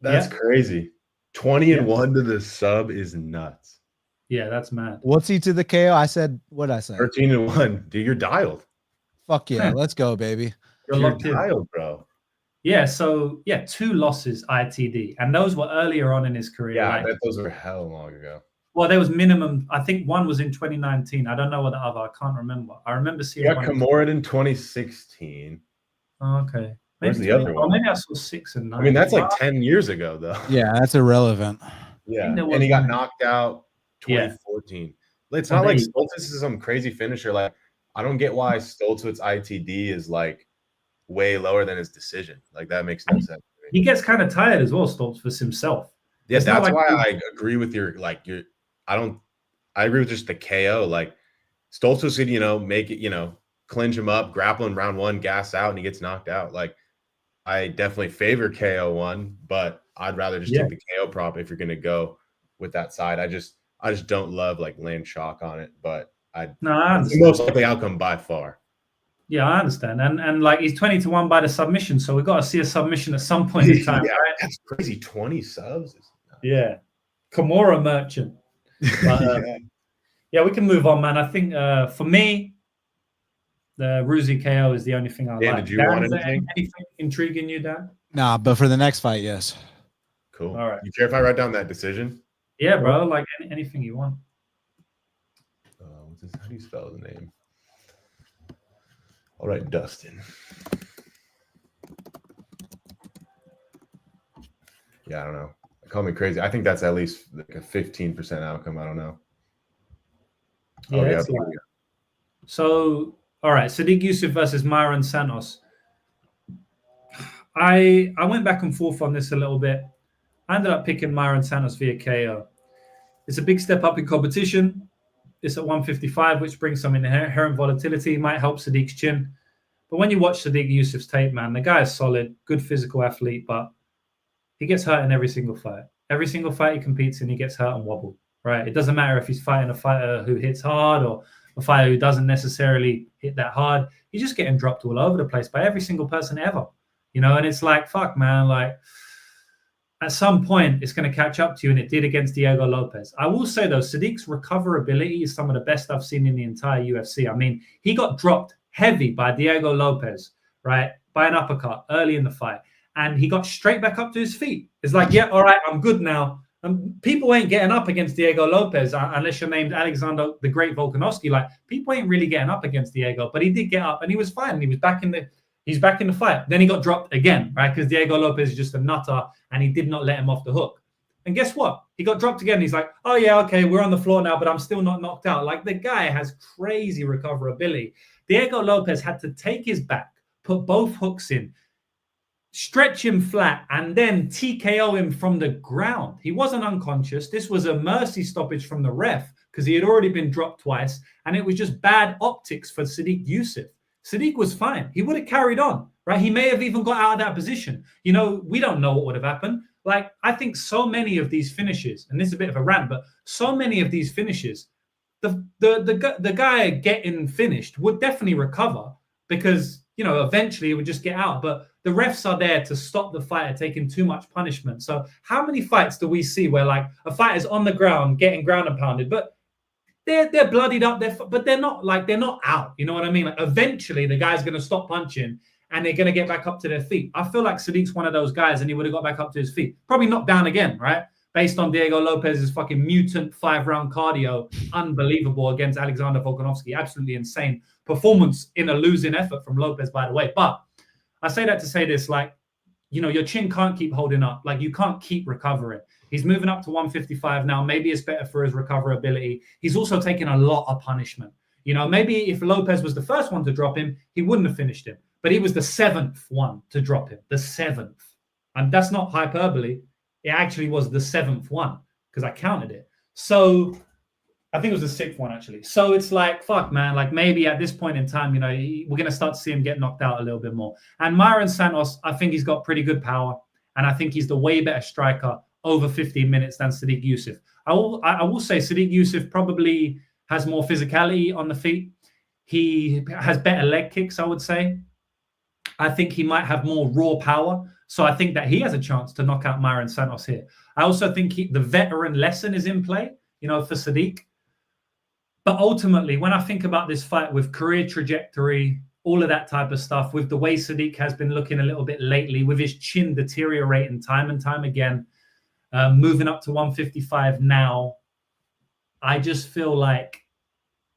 that's crazy. 20-1 to the sub is nuts. Yeah, that's mad. What's he to the KO? I said, what did I say? 13-1. Dude, you're dialed. Fuck yeah, let's go, baby. You're dialed, bro. Yeah, so 2 losses ITD, and those were earlier on in his career. Yeah, I bet those were hell long ago. Well, there was minimum. I think one was in 2019. I don't know what the other. I can't remember. I remember seeing. Yeah, Kimura in 2016. Oh, okay. Where's the other one? Maybe I saw 6 and 9. I mean, that's like 10 years ago, though. Yeah, that's irrelevant. Yeah, and he got knocked out 2014. It's not like Stoltz is some crazy finisher. Like, I don't get why Stoltz's ITD is like way lower than his decision. Like, that makes no sense. He gets kind of tired as well, Stoltz himself. Yeah, that's why I agree with I agree with just the KO. Like, Stoltz could, make it, clinch him up, grapple in round 1, gas out, and he gets knocked out. Like, I definitely favor KO 1, but I'd rather just take the KO prop if you're going to go with that side. I just don't love like land chalk on it, but it's the most likely outcome by far. Yeah, I understand. And like he's 20-1 by the submission, so we've got to see a submission at some point in time. Yeah, right? That's crazy. 20 subs. Yeah. Kimura merchant. But, we can move on, man. I think for me, the Ruzi KO is the only thing I like. Did you want anything intriguing you, Dan? Nah, but for the next fight, yes. Cool. All right. You care if I write down that decision? Yeah, bro. Like anything you want. How do you spell his name? All right, Dustin. Yeah, I don't know. Call me crazy. I think that's at least like a 15% outcome. I don't know. Yeah. So, all right, Sadiq Yusuff versus Myron Santos. I went back and forth on this a little bit. I ended up picking Myron Santos via KO. It's a big step up in competition. It's at 155, which brings some inherent volatility. Might help Sadiq's chin. But when you watch Sadiq Yusuff's tape, man, the guy is solid, good physical athlete, but he gets hurt in every single fight. Every single fight he competes in, he gets hurt and wobbled, right? It doesn't matter if he's fighting a fighter who hits hard or a fighter who doesn't necessarily hit that hard. He's just getting dropped all over the place by every single person ever, and it's like, fuck, man, like, at some point, it's going to catch up to you, and it did against Diego Lopez. I will say, though, Sadiq's recoverability is some of the best I've seen in the entire UFC. I mean, he got dropped heavy by Diego Lopez, right, by an uppercut early in the fight, and he got straight back up to his feet. It's like, yeah, all right, I'm good now. People ain't getting up against Diego Lopez unless you're named Alexander the Great Volkanovski. Like, people ain't really getting up against Diego, but he did get up, and he was fine. He was back in the He's back in the fight. Then he got dropped again, right? Because Diego Lopez is just a nutter, and he did not let him off the hook. And guess what? He got dropped again. He's like, oh, yeah, okay, we're on the floor now, but I'm still not knocked out. Like, the guy has crazy recoverability. Diego Lopez had to take his back, put both hooks in, stretch him flat, and then TKO him from the ground. He wasn't unconscious. This was a mercy stoppage from the ref because he had already been dropped twice, and it was just bad optics for Sadiq Yusuff. Sadiq was fine. He would have carried on, right? He may have even got out of that position. You know, we don't know what would have happened. Like, I think so many of these finishes, and this is a bit of a rant, but so many of these finishes, the guy getting finished would definitely recover because, you know, eventually it would just get out. But the refs are there to stop the fighter taking too much punishment. So how many fights do we see where like a fighter's on the ground getting ground and pounded, but they're bloodied up, but they're not out. You know what I mean? Like, eventually the guy's going to stop punching and they're going to get back up to their feet. I feel like Sadiq's one of those guys and he would have got back up to his feet. Probably knocked down again, right? Based on Diego Lopez's fucking mutant 5-round cardio. Unbelievable against Alexander Volkanovski. Absolutely insane performance in a losing effort from Lopez, by the way. But I say that to say this, like, you know, your chin can't keep holding up. Like, you can't keep recovering. He's moving up to 155 now. Maybe it's better for his recoverability. He's also taking a lot of punishment. You know, maybe if Lopez was the first one to drop him, he wouldn't have finished him. But he was the 7th one to drop him. The 7th. And that's not hyperbole. It actually was the 7th one because I counted it. So I think it was the 6th one, actually. So it's like, fuck, man. Like, maybe at this point in time, you know, we're going to start to see him get knocked out a little bit more. And Myron Santos, I think he's got pretty good power. And I think he's the way better striker over 15 minutes than Sadiq Yusuff. I will say Sadiq Yusuff probably has more physicality on the feet. He has better leg kicks, I would say. I think he might have more raw power. So I think that he has a chance to knock out Myron Santos here. I also think the veteran lesson is in play, you know, for Sadiq. But ultimately, when I think about this fight with career trajectory, all of that type of stuff, with the way Sadiq has been looking a little bit lately, with his chin deteriorating time and time again, moving up to 155 now, I just feel like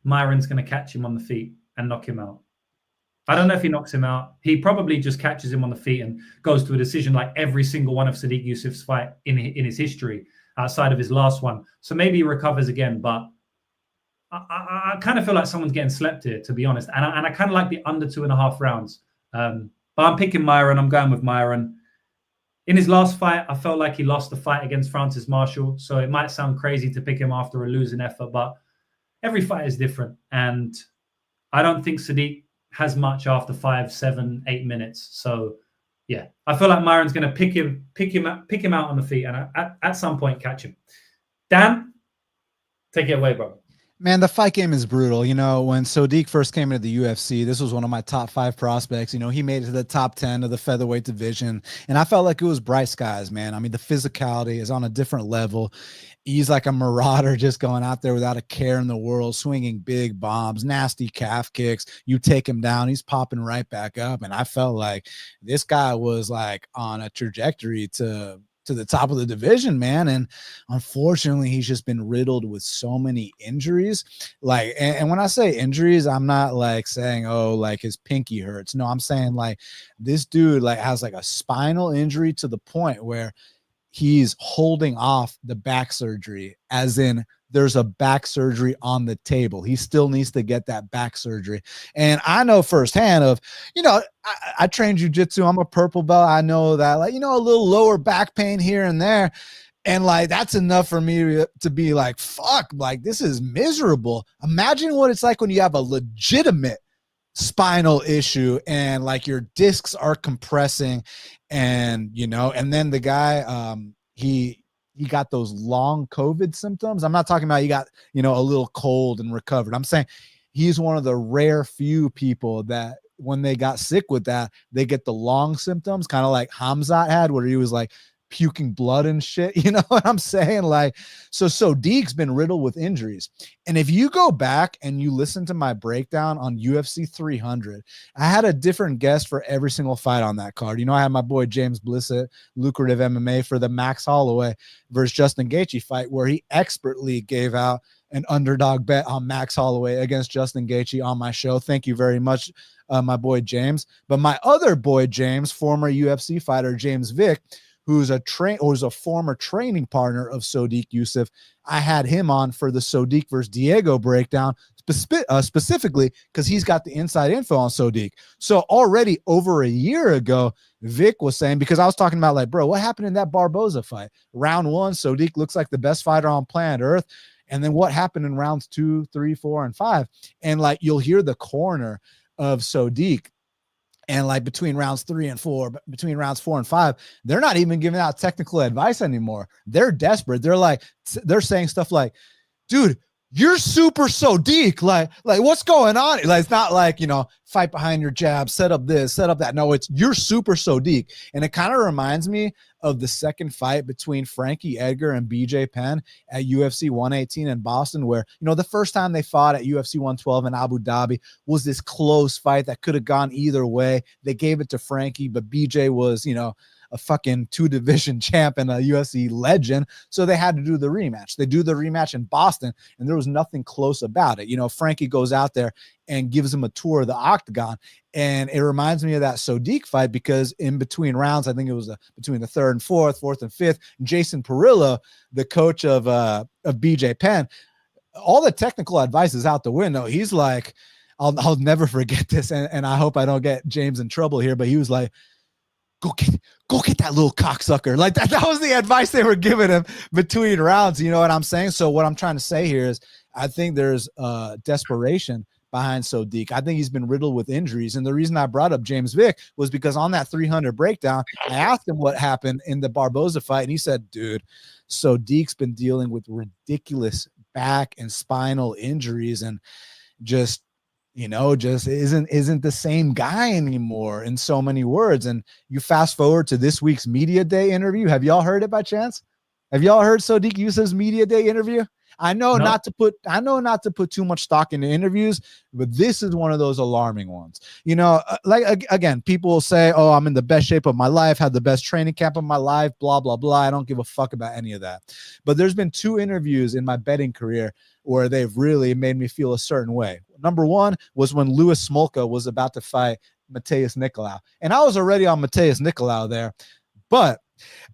Myron's going to catch him on the feet and knock him out. I don't know if he knocks him out. He probably just catches him on the feet and goes to a decision like every single one of Sadiq Yusuff's fight in his history outside of his last one. So maybe he recovers again, but I kind of feel like someone's getting slept here, to be honest. And I kind of like the under 2.5 rounds. But I'm picking Myron. I'm going with Myron. In his last fight, I felt like he lost the fight against Francis Marshall. So it might sound crazy to pick him after a losing effort, but every fight is different. And I don't think Sadiq has much after 5, 7, 8 minutes. So yeah, I feel like Myron's going to pick him out on the feet and at some point catch him. Dan, take it away, bro. Man, the fight game is brutal. You know, when Sadiq first came into the UFC, this was one of my top 5 prospects. You know, he made it to the top 10 of the featherweight division. And I felt like it was bright skies, man. I mean, the physicality is on a different level. He's like a marauder just going out there without a care in the world, swinging big bombs, nasty calf kicks. You take him down, he's popping right back up. And I felt like this guy was like on a trajectory to the top of the division, man. And unfortunately, he's just been riddled with so many injuries. Like, and when I say injuries, I'm not like saying, oh, like his pinky hurts. No, I'm saying like this dude like has like a spinal injury to the point where he's holding off the back surgery, as in there's a back surgery on the table. He still needs to get that back surgery. And I know firsthand of, you know, I trained jiu-jitsu. I'm a purple belt. I know that, like, you know, a little lower back pain here and there. And like, that's enough for me to be like, fuck, like this is miserable. Imagine what it's like when you have a legitimate spinal issue and like your discs are compressing and, you know, and then the guy, he got those long COVID symptoms. I'm not talking about he got, you know, a little cold and recovered. I'm saying he's one of the rare few people that when they got sick with that, they get the long symptoms, kind of like Hamzat had, where he was like puking blood and shit. You know what I'm saying? Like, so Deke's been riddled with injuries. And if you go back and you listen to my breakdown on UFC 300, I had a different guest for every single fight on that card. You know, I had my boy James Blissett, Lucrative MMA, for the Max Holloway versus Justin Gaethje fight, where he expertly gave out an underdog bet on Max Holloway against Justin Gaethje on my show. Thank you very much, my boy James. But my other boy James, former UFC fighter James Vick, who's a former training partner of Sodiq Yusuff. I had him on for the Sodiq versus Diego breakdown, specifically because he's got the inside info on Sodiq. So already over a year ago, Vic was saying, because I was talking about like, bro, what happened in that Barboza fight? Round 1, Sodiq looks like the best fighter on planet Earth. And then what happened in rounds 2, 3, 4, and 5? And like, you'll hear the corner of Sodiq. And like between rounds 3 and 4, between rounds 4 and 5, they're not even giving out technical advice anymore. They're desperate. They're saying stuff like, dude, you're super Sodiq. Like what's going on? Like, it's not like, fight behind your jab, set up this, set up that. No, it's you're super Sodiq. And it kind of reminds me of the second fight between Frankie Edgar and BJ Penn at UFC 118 in Boston, where, the first time they fought at UFC 112 in Abu Dhabi was this close fight that could have gone either way. They gave it to Frankie, but BJ was, a fucking 2-division champ and a UFC legend. So they had to do the rematch. They do the rematch in Boston, and there was nothing close about it. Frankie goes out there and gives him a tour of the octagon. And it reminds me of that Sodiq fight, because in between rounds, I think it was between the 3rd and 4th, 4th and 5th, Jason Perillo, the coach of BJ Penn, all the technical advice is out the window. He's like, I'll never forget this. And I hope I don't get James in trouble here, but he was like, go get that little cocksucker. Like that was the advice they were giving him between rounds. You know what I'm saying? So what I'm trying to say here is I think there's desperation behind Sodiq. I think he's been riddled with injuries. And the reason I brought up James Vick was because on that 300 breakdown, I asked him what happened in the Barboza fight. And he said, dude, Sodiq's been dealing with ridiculous back and spinal injuries and just isn't the same guy anymore, in so many words. And you fast forward to this week's media day interview. Have y'all heard it by chance? Have y'all heard Sodiq Yusuff's media day interview? I know not to put too much stock into interviews, but this is one of those alarming ones. Again, people will say, oh, I'm in the best shape of my life, had the best training camp of my life, blah, blah, blah. I don't give a fuck about any of that. But there's been 2 interviews in my betting career where they've really made me feel a certain way. Number 1 was when Louis Smolka was about to fight Mateus Nicolau. And I was already on Mateus Nicolau there, but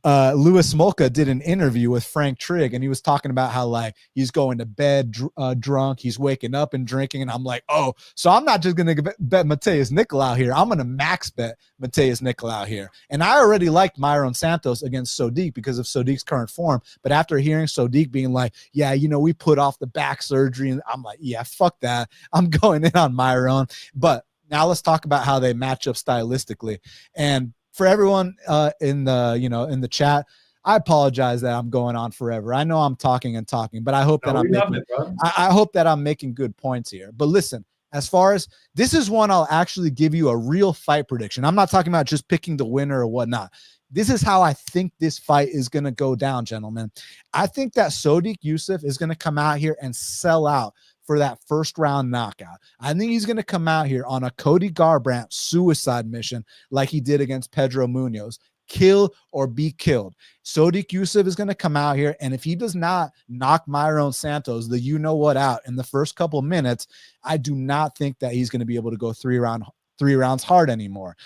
Louis Smolka did an interview with Frank Trigg, and he was talking about how like he's going to bed drunk, he's waking up and drinking. And I'm like, oh, so I'm not just going to bet Mateus Nicolau here. I'm going to max bet Mateus Nicolau here. And I already liked Myron Santos against Sodiq because of Sodiq's current form. But after hearing Sodiq being like, yeah, we put off the back surgery, and I'm like, yeah, fuck that. I'm going in on Myron. But now let's talk about how they match up stylistically. And for everyone in the chat, I apologize that I'm going on forever. I know I'm talking, but I hope that I'm making good points here. But listen, as far as this is one, I'll actually give you a real fight prediction. I'm not talking about just picking the winner or whatnot. This is how I think this fight is going to go down, gentlemen. I think that Sodiq Yusuff is going to come out here and sell out for that first round knockout. I think he's going to come out here on a Cody Garbrandt suicide mission like he did against Pedro Munoz. Kill or be killed. Sodiq Yusuff is going to come out here, and if he does not knock Myron Santos, the you-know-what out in the first couple minutes, I do not think that he's going to be able to go 3 rounds hard anymore.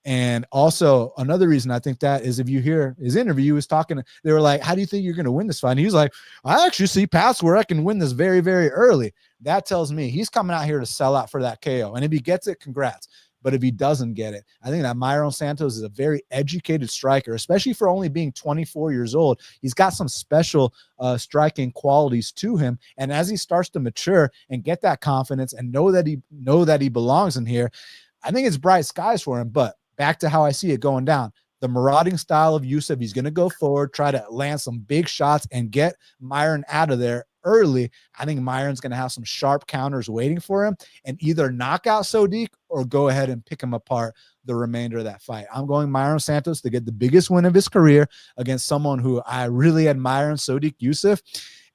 And also another reason I think that is if you hear his interview, he was talking, they were like, how do you think you're going to win this fight? And he was like, I actually see paths where I can win this very, very early. That tells me he's coming out here to sell out for that KO. And if he gets it, congrats. But if he doesn't get it, I think that Myron Santos is a very educated striker, especially for only being 24 years old. He's got some special striking qualities to him. And as he starts to mature and get that confidence and know that he belongs in here, I think it's bright skies for him. But back to how I see it going down. The marauding style of Yusuff, he's going to go forward, try to land some big shots and get Myron out of there early. I think Myron's going to have some sharp counters waiting for him and either knock out Sodiq or go ahead and pick him apart the remainder of that fight. I'm going Myron Santos to get the biggest win of his career against someone who I really admire in Sodiq Yusuff.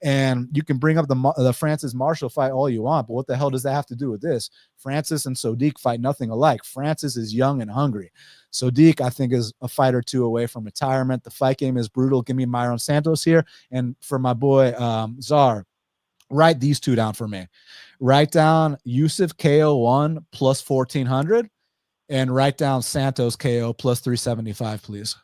And you can bring up the Francis Marshall fight all you want, but what the hell does that have to do with this? Francis and Sodiq fight nothing alike. Francis is young and hungry. Sodiq, I think, is a fight or 2 away from retirement. The fight game is brutal. Give me Myron Santos here. And for my boy Czar, write these 2 down for me. Write down Yusuff KO 1 plus 1,400 and write down Santos KO plus 375, please.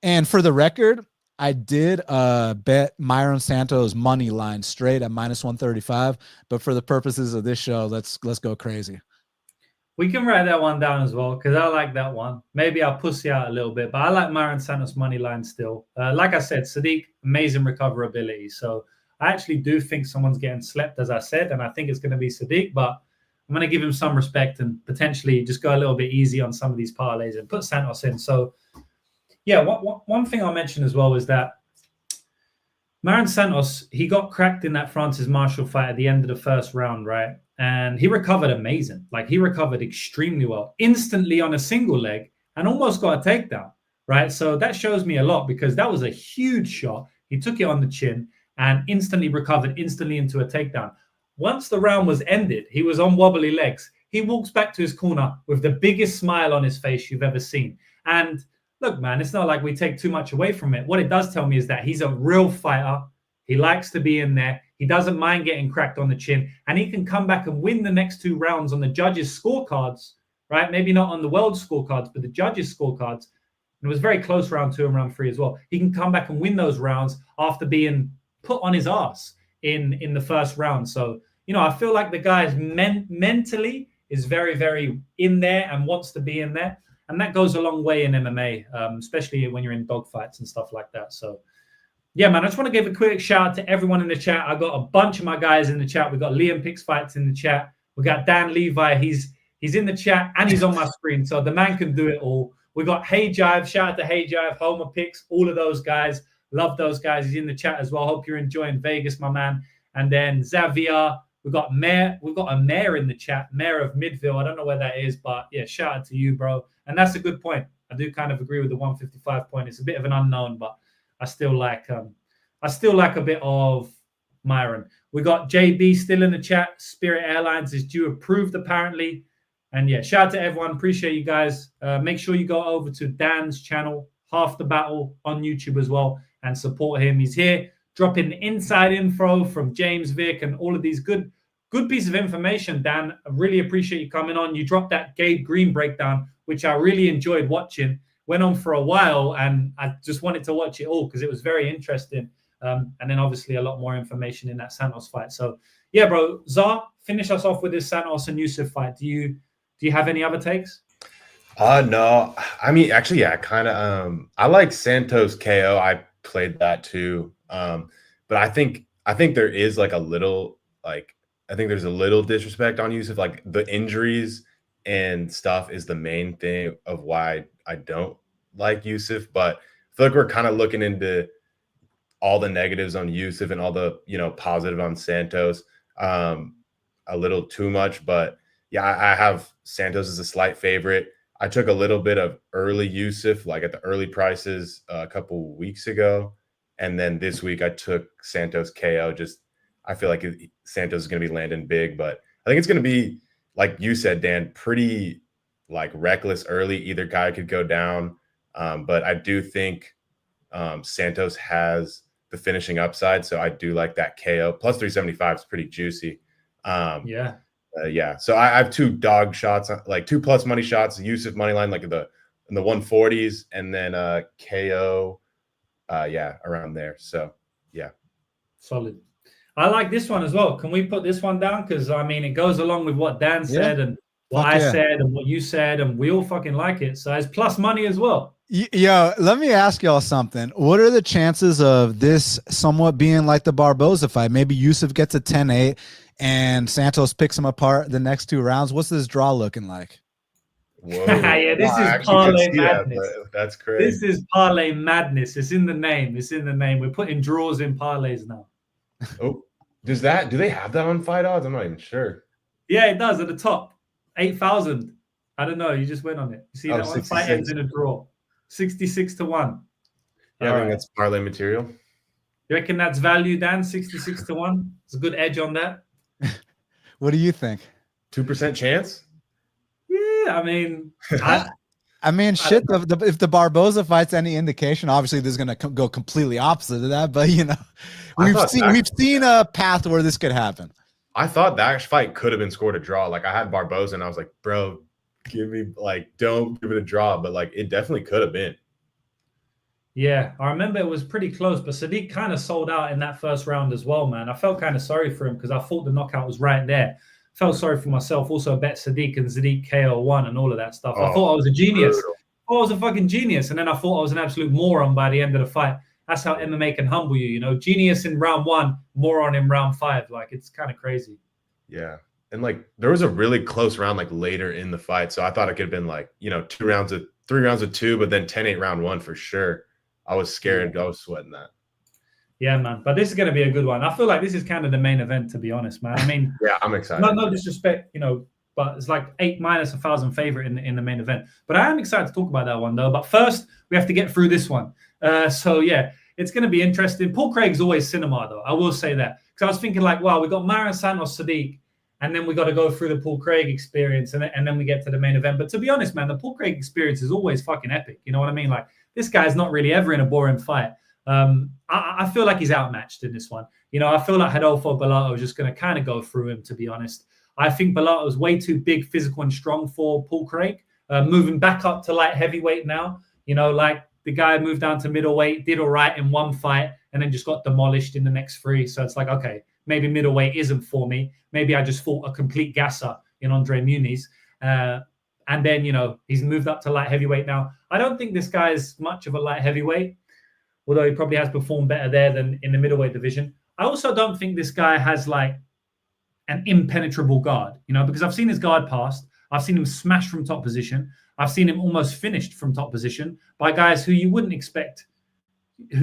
And for the record, I did bet Myron Santos money line straight at -135. But for the purposes of this show, let's go crazy. We can write that one down as well because I like that one. Maybe I'll pussy out a little bit, but I like Myron Santos money line still. Like I said, Sadiq, amazing recoverability. So I actually do think someone's getting slept, as I said, and I think it's going to be Sadiq, but I'm going to give him some respect and potentially just go a little bit easy on some of these parlays and put Santos in. So, yeah, one thing I'll mention as well is that Myron Santos, he got cracked in that Francis Marshall fight at the end of the first round, right? And he recovered amazing. Like, he recovered extremely well, instantly on a single leg and almost got a takedown, right? So that shows me a lot because that was a huge shot. He took it on the chin and instantly recovered, instantly into a takedown. Once the round was ended, he was on wobbly legs. He walks back to his corner with the biggest smile on his face you've ever seen. And look, man, it's not like we take too much away from it. What it does tell me is that he's a real fighter. He likes to be in there. He doesn't mind getting cracked on the chin. And he can come back and win the next 2 rounds on the judges' scorecards, right? Maybe not on the world scorecards, but the judges' scorecards. And it was very close round 2 and round 3 as well. He can come back and win those rounds after being put on his ass in the first round. So, you know, I feel like the guy is mentally is very, very in there and wants to be in there. And that goes a long way in MMA, especially when you're in dogfights and stuff like that. So, yeah, man, I just want to give a quick shout out to everyone in the chat. I got a bunch of my guys in the chat. We got Liam Picks Fights in the chat. We got Dan Levi. He's in the chat and he's on my screen. So the man can do it all. We got Hey Jive. Shout out to Hey Jive, Homer Picks, all of those guys. Love those guys. He's in the chat as well. Hope you're enjoying Vegas, my man. And then Xavier. We've got Mayor. We've got a Mayor in the chat, Mayor of Midville. I don't know where that is, but yeah, shout out to you, bro. And that's a good point. I do kind of agree with the 155 point. It's a bit of an unknown, but I still like a bit of Myron. We got JB still in the chat. Spirit Airlines is due approved apparently. And yeah, shout out to everyone. Appreciate you guys. Make sure you go over to Dan's channel, Half the Battle on YouTube as well, and support him. He's here dropping inside info from James Vick and all of these good piece of information, Dan. I really appreciate you coming on. You dropped that Gabe Green breakdown, which I really enjoyed watching. Went on for a while, and I just wanted to watch it all because it was very interesting. And then obviously a lot more information in that Santos fight. So yeah, bro, Zar, finish us off with this Santos and Yusuff fight. Do you have any other takes? No. I mean, actually, yeah, kind of. I like Santos KO. I played that too. But I think there is like a little I think there's a little disrespect on Yusuff. Like the injuries and stuff is the main thing of why I don't like Yusuff. But I feel like we're kind of looking into all the negatives on Yusuff and all the, you know, positive on Santos a little too much. But yeah, I have Santos as a slight favorite. I took a little bit of early Yusuff, like at the early prices a couple weeks ago. And then this week I took Santos KO. Just I feel like Santos is going to be landing big, but I think it's going to be, like you said, Dan, pretty like reckless early. Either guy could go down. But I do think Santos has the finishing upside. So I do like that KO. Plus 375 is pretty juicy. Yeah. So I have 2 dog shots, like 2+ money shots, Yusuff money line, like in the 140s, and then KO. Around there. So yeah. Solid. I like this one as well. Can we put this one down? Because I mean, it goes along with what Dan said and what I said and what you said, and we all fucking like it. So it's plus money as well. Yo, let me ask y'all something. What are the chances of this somewhat being like the Barboza fight? Maybe Yusuff gets a 10-8 and Santos picks him apart the next 2 rounds. What's this draw looking like? Whoa. Yeah, this is parlay madness. That's crazy. This is parlay madness. It's in the name. We're putting draws in parlays now. Oh, do they have that on fight odds? I'm not even sure. Yeah, it does at the top. 8,000. I don't know. You just went on it. You see that one? Fight ends in a draw. 66 to 1. Yeah, I think that's parlay material. You reckon that's value, Dan? 66 to 1? It's a good edge on that. What do you think? 2% chance? Yeah, I mean, shit. If the Barboza fight's any indication, obviously this is going to go completely opposite of that. But you know, we've seen a path where this could happen. I thought that fight could have been scored a draw. Like I had Barboza, and I was like, bro, don't give it a draw. But like it definitely could have been. Yeah, I remember it was pretty close, but Sadiq kind of sold out in that first round as well, man. I felt kind of sorry for him because I thought the knockout was right there. Felt sorry for myself. Also bet Sadiq and Sadiq KO1 and all of that stuff. I thought I was a genius. brutal. I was a fucking genius. And then I thought I was an absolute moron by the end of the fight. That's how MMA can humble you, you know. Genius in round 1, moron in round 5. Like, it's kind of crazy. Yeah. And like there was a really close round like later in the fight. So I thought it could have been like, you know, 3 rounds of 2, but then 10-8 round 1 for sure. I was scared. I was sweating that. Yeah, man. But this is going to be a good one. I feel like this is kind of the main event, to be honest, man. I mean, Yeah, I'm excited. no disrespect, you know, but it's like 8 minus 1,000 favorite in the main event. But I am excited to talk about that one, though. But first, we have to get through this one. So, yeah, it's going to be interesting. Paul Craig's always cinema, though. I will say that. Because I was thinking, like, wow, we got Myron Santos, Sadiq, and then we got to go through the Paul Craig experience, and then we get to the main event. But to be honest, man, the Paul Craig experience is always fucking epic. You know what I mean? Like, this guy's not really ever in a boring fight. I feel like he's outmatched in this one. You know, I feel like Rodolfo Bellato is just going to kind of go through him, to be honest. I think Bellato is way too big, physical, and strong for Paul Craig. Moving back up to light heavyweight now, you know, like the guy moved down to middleweight, did all right in one fight, and then just got demolished in the next 3. So it's like, okay, maybe middleweight isn't for me. Maybe I just fought a complete gasser in Andre Muniz. And then, you know, he's moved up to light heavyweight now. I don't think this guy is much of a light heavyweight, although he probably has performed better there than in the middleweight division. I also don't think this guy has like an impenetrable guard, you know, because I've seen his guard passed. I've seen him smash from top position. I've seen him almost finished from top position by guys who you wouldn't expect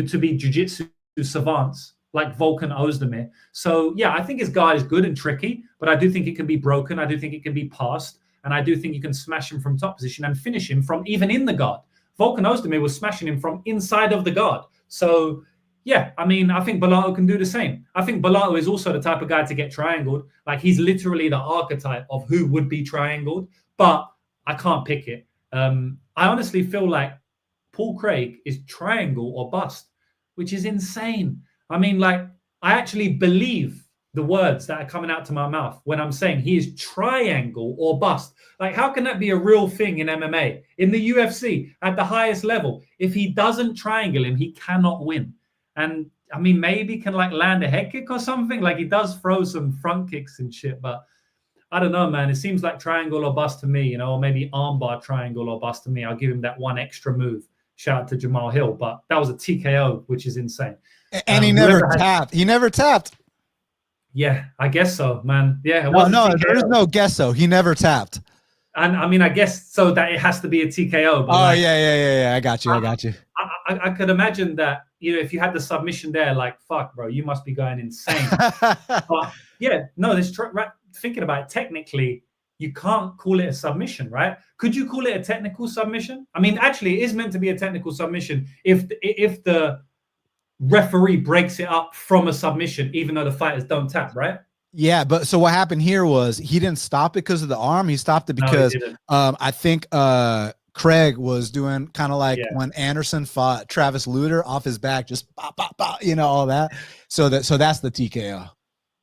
to be jiu-jitsu savants like Volkan Ozdemir. So, yeah, I think his guard is good and tricky, but I do think it can be broken. I do think it can be passed. And I do think you can smash him from top position and finish him from even in the guard. Volkan Ozdemir was smashing him from inside of the guard. So, yeah, I mean, I think Bellato can do the same. I think Bellato is also the type of guy to get triangled. Like, he's literally the archetype of who would be triangled, but I can't pick it. I honestly feel like Paul Craig is triangle or bust, which is insane. I mean, like, I actually believe the words that are coming out to my mouth when I'm saying he is triangle or bust. Like, how can that be a real thing in MMA? In the UFC, at the highest level, if he doesn't triangle him, he cannot win. And, I mean, maybe can, like, land a head kick or something. Like, he does throw some front kicks and shit, but I don't know, man. It seems like triangle or bust to me, you know, or maybe armbar triangle or bust to me. I'll give him that one extra move. Shout out to Jamal Hill, but that was a TKO, which is insane. And he never tapped. He never tapped. Yeah, I guess so, man. Yeah. No, there's no guess so. He never tapped. And I mean, I guess so that it has to be a TKO. But oh, like, yeah. I got you. I could imagine that, you know, if you had the submission there, like, fuck, bro, you must be going insane. But yeah, no, thinking about it, technically, you can't call it a submission, right? Could you call it a technical submission? I mean, actually, it is meant to be a technical submission if the referee breaks it up from a submission, even though the fighters don't tap, right? Yeah, but so what happened here was he didn't stop it because of the arm. He stopped it because I think Craig was doing kind of like when Anderson fought Travis Lutter off his back, just bop, bop, bop, you know, all that. So that's the TKO.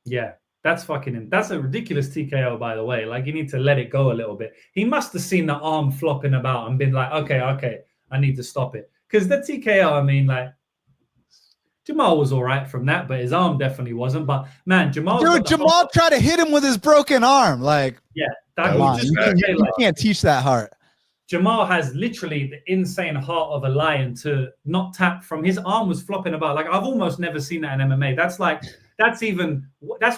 Yeah, that's a ridiculous TKO, by the way. Like, you need to let it go a little bit. He must have seen the arm flopping about and been like, okay, I need to stop it. Because the TKO, I mean, like, Jamal was all right from that, but his arm definitely wasn't. But man, Jamal tried to hit him with his broken arm. Like, yeah, you can't teach that heart. Jamal has literally the insane heart of a lion to not tap from his arm was flopping about. Like, I've almost never seen that in MMA. That's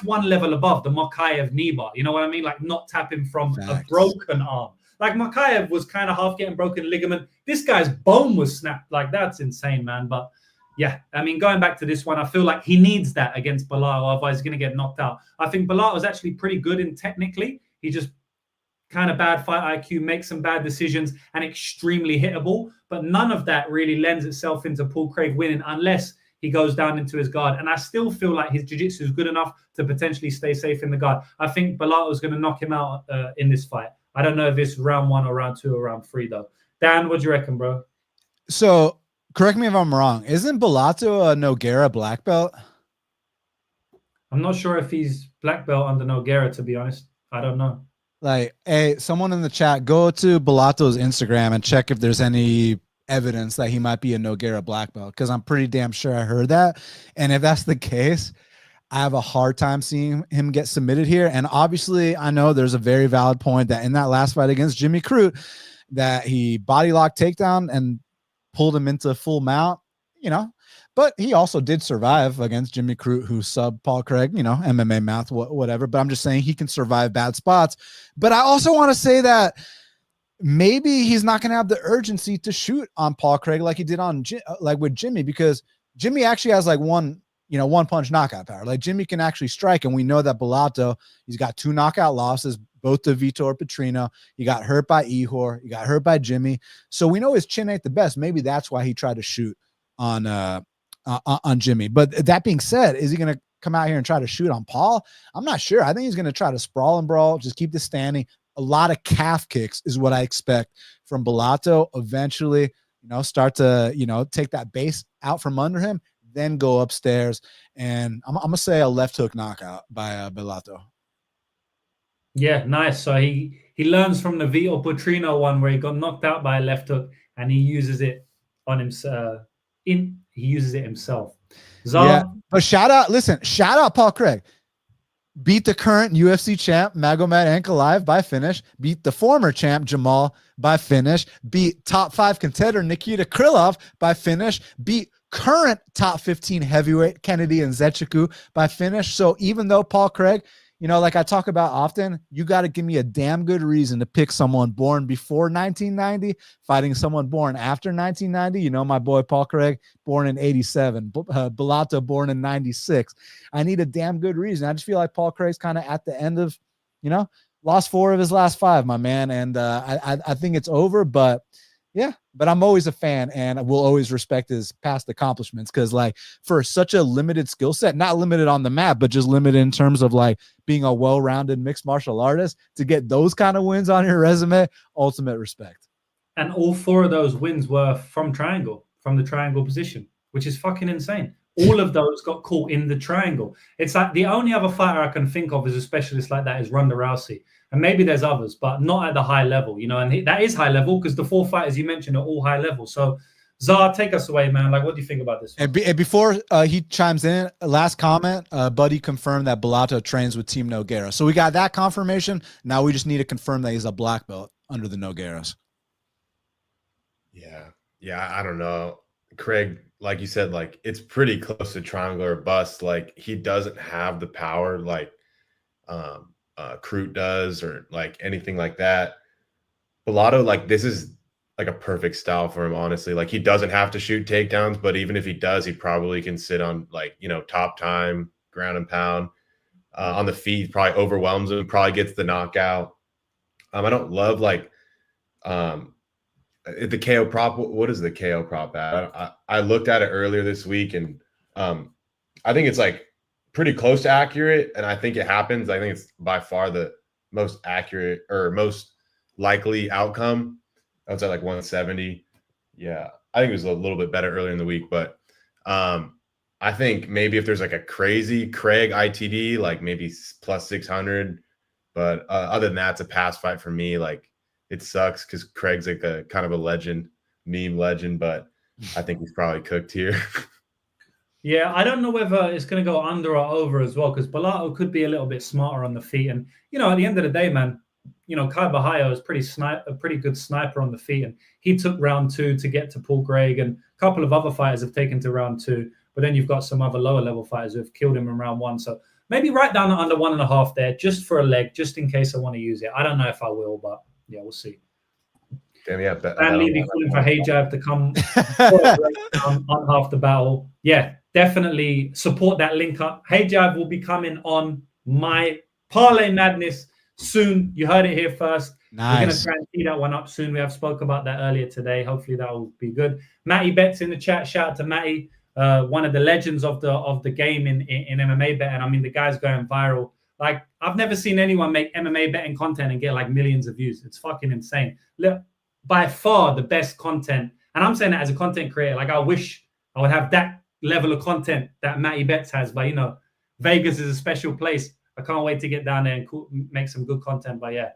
one level above the Mokaev knee bar. You know what I mean? Like, not tapping from a broken arm. Like, Mokaev was kind of half getting broken ligament. This guy's bone was snapped. Like, that's insane, man. But yeah, I mean, going back to this one, I feel like he needs that against Bellato, otherwise he's going to get knocked out. I think Bellato is actually pretty good in technically. He just kind of bad fight IQ, makes some bad decisions, and extremely hittable. But none of that really lends itself into Paul Craig winning unless he goes down into his guard. And I still feel like his jiu-jitsu is good enough to potentially stay safe in the guard. I think Bellato is going to knock him out in this fight. I don't know if it's round 1 or round 2 or round 3, though. Dan, what do you reckon, bro? So, correct me if I'm wrong. Isn't Bellato a Nogueira black belt? I'm not sure if he's black belt under Nogueira, to be honest. I don't know. Like, hey, someone in the chat, go to Bellato's Instagram and check if there's any evidence that he might be a Nogueira black belt, because I'm pretty damn sure I heard that. And if that's the case, I have a hard time seeing him get submitted here. And obviously, I know there's a very valid point that in that last fight against Jimmy Crute, that he body locked takedown and pulled him into full mount, but he also did survive against Jimmy Crute, who subbed Paul Craig, MMA math, whatever. But I'm just saying he can survive bad spots. But I also want to say that maybe he's not going to have the urgency to shoot on Paul Craig like he did on like with Jimmy, because Jimmy actually has like one punch knockout power. Like Jimmy can actually strike. And we know that Bellato, he's got 2 knockout losses, both to Vitor Petrino. He got hurt by Ihor. He got hurt by Jimmy. So we know his chin ain't the best. Maybe that's why he tried to shoot on Jimmy. But that being said, is he going to come out here and try to shoot on Paul? I'm not sure. I think he's going to try to sprawl and brawl, just keep the standing. A lot of calf kicks is what I expect from Bellato. Eventually, start to, take that base out from under him, then go upstairs. And I'm going to say a left hook knockout by Bellato. Yeah, nice. So he learns from the Vitor Petrino one where he got knocked out by a left hook, and he uses it on himself. He uses it himself. Yeah, but shout out Paul Craig. Beat the current UFC champ Magomed Ankalaev by finish. Beat the former champ Jamal by finish. Beat top 5 contender Nikita Krylov by finish. Beat current top 15 heavyweight Kennedy Nzechukwu by finish. So even though Paul Craig, like I talk about often, you got to give me a damn good reason to pick someone born before 1990, fighting someone born after 1990. My boy Paul Craig, born in 87, Bellato born in 96. I need a damn good reason. I just feel like Paul Craig's kind of at the end of, lost 4 of his last 5, my man. And I think it's over, but yeah, but I'm always a fan and will always respect his past accomplishments, because like for such a limited skill set, not limited on the map, but just limited in terms of like being a well-rounded mixed martial artist, to get those kind of wins on your resume, ultimate respect. And all 4 of those wins were from the triangle position, which is fucking insane. All of those got caught in the triangle. It's like the only other fighter I can think of as a specialist like that is Ronda Rousey. And maybe there's others, but not at the high level, and that is high level because the 4 fighters you mentioned are all high level. So Zar, take us away, man. Like, what do you think about this? And before he chimes in, last comment, Buddy confirmed that Bellato trains with Team Nogueira. So we got that confirmation. Now we just need to confirm that he's a black belt under the Nogueiras. Yeah, I don't know. Craig, like you said, like it's pretty close to triangle or bust. Like he doesn't have the power like Crute does, or like anything like that. Bellato, like this is like a perfect style for him, honestly. Like he doesn't have to shoot takedowns, but even if he does, he probably can sit on like, top time, ground and pound. On the feet, probably overwhelms him, probably gets the knockout. I don't love like the KO prop. What is the KO prop at? I looked at it earlier this week, and I think it's like pretty close to accurate, and I think it happens. I think it's by far the most accurate or most likely outcome. I was at like 170. Yeah, I think it was a little bit better earlier in the week, but I think maybe if there's like a crazy Craig ITD, like maybe plus 600, but other than that, it's a pass fight for me. Like it sucks because Craig's like a kind of a legend, meme legend, but I think he's probably cooked here. Yeah, I don't know whether it's going to go under or over as well, because Bellato could be a little bit smarter on the feet. And, at the end of the day, man, Kai Bahayo is a pretty good sniper on the feet. And he took round 2 to get to Paul Craig. And a couple of other fighters have taken to round 2. But then you've got some other lower level fighters who have killed him in round 1. So maybe right down to under 1.5 there, just for a leg, just in case I want to use it. I don't know if I will, but yeah, we'll see. Damn, yeah. And maybe calling for Hijab to come on half the battle. Yeah, definitely support that link up. Hijab will be coming on my Parlay Madness soon. You heard it here first. Nice. We're going to try and see that one up soon. We have spoke about that earlier today. Hopefully that will be good. Matty Betts in the chat. Shout out to Matty, one of the legends of the game in MMA betting. I mean, the guy's going viral. Like, I've never seen anyone make MMA betting content and get like millions of views. It's fucking insane. Look, by far the best content. And I'm saying that as a content creator. Like, I wish I would have that level of content that Matty Betts has. But, Vegas is a special place. I can't wait to get down there and make some good content. But, yeah,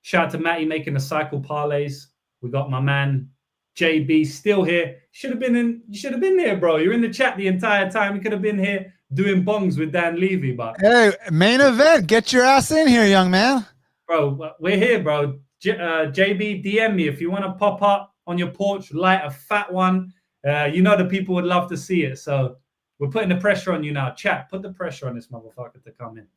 shout out to Matty making the cycle parlays. We got my man JB still here. Should have been in. You should have been here, bro. You're in the chat the entire time. You could have been here doing bongs with Dan Levy, but Hey, main event. Get your ass in here, young man. bro, we're here, bro. JB, DM me if you want to pop up on your porch, light a fat one. You know the people would love to see it. So we're putting the pressure on you now. Chat, put the pressure on this motherfucker to come in.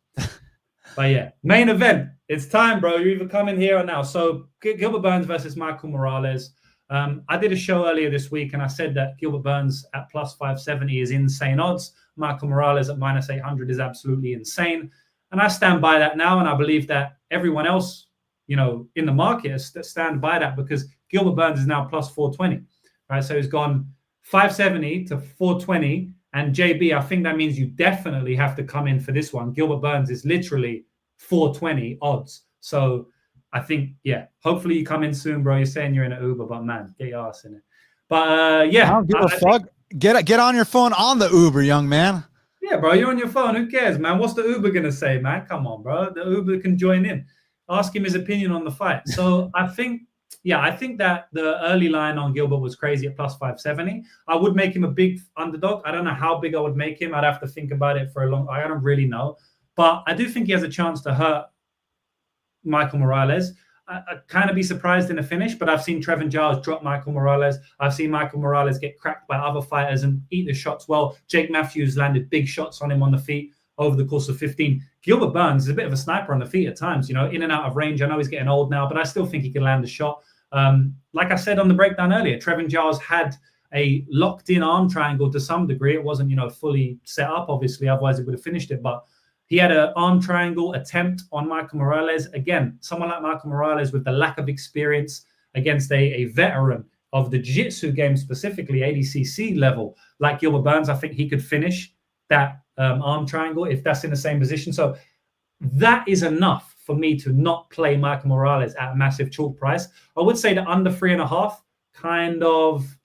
But yeah, main event. It's time, bro. You're either coming here or now. So Gilbert Burns versus Michael Morales. I did a show earlier this week, and I said that Gilbert Burns at plus 570 is insane odds. Michael Morales at minus 800 is absolutely insane. And I stand by that now, and I believe that everyone else, you know, in the market stand by that, because Gilbert Burns is now plus 420, right? So he's gone 570 to 420. And JB, I think that means you definitely have to come in for this one. Gilbert Burns is literally 420 odds. So I think, yeah, hopefully you come in soon, bro. You're saying you're in an Uber, but man, get your ass in it. But yeah. I don't give a fuck. Get on your phone on the Uber, young man. Yeah, bro, you're on your phone. Who cares, man? What's the Uber going to say, man? Come on, bro. The Uber can join in. Ask him his opinion on the fight. So I think that the early line on Gilbert was crazy at plus 570. I would make him a big underdog. I don't know how big I would make him. I'd have to think about it for a long. I don't really know. But I do think he has a chance to hurt Michael Morales. I'd kind of be surprised in a finish, but I've seen Trevin Giles drop Michael Morales. I've seen Michael Morales get cracked by other fighters and eat the shots well. Jake Matthews landed big shots on him on the feet over the course of 15. Gilbert Burns is a bit of a sniper on the feet at times, you know, in and out of range. I know he's getting old now, but I still think he can land a shot. Like I said on the breakdown earlier, Trevin Giles had a locked-in arm triangle to some degree. It wasn't, you know, fully set up, obviously, otherwise he would have finished it, but he had an arm triangle attempt on Michael Morales. Again, someone like Michael Morales with the lack of experience against a veteran of the jiu-jitsu game, specifically ADCC level, like Gilbert Burns, I think he could finish that arm triangle if that's in the same position. So that is enough for me to not play Michael Morales at a massive chalk price. I would say that under 3.5 kind of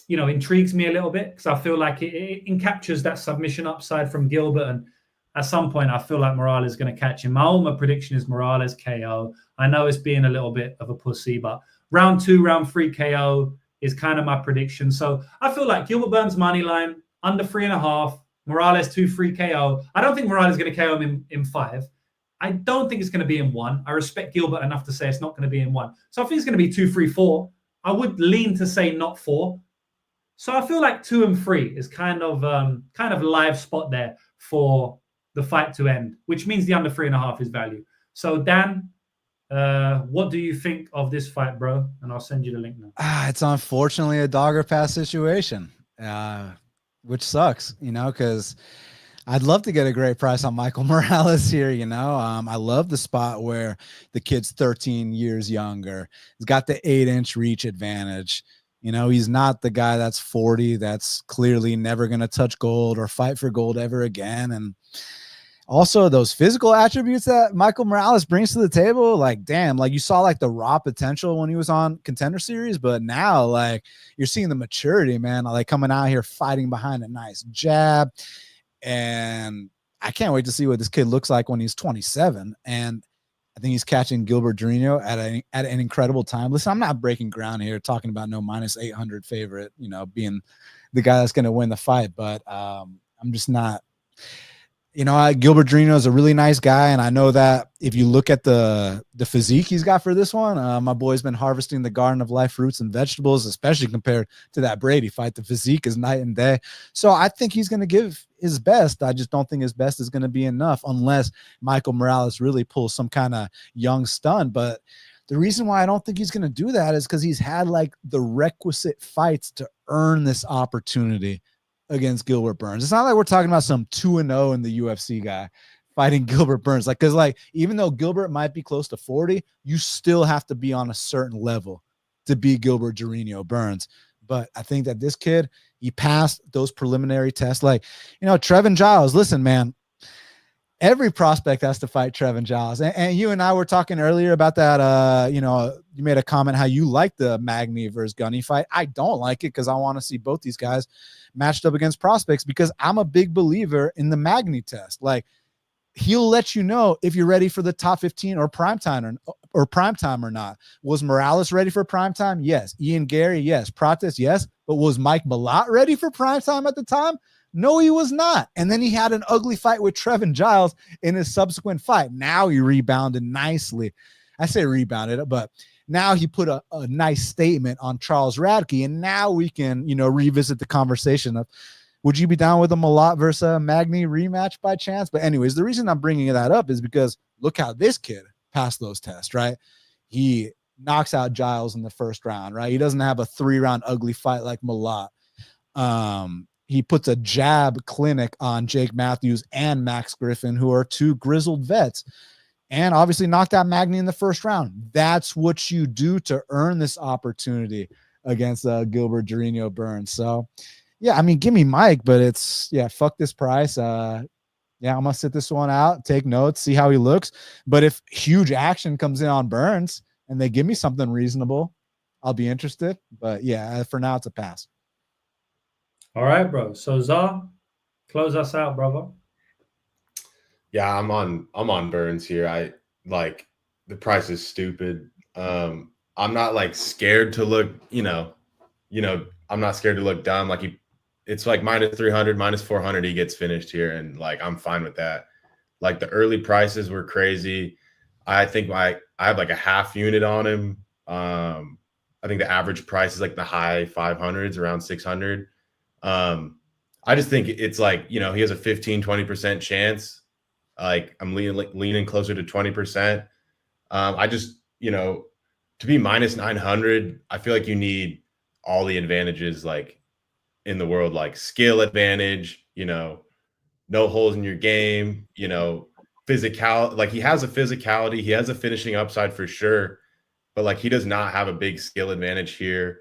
intrigues me a little bit, because I feel like it captures that submission upside from Gilbert. And at some point, I feel like Morales is going to catch him. My ultimate prediction is Morales KO. I know it's being a little bit of a pussy, but round 2, round 3 KO is kind of my prediction. So I feel like Gilbert Burns money line, under 3.5, Morales 2-3 KO. I don't think Morales is going to KO him in 5. I don't think it's going to be in 1. I respect Gilbert enough to say it's not going to be in 1. So I think it's going to be 2-3-4. I would lean to say not 4. So I feel like 2 and 3 is kind of live spot there for the fight to end, which means the under 3.5 is value. So Dan, what do you think of this fight, bro? And I'll send you the link now. It's unfortunately a dog or pass situation, which sucks, you know, because I'd love to get a great price on Michael Morales here, you know. I love the spot where the kid's 13 years younger. He's got the 8-inch reach advantage. You know, he's not the guy that's 40 that's clearly never going to touch gold or fight for gold ever again. And also those physical attributes that Michael Morales brings to the table, like, damn, like you saw like the raw potential when he was on Contender Series, but now like you're seeing the maturity, man, like coming out here fighting behind a nice jab. And I can't wait to see what this kid looks like when he's 27. And I think he's catching Gilbert Durinho at an incredible time. Listen, I'm not breaking ground here talking about no minus 800 favorite, you know, being the guy that's going to win the fight. But I'm just not, you know, Gilbert Durinho is a really nice guy. And I know that if you look at the physique he's got for this one, my boy's been harvesting the Garden of Life fruits and vegetables, especially compared to that Brady fight. The physique is night and day. So I think he's going to give his best. I just don't think his best is going to be enough unless Michael Morales really pulls some kind of young stunt. But the reason why I don't think he's going to do that is because he's had like the requisite fights to earn this opportunity against Gilbert Burns. It's not like we're talking about some 2-0 in the UFC guy fighting Gilbert Burns. Like, because like even though Gilbert might be close to 40, you still have to be on a certain level to be Gilbert Durinho Burns. But I think that this kid, he passed those preliminary tests. Like, you know, Trevin Giles, listen, man, every prospect has to fight Trevin Giles. And you and I were talking earlier about that. You know, you made a comment how you like the Magny versus Gunny fight. I don't like it because I want to see both these guys matched up against prospects, because I'm a big believer in the Magny test. Like, he'll let you know if you're ready for the top 15 or primetime or not. Was Morales ready for primetime? Yes. Ian Gary, yes. Prates, yes. But was Mike Bellato ready for primetime at the time? No, he was not. And then he had an ugly fight with Trevin Giles in his subsequent fight. Now he rebounded nicely. I say rebounded, but now he put a nice statement on Charles Radke, and now we can, revisit the conversation of, would you be down with a Malott versus a Magny rematch by chance? But anyways, the reason I'm bringing that up is because look how this kid passed those tests, right? He knocks out Giles in the first round, right? He doesn't have a 3-round ugly fight like Malott. He puts a jab clinic on Jake Matthews and Max Griffin, who are 2 grizzled vets, and obviously knocked out Magny in the first round. That's what you do to earn this opportunity against Gilbert Durinho Burns. So, yeah, I mean, give me Mike, but fuck this price. I'm going to sit this one out, take notes, see how he looks. But if huge action comes in on Burns and they give me something reasonable, I'll be interested. But, yeah, for now, it's a pass. All right, bro. So, Zah, close us out, brother. Yeah, I'm on Burns here. I like the price is stupid. I'm not like scared to look, I'm not scared to look dumb. Like it's like minus 300, minus 400. He gets finished here, and like I'm fine with that. Like the early prices were crazy. I think I have like a half unit on him. I think the average price is like the high 500s, around 600. I just think it's like, he has a 15-20% chance. Like I'm leaning closer to 20%. I just, to be minus 900, I feel like you need all the advantages like in the world, like skill advantage, no holes in your game, physical. Like he has a physicality, he has a finishing upside for sure, but like he does not have a big skill advantage here.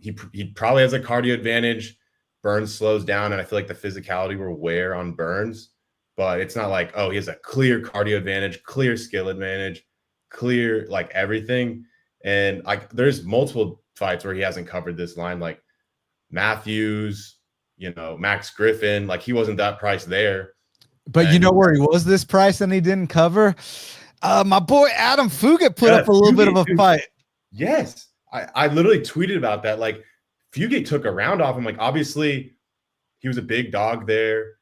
He probably has a cardio advantage. Burns slows down, and I feel like the physicality will wear on Burns. But it's not like, he has a clear cardio advantage, clear skill advantage, clear like everything. And there's multiple fights where he hasn't covered this line, like Matthews, Max Griffin, like he wasn't that price there. But you know where he was this price and he didn't cover? My boy Adam Fugit put up a little bit of a fight. Yes. I literally tweeted about that. Like Fugit took a round off him. Like obviously he was a big dog there.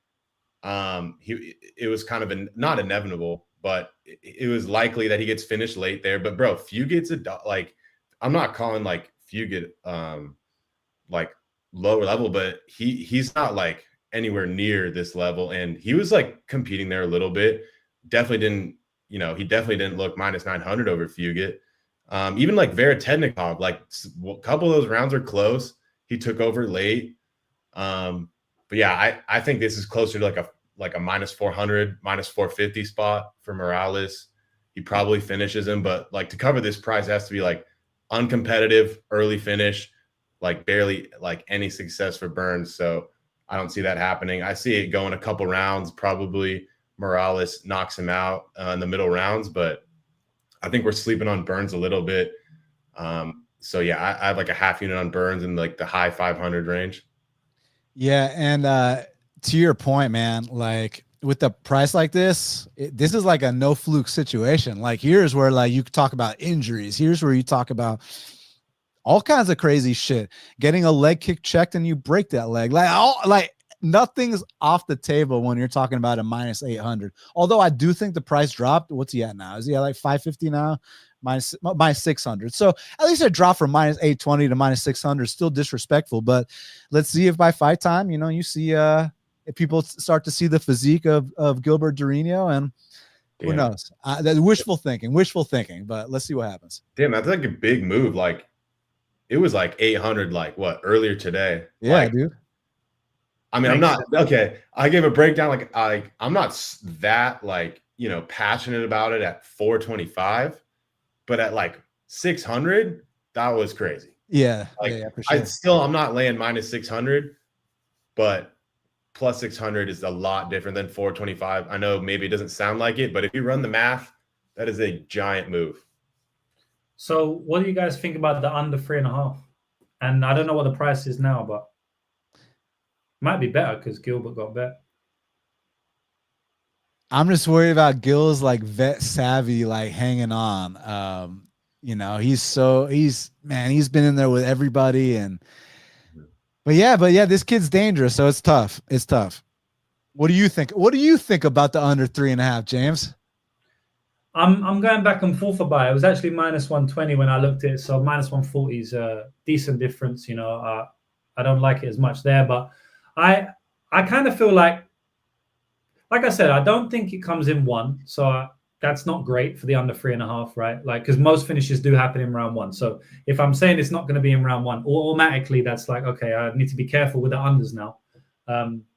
It was kind of not inevitable, but it was likely that he gets finished late there. But bro, Fugit's like, I'm not calling like Fugit like lower level, but he's not like anywhere near this level. And he was like competing there a little bit. He definitely didn't look minus 900 over Fugit. Even like Veretetnikov, like a couple of those rounds are close. He took over late. But yeah, I think this is closer to like a minus 400, minus 450 spot for Morales. He probably finishes him, but like to cover this price has to be like uncompetitive, early finish, like barely like any success for Burns. So I don't see that happening. I see it going a couple rounds. Probably Morales knocks him out in the middle rounds, but I think we're sleeping on Burns a little bit. So yeah, I have like a half unit on Burns in like the high 500 range. Yeah, and to your point, man, like with the price like this, this is like a no fluke situation. Like here's where like you talk about injuries. Here's where you talk about all kinds of crazy shit. Getting a leg kick checked and you break that leg. Like nothing's off the table when you're talking about a minus 800. Although I do think the price dropped. What's he at now? Is he at like 550 now? Minus 600. So at least a drop from minus 820 to minus 600 is still disrespectful. But let's see if by fight time, you see if people start to see the physique of Gilbert Durinho, and who knows? That's wishful thinking. But let's see what happens. Damn, that's like a big move. Like it was like 800, like what earlier today? Yeah, like, dude. I mean, I'm not okay. I gave a breakdown. Like I'm not that like passionate about it at 425. But at like 600, that was crazy. Yeah. Like, yeah, for sure. I'm not laying minus 600, but plus 600 is a lot different than 425. I know maybe it doesn't sound like it, but if you run the math, that is a giant move. So what do you guys think about the under 3.5? And I don't know what the price is now, but might be better because Gilbert got bet. I'm just worried about Gil's like vet savvy, like hanging on. You know, he's been in there with everybody, but yeah, this kid's dangerous, so it's tough. It's tough. What do you think? What do you think about the under 3.5, James? I'm going back and forth about it. It was actually minus 120 when I looked at it, so minus 140 is a decent difference. You know, I don't like it as much there, but I kind of feel like I said, I don't think it comes in one, so that's not great for the under 3.5, right? Like, because most finishes do happen in round one. So if I'm saying it's not going to be in round one, automatically that's like, okay, I need to be careful with the unders now.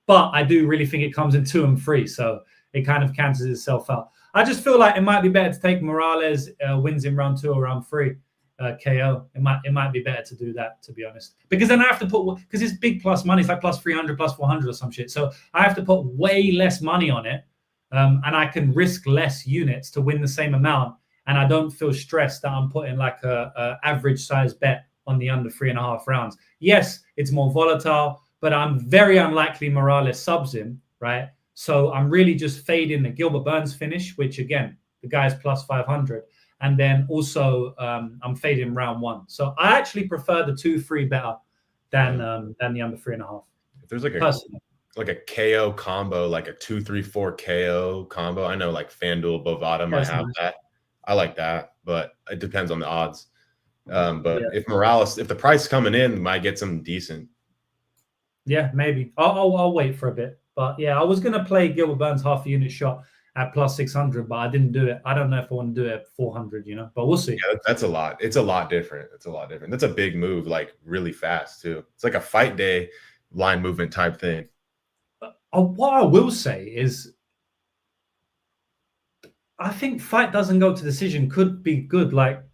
But I do really think it comes in 2 and 3, so it kind of cancels itself out. I just feel like it might be better to take Morales wins in round 2 or round 3 KO. It might be better to do that, to be honest, because then I have to put, because it's big plus money, it's like plus 300, plus 400 or some shit. So I have to put way less money on it, and I can risk less units to win the same amount, and I don't feel stressed that I'm putting like a average size bet on the under 3.5 rounds. Yes, it's more volatile, but I'm very unlikely Morales subs him, right? So I'm really just fading the Gilbert Burns finish, which again, the guy's plus 500. And then also I'm fading round 1. So I actually prefer the 2-3 better than the under 3.5. If there's like a KO combo, like a 2-3-4 KO combo, I know like FanDuel Bovada might have that. I like that, but it depends on the odds. But if Morales, if the price is coming in, might get some decent. Yeah, maybe. I'll wait for a bit. But yeah, I was going to play Gilbert Burns half a unit shot at plus 600, but I didn't do it. I don't know if I want to do it at 400, you know, but we'll see. Yeah, that's a lot. It's a lot different. It's a lot different. That's a big move, like really fast too. It's like a fight day line movement type thing. What I will say is I think fight doesn't go to decision could be good. Like,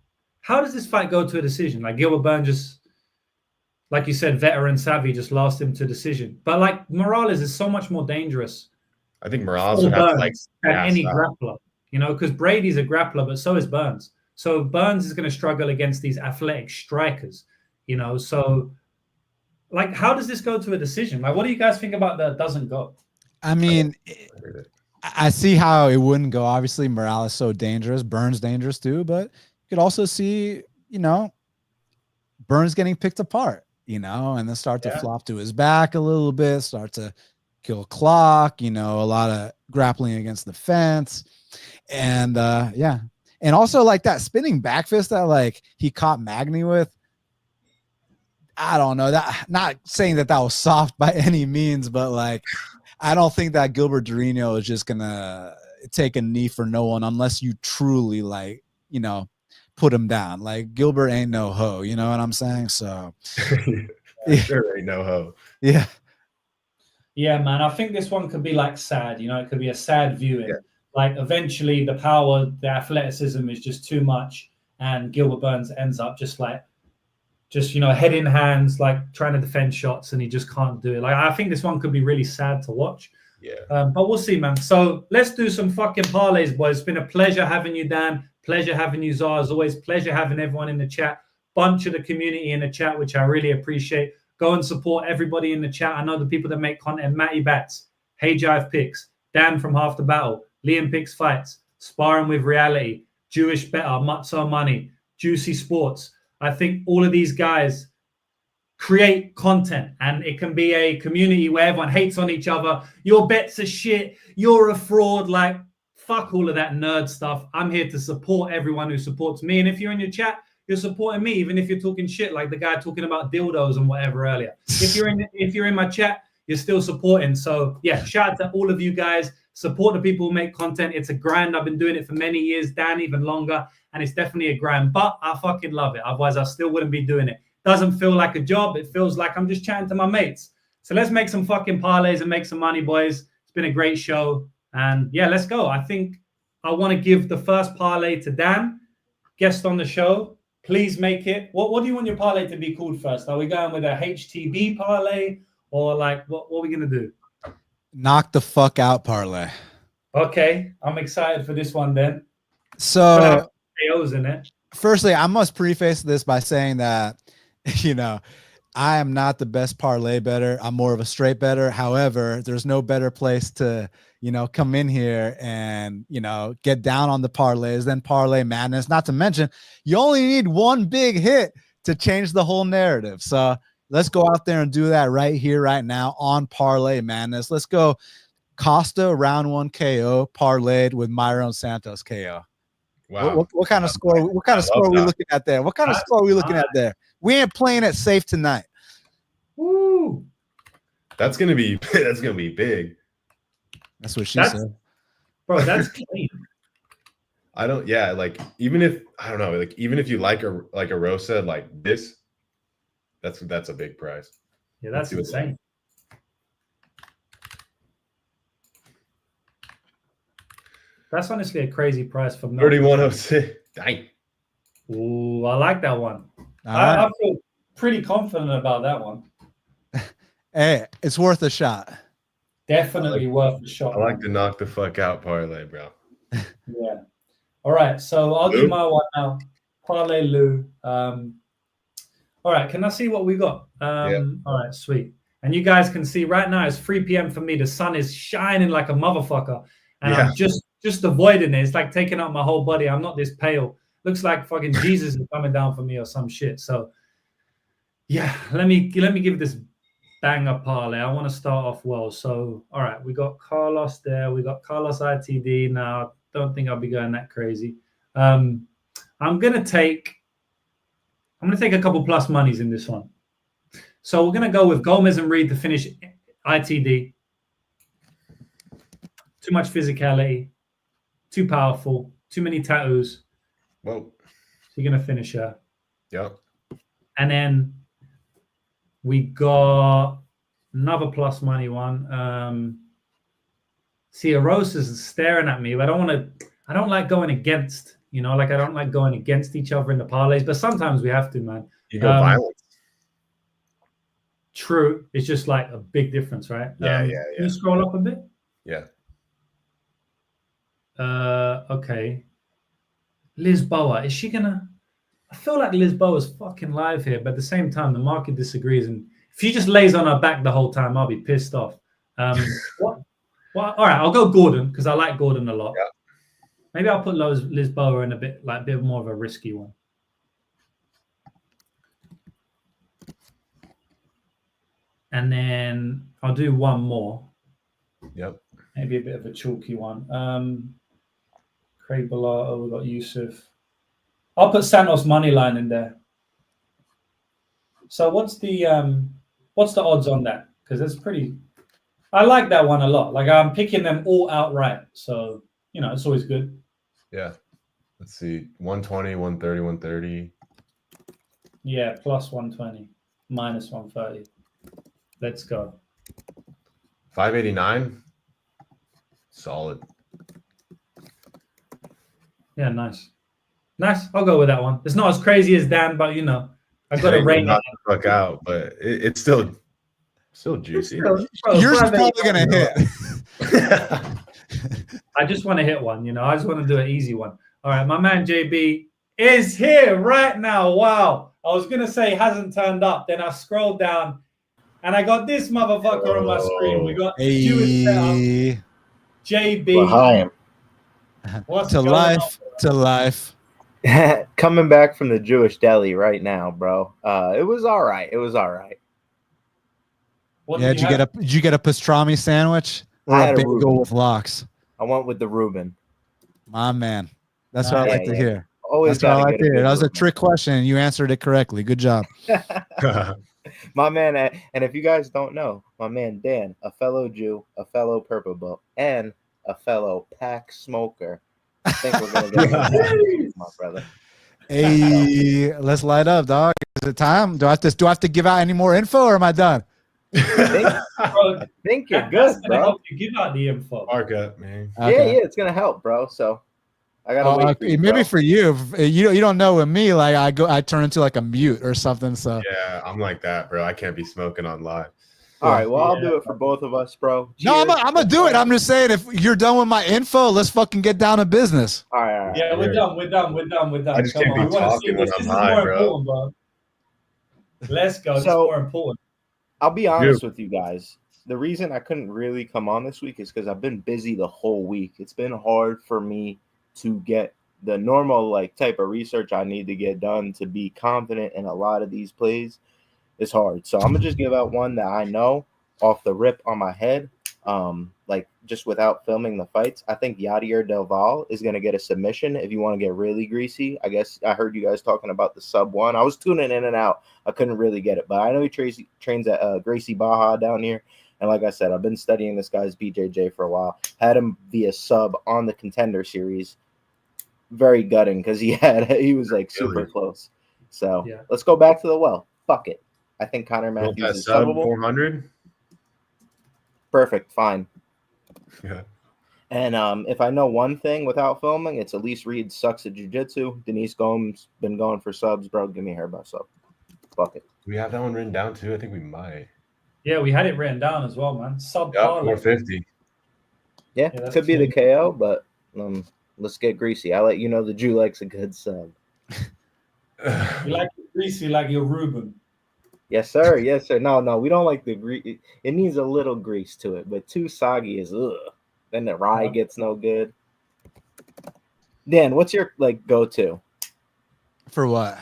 how does this fight go to a decision? Like Gilbert Burns just, like you said, veteran savvy just lost him to decision. But like Morales is so much more dangerous. I think Morales would have to like any grappler, you know, because Brady's a grappler, but so is Burns. So Burns is going to struggle against these athletic strikers, you know. So, like, how does this go to a decision? Like, what do you guys think about that doesn't go? I mean, I see how it wouldn't go. Obviously, Morales so dangerous, Burns dangerous too, but you could also see, you know, Burns getting picked apart, you know, and then start to flop to his back a little bit, start to kill clock, you know, a lot of grappling against the fence. And and also like that spinning back fist that like he caught Magny with. I don't know, that, not saying that was soft by any means, but like I don't think that Gilbert Durinho is just gonna take a knee for no one unless you truly, like, you know, put him down. Like Gilbert ain't no hoe, you know what I'm saying? So sure ain't no hoe. Yeah. Yeah, man. I think this one could be like sad, you know, it could be a sad viewing. Yeah. Like eventually the power, the athleticism is just too much, and Gilbert Burns ends up just you know, head in hands, like trying to defend shots, and he just can't do it. Like I think this one could be really sad to watch. Yeah. But we'll see, man. So let's do some fucking parlays, boys. It's been a pleasure having you, Dan. Pleasure having you, Zar. As always, pleasure having everyone in the chat. Bunch of the community in the chat, which I really appreciate. Go and support everybody in the chat. I know the people that make content. Matty Bats, Hey Jive Picks, Dan from Half the Battle, Liam Picks Fights, Sparring with Reality, Jewish Better, Mutso Money, Juicy Sports. I think all of these guys create content, and it can be a community where everyone hates on each other. Your bets are shit. You're a fraud. Like, fuck all of that nerd stuff. I'm here to support everyone who supports me. And if you're in your chat, you're supporting me, even if you're talking shit like the guy talking about dildos and whatever earlier. If you're in my chat, you're still supporting. So yeah, shout out to all of you guys. Support the people who make content. It's a grind. I've been doing it for many years, Dan even longer, and it's definitely a grind. But I fucking love it. Otherwise, I still wouldn't be doing it. Doesn't feel like a job. It feels like I'm just chatting to my mates. So let's make some fucking parlays and make some money, boys. It's been a great show, and yeah, let's go. I think I want to give the first parlay to Dan, guest on the show. Please make it. What do you want your parlay to be called first? Are we going with a HTB parlay, or like what are we gonna do? Knock the fuck out parlay. Okay, I'm excited for this one then. So KOs in it. Firstly, I must preface this by saying that, you know, I am not the best parlay better. I'm more of a straight better. However, there's no better place to, come in here and, get down on the parlays than Parlay Madness. Not to mention, you only need one big hit to change the whole narrative. So let's go out there and do that right here, right now on Parlay Madness. Let's go Costa round 1 KO parlayed with Myron Santos KO. Wow. What kind of score? What kind of score are we looking at there? What kind of score are we looking at there? We ain't playing it safe tonight. Woo! That's gonna be big. That's what she said. Bro, that's clean. Even if you like Erosa like this, that's a big price. Yeah, that's insane. That's honestly a crazy price for 3106. Dang. Ooh, I like that one. Right. I feel pretty confident about that one. Hey, it's worth a shot. Definitely worth a shot. I like to knock the fuck out parlay, bro. Yeah. All right, so I'll do my one now. Parlay Lou. All right, can I see what we got? Yeah. All right, sweet. And you guys can see right now it's 3 p.m. for me. The sun is shining like a motherfucker. And I'm just avoiding it. It's like taking out my whole body. I'm not this pale. Looks like fucking Jesus is coming down for me or some shit. So yeah, let me give this banger parlay. I want to start off well. So all right, we got Carlos there. We got Carlos ITD. Now, don't think I'll be going that crazy. I'm gonna take a couple plus monies in this one. So we're gonna go with Gomes and Reed to finish ITD. Too much physicality, too powerful, too many tattoos. Whoa. So you're gonna finish her. Yep. And then we got another plus money one. See, Erosa's staring at me, but I don't like going against, I don't like going against each other in the parlays, but sometimes we have to, man. You go violent. True. It's just like a big difference, right? Yeah. Can you scroll up a bit? Yeah. Okay. Lisboa, is she gonna? I feel like Lisboa's fucking live here, but at the same time, the market disagrees. And if she just lays on her back the whole time, I'll be pissed off. What? Well, all right, I'll go Gordon because I like Gordon a lot. Yeah. Maybe I'll put Lisboa in a bit more of a risky one. And then I'll do one more. Yep. Maybe a bit of a chalky one. Craig Bellato, we got Yusuff. I'll put Santos money line in there. So what's the odds on that? Because it's pretty. I like that one a lot. Like I'm picking them all outright, so it's always good. Yeah. Let's see, 120, 130, 130. Yeah, plus 120, minus 130. Let's go. 589. Solid. Yeah, nice. I'll go with that one. It's not as crazy as Dan, but I've got to rein it the fuck out, but it's still juicy. Yours is probably gonna hit. I just want to hit one. I just want to do an easy one. All right, my man JB is here right now. Wow. I was gonna say hasn't turned up. Then I scrolled down, and I got this motherfucker on my screen. We got JB. Well, hi. What's to life. Coming back from the Jewish deli right now, bro. It was all right. Did you get a pastrami sandwich or a bagel with lox? I went with the Reuben. My man. That's what I like to hear. Always That's what I like to hear. That was a trick question and you answered it correctly. Good job. My man, and if you guys don't know, my man Dan, a fellow Jew, a fellow purple belt, and a fellow pack smoker. I think we're gonna get my brother. Hey, let's light up, dog. Is it time? Do I have to give out any more info, or am I done? I think you're good, bro. Help you give out the info. Mark up, man. Okay. Yeah, it's gonna help, bro. So I gotta wait. For you, maybe bro. for you, you don't know with me, like I turn into like a mute or something. So yeah, I'm like that, bro. I can't be smoking on live. All right, well, I'll do it for both of us, bro. Cheers. No, I'm gonna do it. I'm just saying, if you're done with my info, let's fucking get down to business. All right. Yeah, we're done. I just can't be talking when I'm high, bro. Let's go. It's So- more important. I'll be honest with you guys. The reason I couldn't really come on this week is because I've been busy the whole week. It's been hard for me to get the normal like type of research I need to get done to be confident in a lot of these plays. It's hard. So I'm gonna just give out one that I know off the rip on my head. Like just without filming the fights. I think Yadier DelValle is gonna get a submission if you want to get really greasy. I guess I heard you guys talking about the sub one. I was tuning in and out. I couldn't really get it, but I know he trains at Gracie Baja down here. And like I said, I've been studying this guy's BJJ for a while. Had him via sub on the Contender Series. Very gutting because he was like super close. So let's go back to the well. Fuck it. I think Connor Matthews is sub subbable. 400. Perfect. Fine. Yeah. And if I know one thing without filming, it's Elise Reed sucks at jiu-jitsu. Denise Gomes been going for subs, bro. Give me her by sub. Fuck it. We have that one written down too. I think we might. Yeah, we had it written down as well, man. Sub Yep, parlay. 450. Yeah, that's could be the clean. KO, but let's get greasy. I'll let you know the Jew likes a good sub. You like it greasy, like your Reuben. Yes, sir. Yes, sir. No, we don't like the grease. It needs a little grease to it, but too soggy is ugh. Then the rye gets no good. Dan, what's your like go-to For what?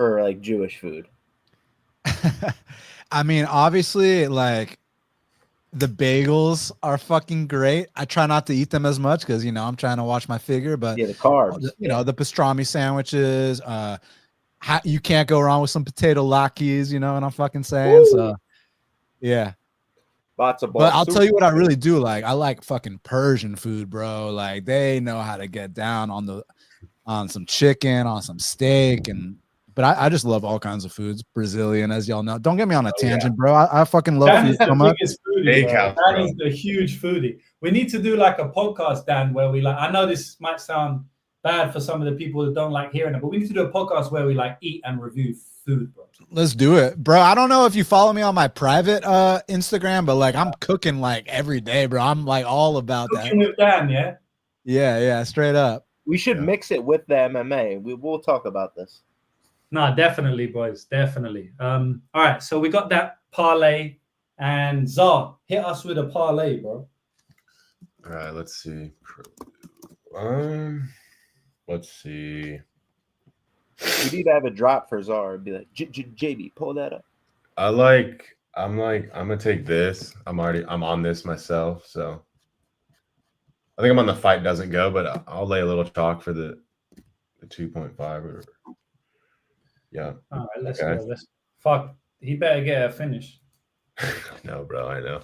for like Jewish food? I mean, obviously, like the bagels are fucking great. I try not to eat them as much because I'm trying to watch my figure. But Yeah, the carbs. the pastrami sandwiches. You can't go wrong with some potato latkes. You know what I'm fucking saying? Woo! So, yeah. Lots of But I'll tell you what I really do like. I like fucking Persian food, bro. Like they know how to get down on some chicken, on some steak, but I just love all kinds of foods. Brazilian, as y'all know. Don't get me on a tangent, bro. I fucking love Dan food is the so much. biggest foodie, bro. Steakhouse, Dan bro. is the huge foodie. We need to do like a podcast, Dan, where we like. I know this might sound bad for some of the people who don't like hearing it, but we need to do a podcast where we like eat and review food, bro. Let's do it, bro. I don't know if you follow me on my private Instagram, but like I'm cooking like every day, bro. I'm like all about Cooking with Dan, yeah. Yeah, straight up. We should mix it with the MMA. We'll talk about this. No, definitely, boys, definitely. All right, so we got that parlay, and Zar, hit us with a parlay, bro. All right, let's see. Let's see. We need to have a drop for Zara. Be like, JB, pull that up. I'm gonna take this. I'm on this myself, so I think I'm on the fight doesn't go, but I'll lay a little chalk for the 2.5 or yeah. All right, let's go. Fuck, he better get a finish. No, bro, I know.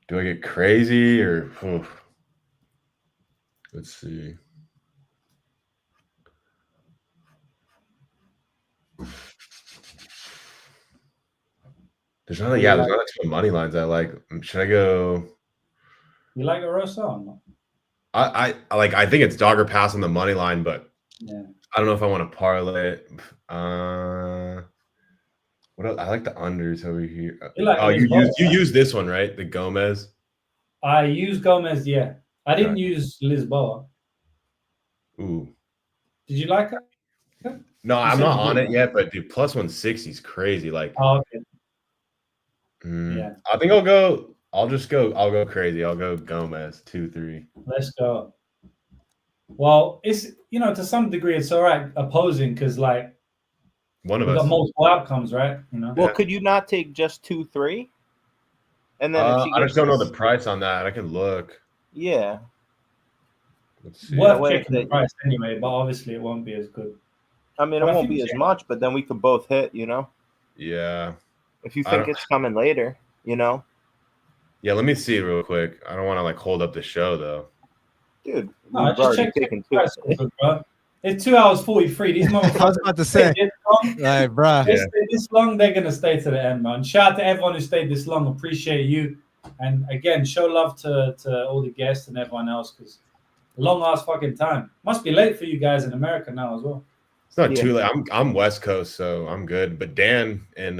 Do I get crazy or let's see. There's not a ton of money lines I like. Should I go? You like Erosa or not? I think it's dog or pass on the money line, but Yeah. I don't know if I want to parlay it. What else? I like the unders over here. You use this one, right? The Gomes. I use Gomes, yeah. I didn't use Lisboa. Ooh. Did you like it? No, I'm not on it yet, but dude, plus 160 is crazy. Like, okay. Yeah. I think I'll go crazy. I'll go Gomes 2-3. Let's go. Well, it's to some degree it's all right opposing because like one of we us got multiple outcomes, right? Well, could you not take just 2-3? And then I just don't know the price on that. I can look. Yeah. Let's see. Worth checking the price anyway, but obviously it won't be as good. I mean, it won't be as much, but then we could both hit, Yeah. If you think it's coming later, Yeah, let me see real quick. I don't want to like hold up the show though. Dude, no, just check the price, bro. It's 2 hours 43. These motherfuckers. I was about to say, like, bro. They stay this long, they're gonna stay to the end, man. Shout out to everyone who stayed this long. Appreciate you, and again, show love to all the guests and everyone else because long ass fucking time. Must be late for you guys in America now as well. It's not too late. I'm West Coast, so I'm good. But Dan and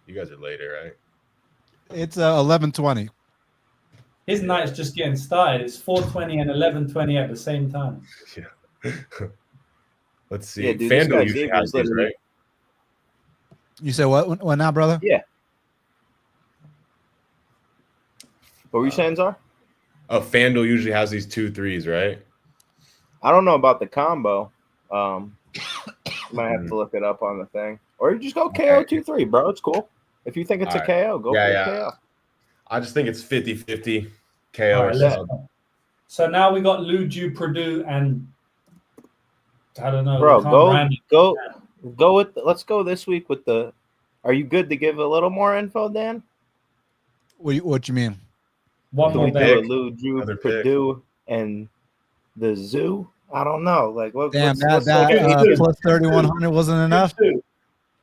you guys are later, right? It's 11:20. His night's just getting started. It's 4:20 and 11:20 at the same time. Yeah. Let's see. Yeah, dude, this guy FanDuel usually Xavier has is these, literally. right? You said what? What now, brother? Yeah. What were you saying, Czar? Oh, FanDuel usually has these 2-3s, right? I don't know about the combo. Might have to look it up on the thing, or you just go KO 2-3, bro. It's cool. If you think it's All a KO, go for a KO. I just think it's 50-50 KO All or right, let's sub. go. So now we got Luju, Purdue, and I don't know. Bro, we can't go rhyme. with. Let's go this week with the. Are you good to give a little more info, Dan? What you mean? One Can more we do bet. a Lou, Drew, Another pick. Purdue, and the zoo? I don't know. Like what? Damn, what's that plus 3,100 wasn't enough.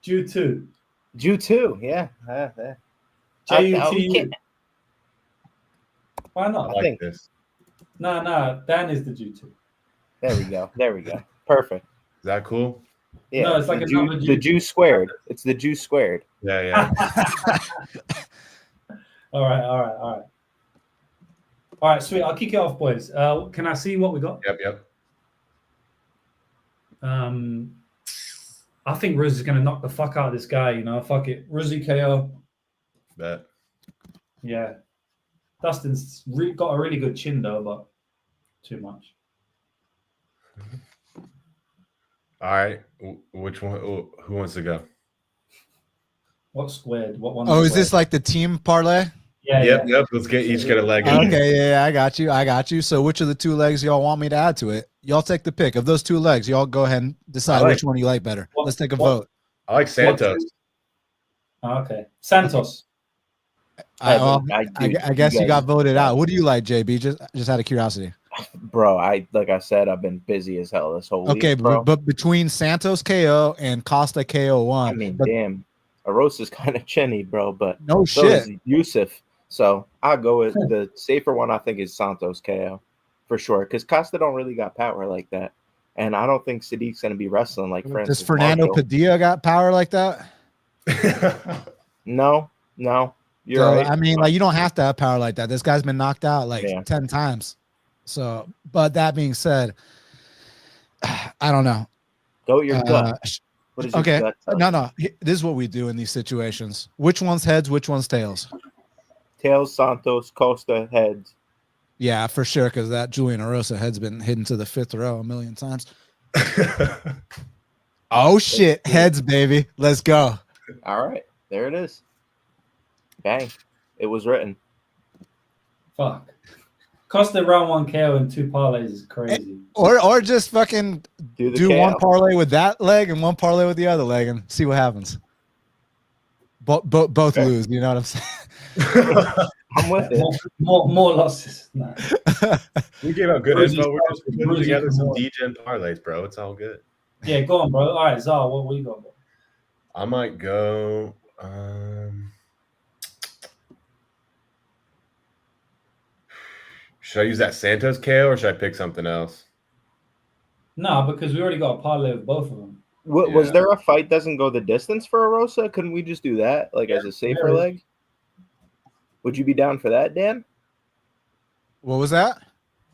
Jew 2. Jew 2, yeah. JUTU. Why I not? like think- this. No. Dan is the Jew 2. There we go. Perfect. Is that cool? Yeah, No, it's like another the Jew squared. It's the Jew squared. Yeah. All right. All right, sweet. I'll kick it off, boys. Can I see what we got? Yep. I think Ruzi is going to knock the fuck out of this guy, you know. Fuck it. Ruzi KO. Bet. Yeah. Dustin's got a really good chin, though, but too much. All right. Which one? Who wants to go? What squared? What one? Oh, is this like the team parlay? Yeah. Yep. Let's each get a leg. in. Okay, yeah, I got you. So which of the two legs y'all want me to add to it? Y'all take the pick. Of those two legs, y'all go ahead and decide which one you like better. Let's take a vote. I like Santos. Okay. Santos. I guess you got voted out. What do you like, JB? Just out of curiosity. Bro, like I said, I've been busy as hell this whole week. Okay, bro. but between Santos KO and Costa KO 1. I mean, but damn. Erosa's kind of chinny, bro, but no so shit. is Yusuff. So I'll go with the safer one. I think is Santos KO for sure, because Costa don't really got power like that, and I don't think Sadiq's gonna be wrestling like Francis. Does Fernando Marshall. Padilla got power like that? No, you're So, right. I mean, like you don't have to have power like that. This guy's been knocked out like Yeah. 10 times. So, but that being said, I don't know. Go with your gut. What is your Okay. gut tell you? No. This is what we do in these situations. Which one's heads? Which one's tails? Tails, Santos, Costa, heads. Yeah, for sure. Because that Julian Erosa head's been hidden to the 5th row a million times. Oh shit, heads, baby. Let's go. All right, there it is. Bang! It was written. Fuck. Costa round 1 KO and 2 parlays is crazy. Or just fucking Do the do KO. one parlay with that leg and one parlay with the other leg and see what happens. Both lose. You know what I'm saying? I'm with it. More losses. Nah. We gave out good Ruzi's info. We're just putting Ruzi's together some more. DGen parlays, bro. It's all good. Yeah, go on, bro. All right, Zara, what you got, bro? I might go. Should I use that Santos KO or should I pick something else? No, because we already got a parlay with both of them. Was Yeah. there a fight doesn't go the distance for Erosa? Couldn't we just do that like as a safer there is. leg? Would you be down for that, Dan? What was that?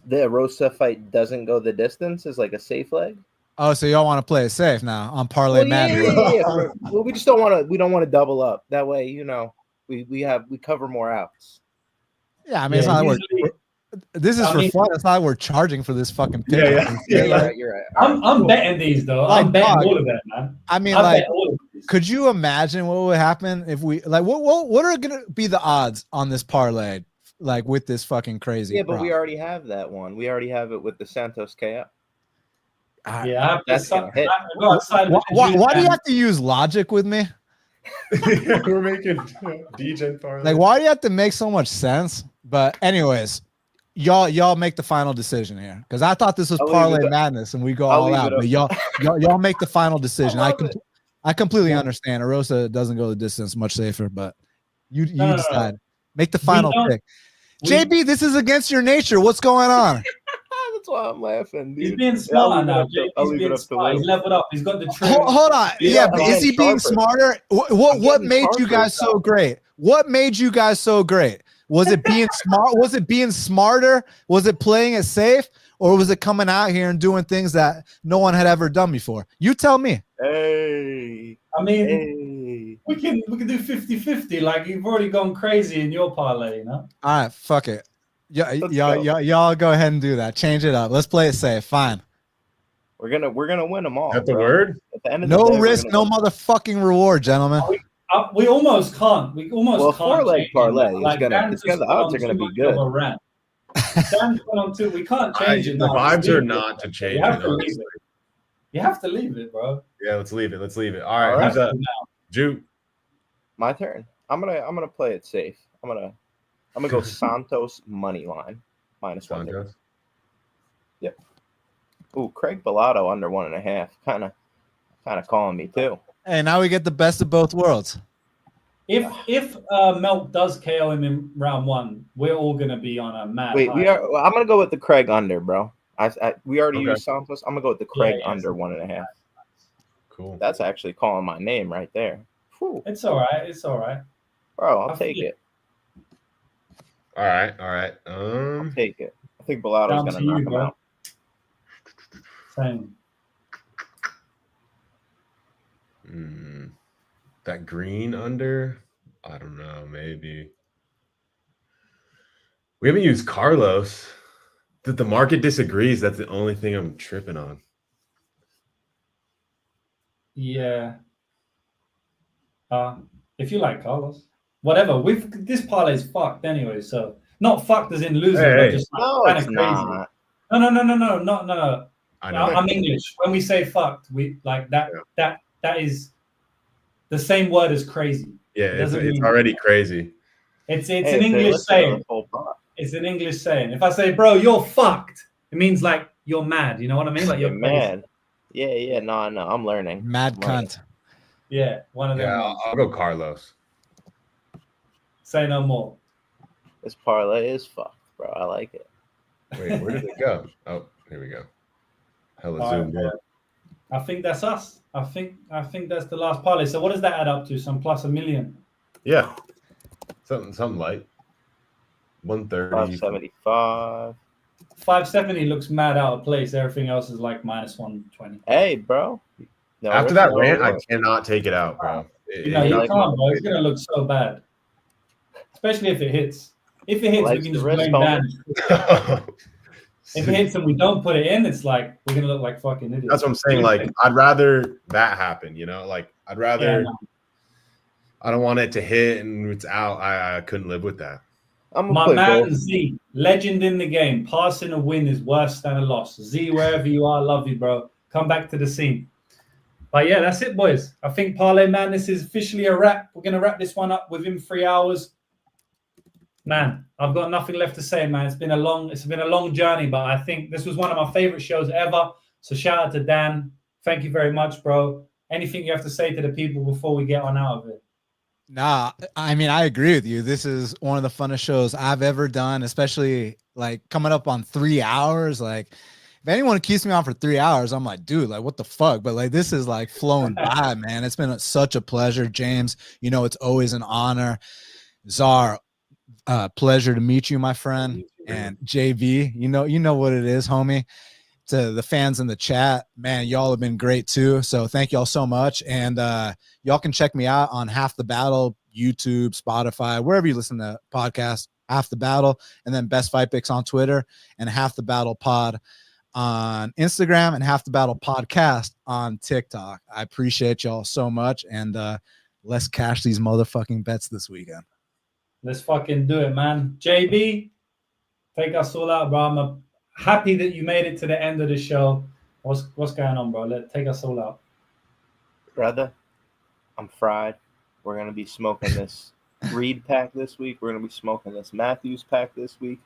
The Erosa fight doesn't go the distance is like a safe leg. Oh, so y'all want to play it safe now on Parlay Well, yeah, Madness. yeah. Well, we just don't want to. We don't want to double up. That way, you know, we cover more outs. Yeah, I mean, it's not like usually- this is I for mean- fun. It's not like we're charging for this fucking pick. Yeah. You're Like, right. You're right. I'm betting these though. Like, I'm betting dog. all of them, man. I mean, I like, bet all of these. could you imagine what would happen if we like what are gonna be the odds on this parlay, like with this fucking crazy? Yeah, but prop? we already have that one. We already have it with the Santos KO. Yeah, I have That's to gonna hit. go outside with the Why juice do you and- have to use logic with me? We're making DGen parlays. Like, why do you have to make so much sense? But anyways, y'all make the final decision here because I thought this was I'll leave parlay it up- madness and we go I'll all leave out. it up. But y'all make the final decision. I love it. I completely understand. Erosa doesn't go the distance, much safer, but you No. decide. Make the final don't- pick. we- JB, this is against your nature. What's going on? That's why I'm laughing. He's Dude. being I'll smarter leave it now, up to- Jake. I'll He's leave it being up to smart. He's Will. leveled up. He's got the trim. Hold on. Yeah, I'm but is getting he being sharper. smarter? What I'm what getting made you sharper, guys so though. great? What made you guys so great? Was it being smart? Was it being smarter? Was it playing it safe? or was it coming out here and doing things that no one had ever done before? You tell me. Hey. I mean, Hey. we can do 50-50. Like, you've already gone crazy in your parlay, you know? All right, fuck it. Let's Y'all go ahead and do that. Change it up. Let's play it safe. Fine. We're gonna win them all. Is that the bro. word? At the end of the No day, we're risk, gonna no win. motherfucking reward, gentlemen. We almost can't. We almost Well, can't. 4-leg change it. parlay is Like, gonna. Dan It's just gonna. The went odds are on gonna too be much good. of a rant. Dan went on too. We can't change it The now. vibes Just are leave it. not to change You have it. to leave Honestly. it. You have to leave it, bro. Yeah, let's leave it. Let's leave it. All right, All right. who's up? Ju. My turn. I'm gonna play it safe. I'm gonna go Santos money line minus 130. Santos. Ooh, Craig Bellato under 1.5. Kind of calling me too. Hey, now we get the best of both worlds. If Melk does KO him in round 1, we're all gonna be on a mad. Wait, high. I'm gonna go with the Craig under, bro. We already Okay. used Santos. I'm gonna go with the Craig Yeah, under 1.5. Cool. That's actually calling my name right there. Whew. It's all right. It's all right. Bro, I I'll take feel it. All right. All right. I'll take it. I think Bellato's Down gonna to knock you, him bro. out. Same. That green under, I don't know, maybe. We haven't used Carlos. That the market disagrees. That's the only thing I'm tripping on. Yeah. If you like Carlos, whatever. This parlay's fucked anyway. So not fucked as in losing, Hey, but hey. just No, kind it's of crazy. not. No. I know. I'm English. When we say fucked, we like that. Yeah. That is the same word as crazy. Yeah, It it's doesn't mean- already crazy. It's Hey, an if they English listen to the saying. full pod, It's an English saying. If I say, bro, you're fucked, it means like you're mad. You know what I mean? Like you're you're crazy. mad. Yeah. No, I'm learning. Mad I'm learning. cunt. Yeah, one of them. Yeah, ones. I'll go Carlos. Say no more. This parlay is fucked, bro. I like it. Wait, where did it go? Oh, here we go. Hella All zoomed right, in. I think that's us. I think that's the last parlay. So what does that add up to? Some plus $1 million. Yeah. Something light. 130. 575. 570 looks mad out of place. Everything else is like minus 120. Hey, bro. No After risk, that no reward, I reward. cannot take it out, bro. You know, you like can't, my- bro. It's gonna look so bad. Especially if it hits. If it hits, Likes we can the just risk, blame homie. Dan. If it hits and we don't put it in, it's like we're gonna look like fucking idiots. That's what I'm saying. Like, I'd rather that happen, you know? Like, I'd rather. Yeah, no. I don't want it to hit and it's out. I couldn't live with that. I'm My gonna play man both. Z, legend in the game. Passing a win is worse than a loss. Z, wherever you are, love you, bro. Come back to the scene. But yeah, that's it, boys. I think Parlay Madness is officially a wrap. We're gonna wrap this one up within 3 hours. Man, I've got nothing left to say, man. It's been a long journey, but I think this was one of my favorite shows ever. So shout out to Dan. Thank you very much, bro. Anything you have to say to the people before we get on out of it? Nah, I mean, I agree with you. This is one of the funnest shows I've ever done, especially like coming up on 3 hours. Like, if anyone keeps me on for 3 hours, I'm like, dude, like, what the fuck? But like, this is like flowing by, man. It's been such a pleasure, James. You know, it's always an honor. Czar, pleasure to meet you, my friend. And JV, you know what it is, homie. To the fans in the chat, man, y'all have been great too. So thank y'all so much. And y'all can check me out on Half the Battle, YouTube, Spotify, wherever you listen to podcasts, Half the Battle, and then Best Fight Picks on Twitter, and Half the Battle Pod on Instagram, and Half the Battle Podcast on TikTok. I appreciate y'all so much. And let's cash these motherfucking bets this weekend. Let's fucking do it, man. JB, take us all out, bro. I'm happy that you made it to the end of the show. What's going on, bro? Take us all out. Brother, I'm fried. We're going to be smoking this Reed pack this week. We're going to be smoking this Matthews pack this week.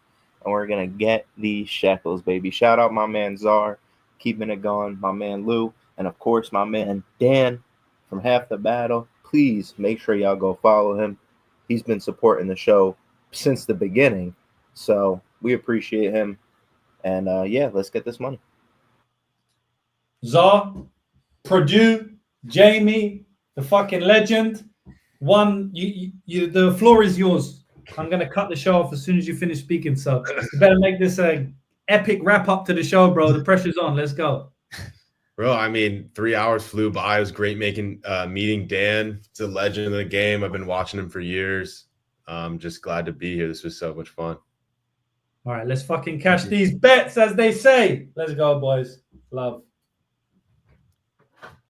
And we're going to get these shekels, baby. Shout out my man Czar, keeping it going. My man Lou. And, of course, my man Dan from Half the Battle. Please make sure y'all go follow him. He's been supporting the show since the beginning. So we appreciate him. And, yeah, let's get this money. Czar, Purdue, Jamie, the fucking legend. The floor is yours. I'm going to cut the show off as soon as you finish speaking. So you better make this a epic wrap up to the show, bro. The pressure's on. Let's go. Bro, I mean, 3 hours flew by. It was great meeting Dan. It's a legend of the game. I've been watching him for years. I'm just glad to be here. This was so much fun. All right, let's fucking cash these bets, as they say. Let's go, boys. Love.